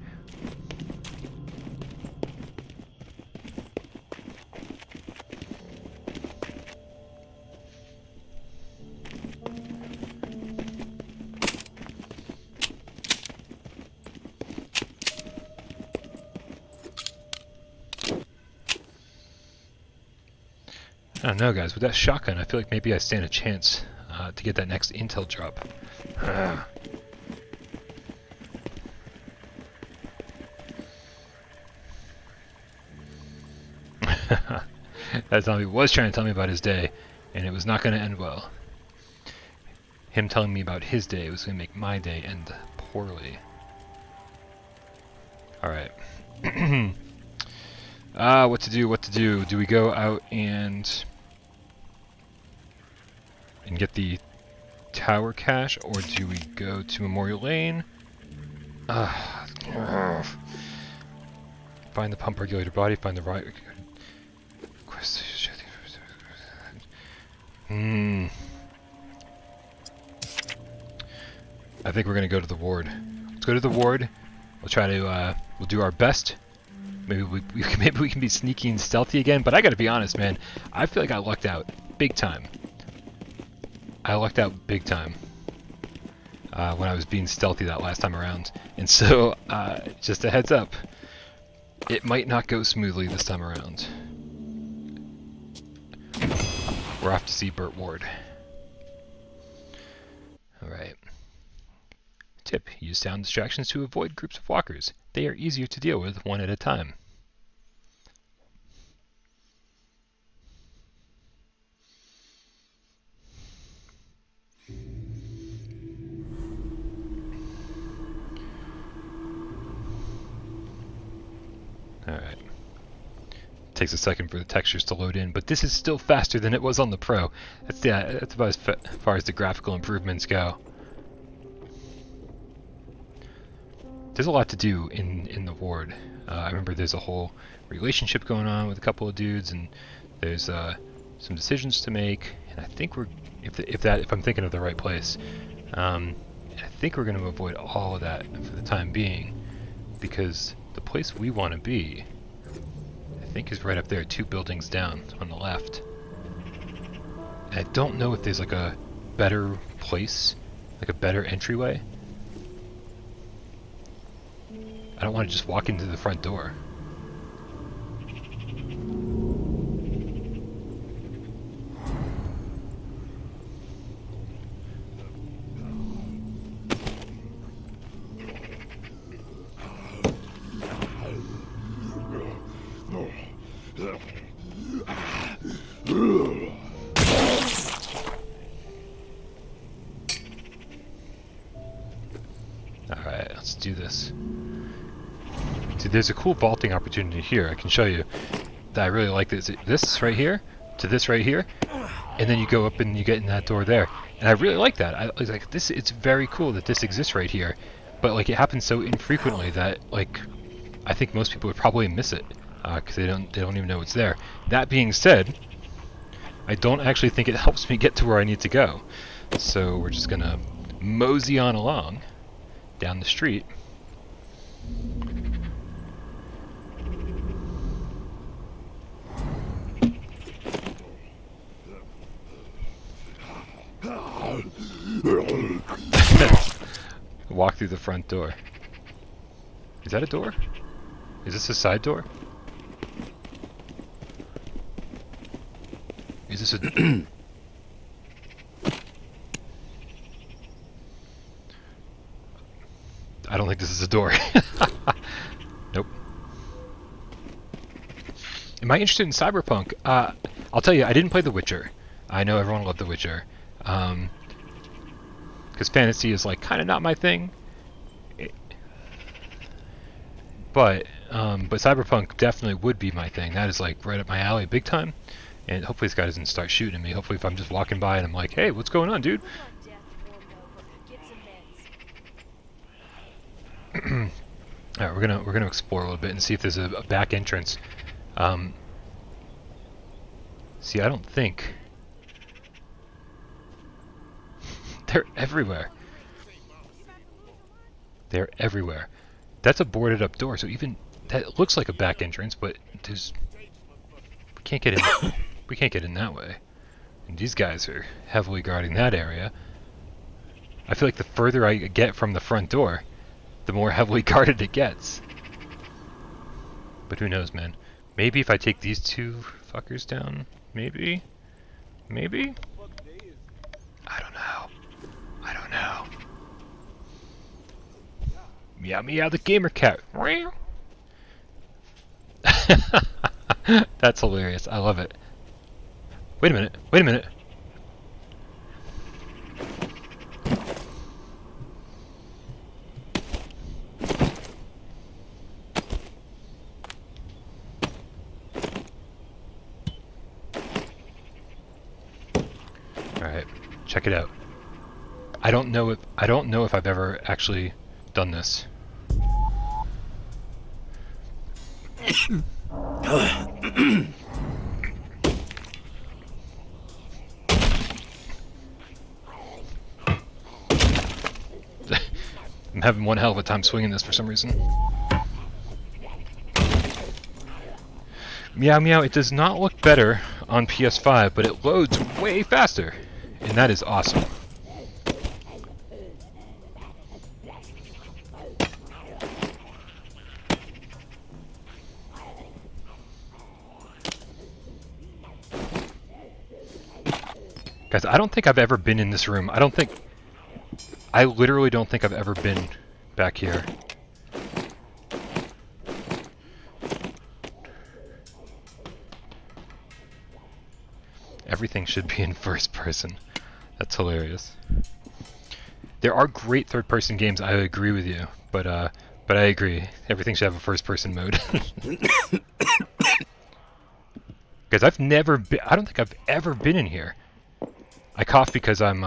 I don't know, guys. With that shotgun, I feel like maybe I stand a chance to get that next intel drop. That zombie was trying to tell me about his day, and it was not going to end well. Him telling me about his day was going to make my day end poorly. Alright. What to do, what to do? Do we go out and get the tower cache, or do we go to Memorial Lane? Find the pump regulator body, find the right... I think we're gonna go to the ward. Let's go to the ward. We'll try to, we'll do our best. Maybe we can be sneaky and stealthy again, but I gotta be honest, man. I feel like I lucked out big time. I lucked out big time when I was being stealthy that last time around. And so, just a heads up, it might not go smoothly this time around. We're off to see Burt Ward. Alright. Tip: use sound distractions to avoid groups of walkers. They are easier to deal with one at a time. Alright. Takes a second for the textures to load in, but this is still faster than it was on the Pro. That's about as far as the graphical improvements go. There's a lot to do in the ward. I remember there's a whole relationship going on with a couple of dudes, and there's some decisions to make. And I think we're, if I'm thinking of the right place, I think we're going to avoid all of that for the time being, because the place we want to be, I think, is right up there, 2 buildings down on the left. And I don't know if there's like a better place, like a better entryway. I don't want to just walk into the front door. Alright, let's do this. See, there's a cool vaulting opportunity here. I can show you that I really like this. This right here to this right here, and then you go up and you get in that door there. And I really like that. I was like, this. It's very cool that this exists right here, but like it happens so infrequently that like I think most people would probably miss it because they don't even know it's there. That being said, I don't actually think it helps me get to where I need to go. So we're just gonna mosey on along down the street. Walk through the front door. Is that a door? Is this a side door? Is this a... I don't think this is a door. Nope. Am I interested in Cyberpunk? I'll tell you, I didn't play The Witcher. I know everyone loved The Witcher. Because fantasy is like kind of not my thing. But Cyberpunk definitely would be my thing. That is like right up my alley big time. And hopefully this guy doesn't start shooting at me. Hopefully if I'm just walking by and I'm like, hey, what's going on, dude? Alright, we're gonna explore a little bit and see if there's a back entrance. See, I don't think they're everywhere. They're everywhere. That's a boarded up door, so even that looks like a back entrance, but there's we can't get in. We can't get in that way. And these guys are heavily guarding that area. I feel like the further I get from the front door, the more heavily guarded it gets. But who knows, man? Maybe if I take these two fuckers down, maybe? Maybe? I don't know. I don't know. Meow meow the gamer cat. That's hilarious. I love it. Wait a minute. Wait a minute. Alright, check it out. I don't know if I've ever actually done this. I'm having one hell of a time swinging this for some reason. Meow meow, it does not look better on PS5, but it loads way faster, and that is awesome. Guys, I don't think I've ever been in this room. I literally don't think I've ever been back here. Everything should be in first person. That's hilarious. There are great third-person games, I agree with you, but I agree. Everything should have a first-person mode. Guys, I've never been... I don't think I've ever been in here. I cough because I'm,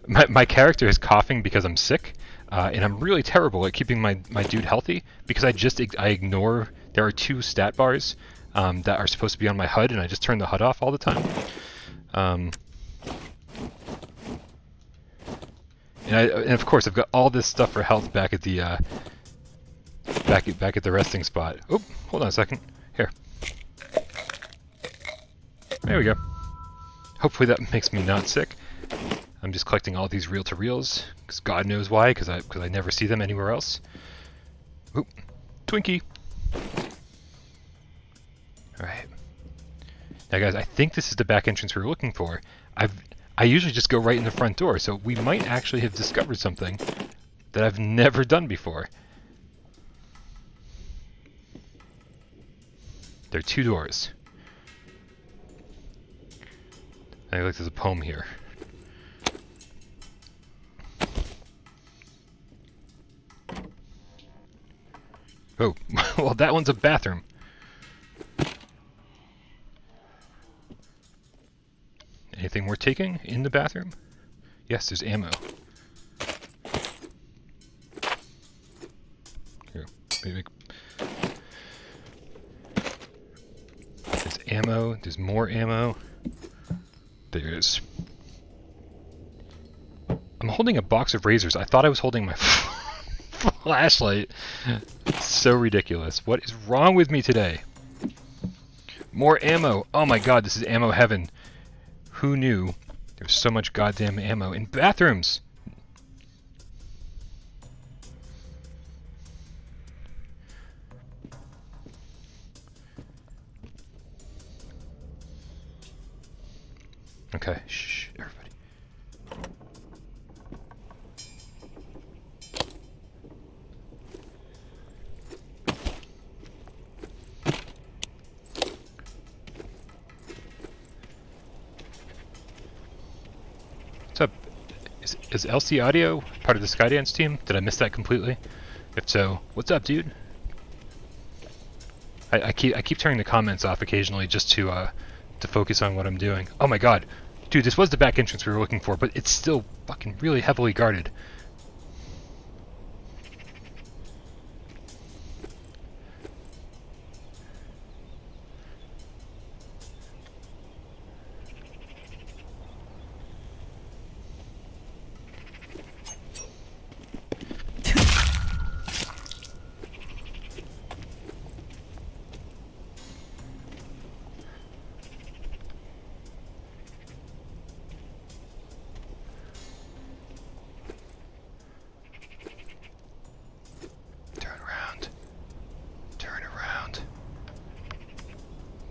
my character is coughing because I'm sick, and I'm really terrible at keeping my dude healthy, because I ignore, there are two stat bars that are supposed to be on my HUD, and I just turn the HUD off all the time. And of course I've got all this stuff for health back at the, back at the resting spot. Oh, hold on a second. Here. There we go. Hopefully that makes me not sick. I'm just collecting all these reel-to-reels, because God knows why, because I never see them anywhere else. Oop, Twinkie! Alright. Now guys, I think this is the back entrance we were looking for. I usually just go right in the front door, so we might actually have discovered something that I've never done before. There are two doors. I think there's a poem here. Oh, well that one's a bathroom. Anything worth taking in the bathroom? Yes, there's ammo. Here. There's ammo. There's more ammo. There is. I'm holding a box of razors. I thought I was holding my flashlight. It's so ridiculous. What is wrong with me today? More ammo. Oh my god, this is ammo heaven. Who knew there's so much goddamn ammo in bathrooms? Okay, shh, everybody. What's up? Is LC Audio part of the Skydance team? Did I miss that completely? If so, what's up, dude? I keep turning the comments off occasionally just to focus on what I'm doing. Oh my god. Dude, this was the back entrance we were looking for, but it's still fucking really heavily guarded.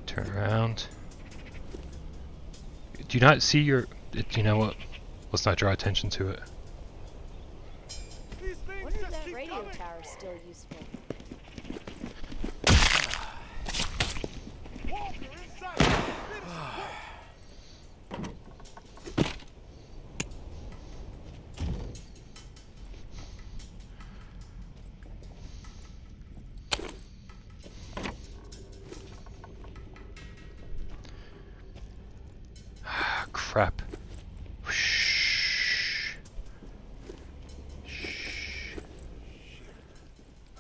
Turn around. Do you not see your... You know what? Let's not draw attention to it. What is that radio tower still useful? Crap. Shh.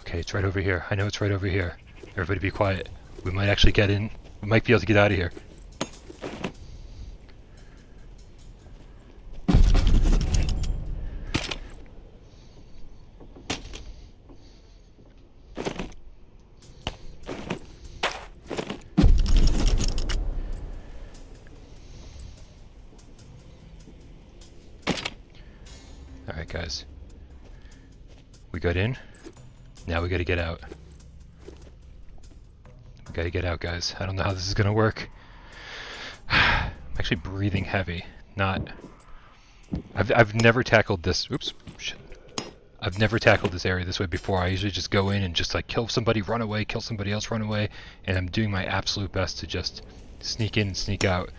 Okay, it's right over here. I know it's right over here. Everybody be quiet. We might actually get in. We might be able to get out of here. Alright guys, we got in, now we gotta get out. We gotta get out guys, I don't know how this is gonna work. I'm actually breathing heavy, I've never tackled this, oops, shit. I've never tackled this area this way before. I usually just go in and just like kill somebody, run away, kill somebody else, run away, and I'm doing my absolute best to just sneak in and sneak out,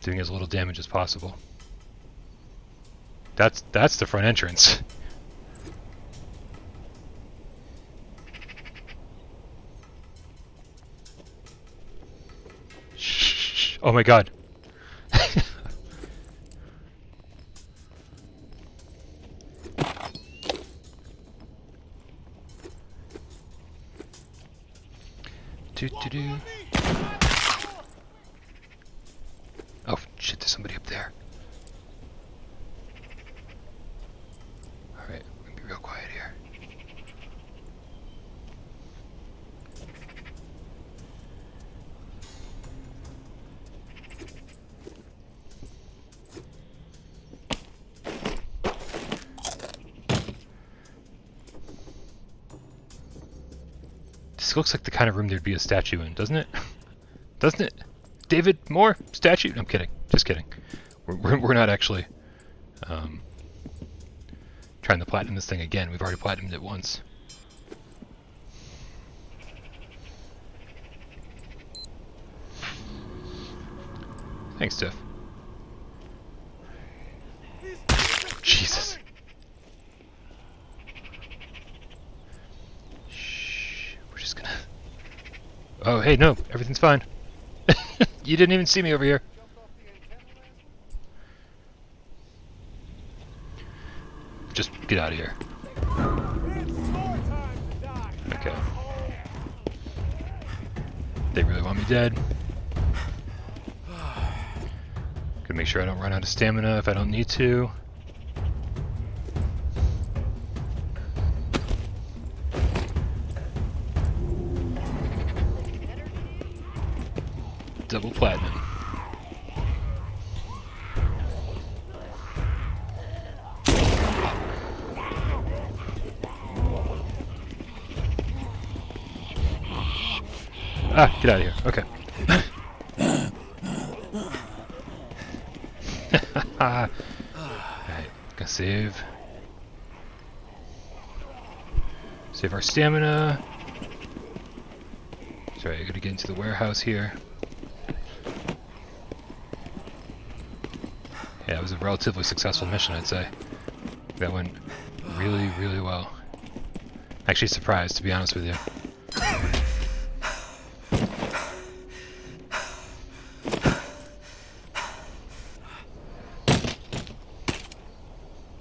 doing as little damage as possible. That's the front entrance. Shh. Oh my god. Do. Oh shit, there's somebody up there. Alright, we're gonna be real quiet here. This looks like the kind of room there'd be a statue in, doesn't it? Doesn't it? David Moore? Statue? I'm kidding. Just kidding. We're not actually trying to platinum this thing again. We've already platinumed it once. Thanks, Tiff. Jesus. Shh. We're just gonna... Oh, hey, no. Everything's fine. You didn't even see me over here. Just get out of here. Okay. They really want me dead. Gonna make sure I don't run out of stamina if I don't need to. Double platinum. Ah, get out of here. Okay. Alright, gonna save. Save our stamina. Sorry, I gotta get into the warehouse here. Yeah, it was a relatively successful mission, I'd say. That went really, really well. Actually surprised, to be honest with you.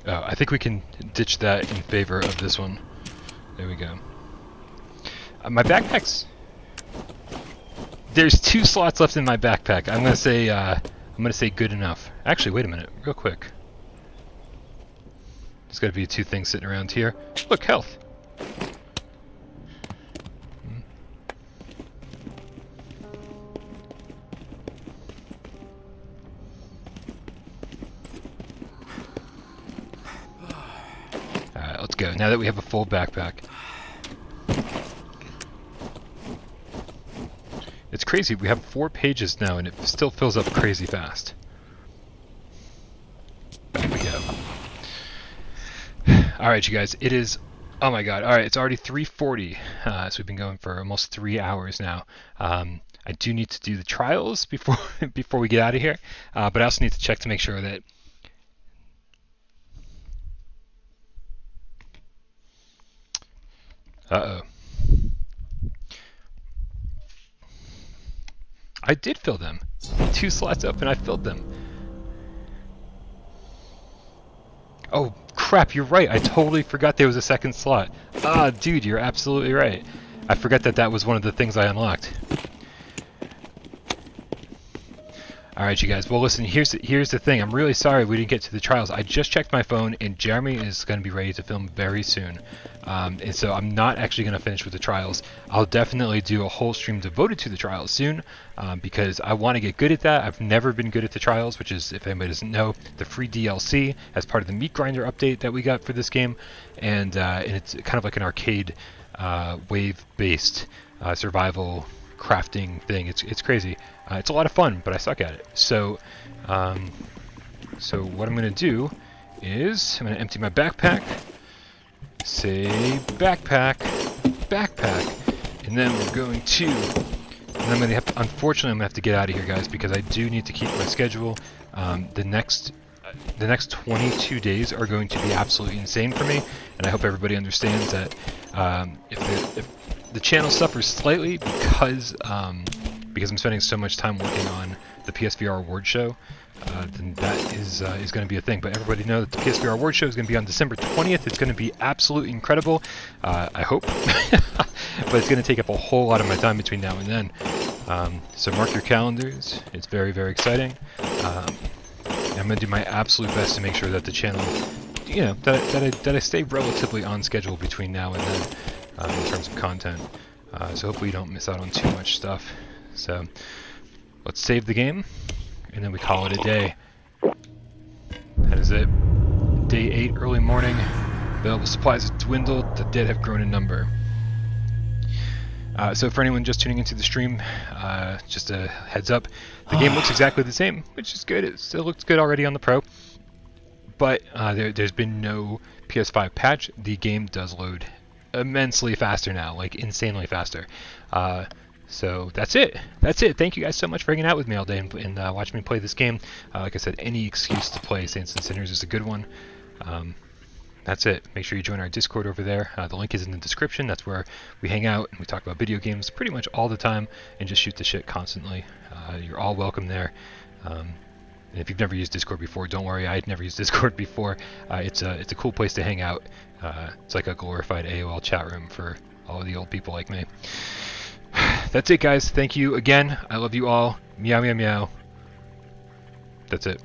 Oh, I think we can ditch that in favor of this one. There we go. My backpack's... There's 2 slots left in my backpack. I'm gonna say good enough. Actually, wait a minute, real quick. There's gotta be 2 things sitting around here. Look, health. Alright, let's go. Now that we have a full backpack. It's crazy, we have 4 pages now and it still fills up crazy fast. Back we go. Alright you guys, it is, oh my god, alright, it's already 3:40, so we've been going for almost 3 hours now. I do need to do the trials before before we get out of here, but I also need to check to make sure that uh-oh. I did fill them. 2 slots open, I filled them. Oh, crap, you're right. I totally forgot there was a second slot. Ah, dude, you're absolutely right. I forgot that that was one of the things I unlocked. Alright, you guys. Well, listen, here's the thing. I'm really sorry we didn't get to the trials. I just checked my phone, and Jeremy is going to be ready to film very soon. And so I'm not actually going to finish with the trials. I'll definitely do a whole stream devoted to the trials soon, because I want to get good at that. I've never been good at the trials, which is, if anybody doesn't know, the free DLC as part of the Meat Grinder update that we got for this game. And it's kind of like an arcade wave-based survival crafting thing. It's crazy. It's a lot of fun, but I suck at it. So, so what I'm going to do is I'm going to empty my backpack, say backpack, and then we're going to, and I'm going to have to, unfortunately I'm going to have to get out of here, guys, because I do need to keep my schedule. The next 22 days are going to be absolutely insane for me, and I hope everybody understands that if the channel suffers slightly because I'm spending so much time working on the PSVR award show, then that is going to be a thing. But everybody know that the PSVR award show is going to be on December 20th. It's going to be absolutely incredible, I hope. But it's going to take up a whole lot of my time between now and then. So mark your calendars. It's very, very exciting. I'm going to do my absolute best to make sure that the channel, you know, that I stay relatively on schedule between now and then in terms of content. So hopefully you don't miss out on too much stuff. So let's save the game, and then we call it a day. That is it. Day 8, early morning. Available supplies have dwindled. The dead have grown in number. So for anyone just tuning into the stream, just a heads up, the game looks exactly the same, which is good. It still looks good already on the Pro. But there's been no PS5 patch. The game does load immensely faster now, like insanely faster. So that's it. That's it. Thank you guys so much for hanging out with me all day and watching me play this game. Like I said, any excuse to play Saints and Sinners is a good one. That's it. Make sure you join our Discord over there. The link is in the description. That's where we hang out and we talk about video games pretty much all the time and just shoot the shit constantly. You're all welcome there. And if you've never used Discord before, don't worry. I had never used Discord before. It's a cool place to hang out. It's like a glorified AOL chat room for All of the old people like me. That's it, guys. Thank you again. I love you all. Meow, meow, meow. That's it.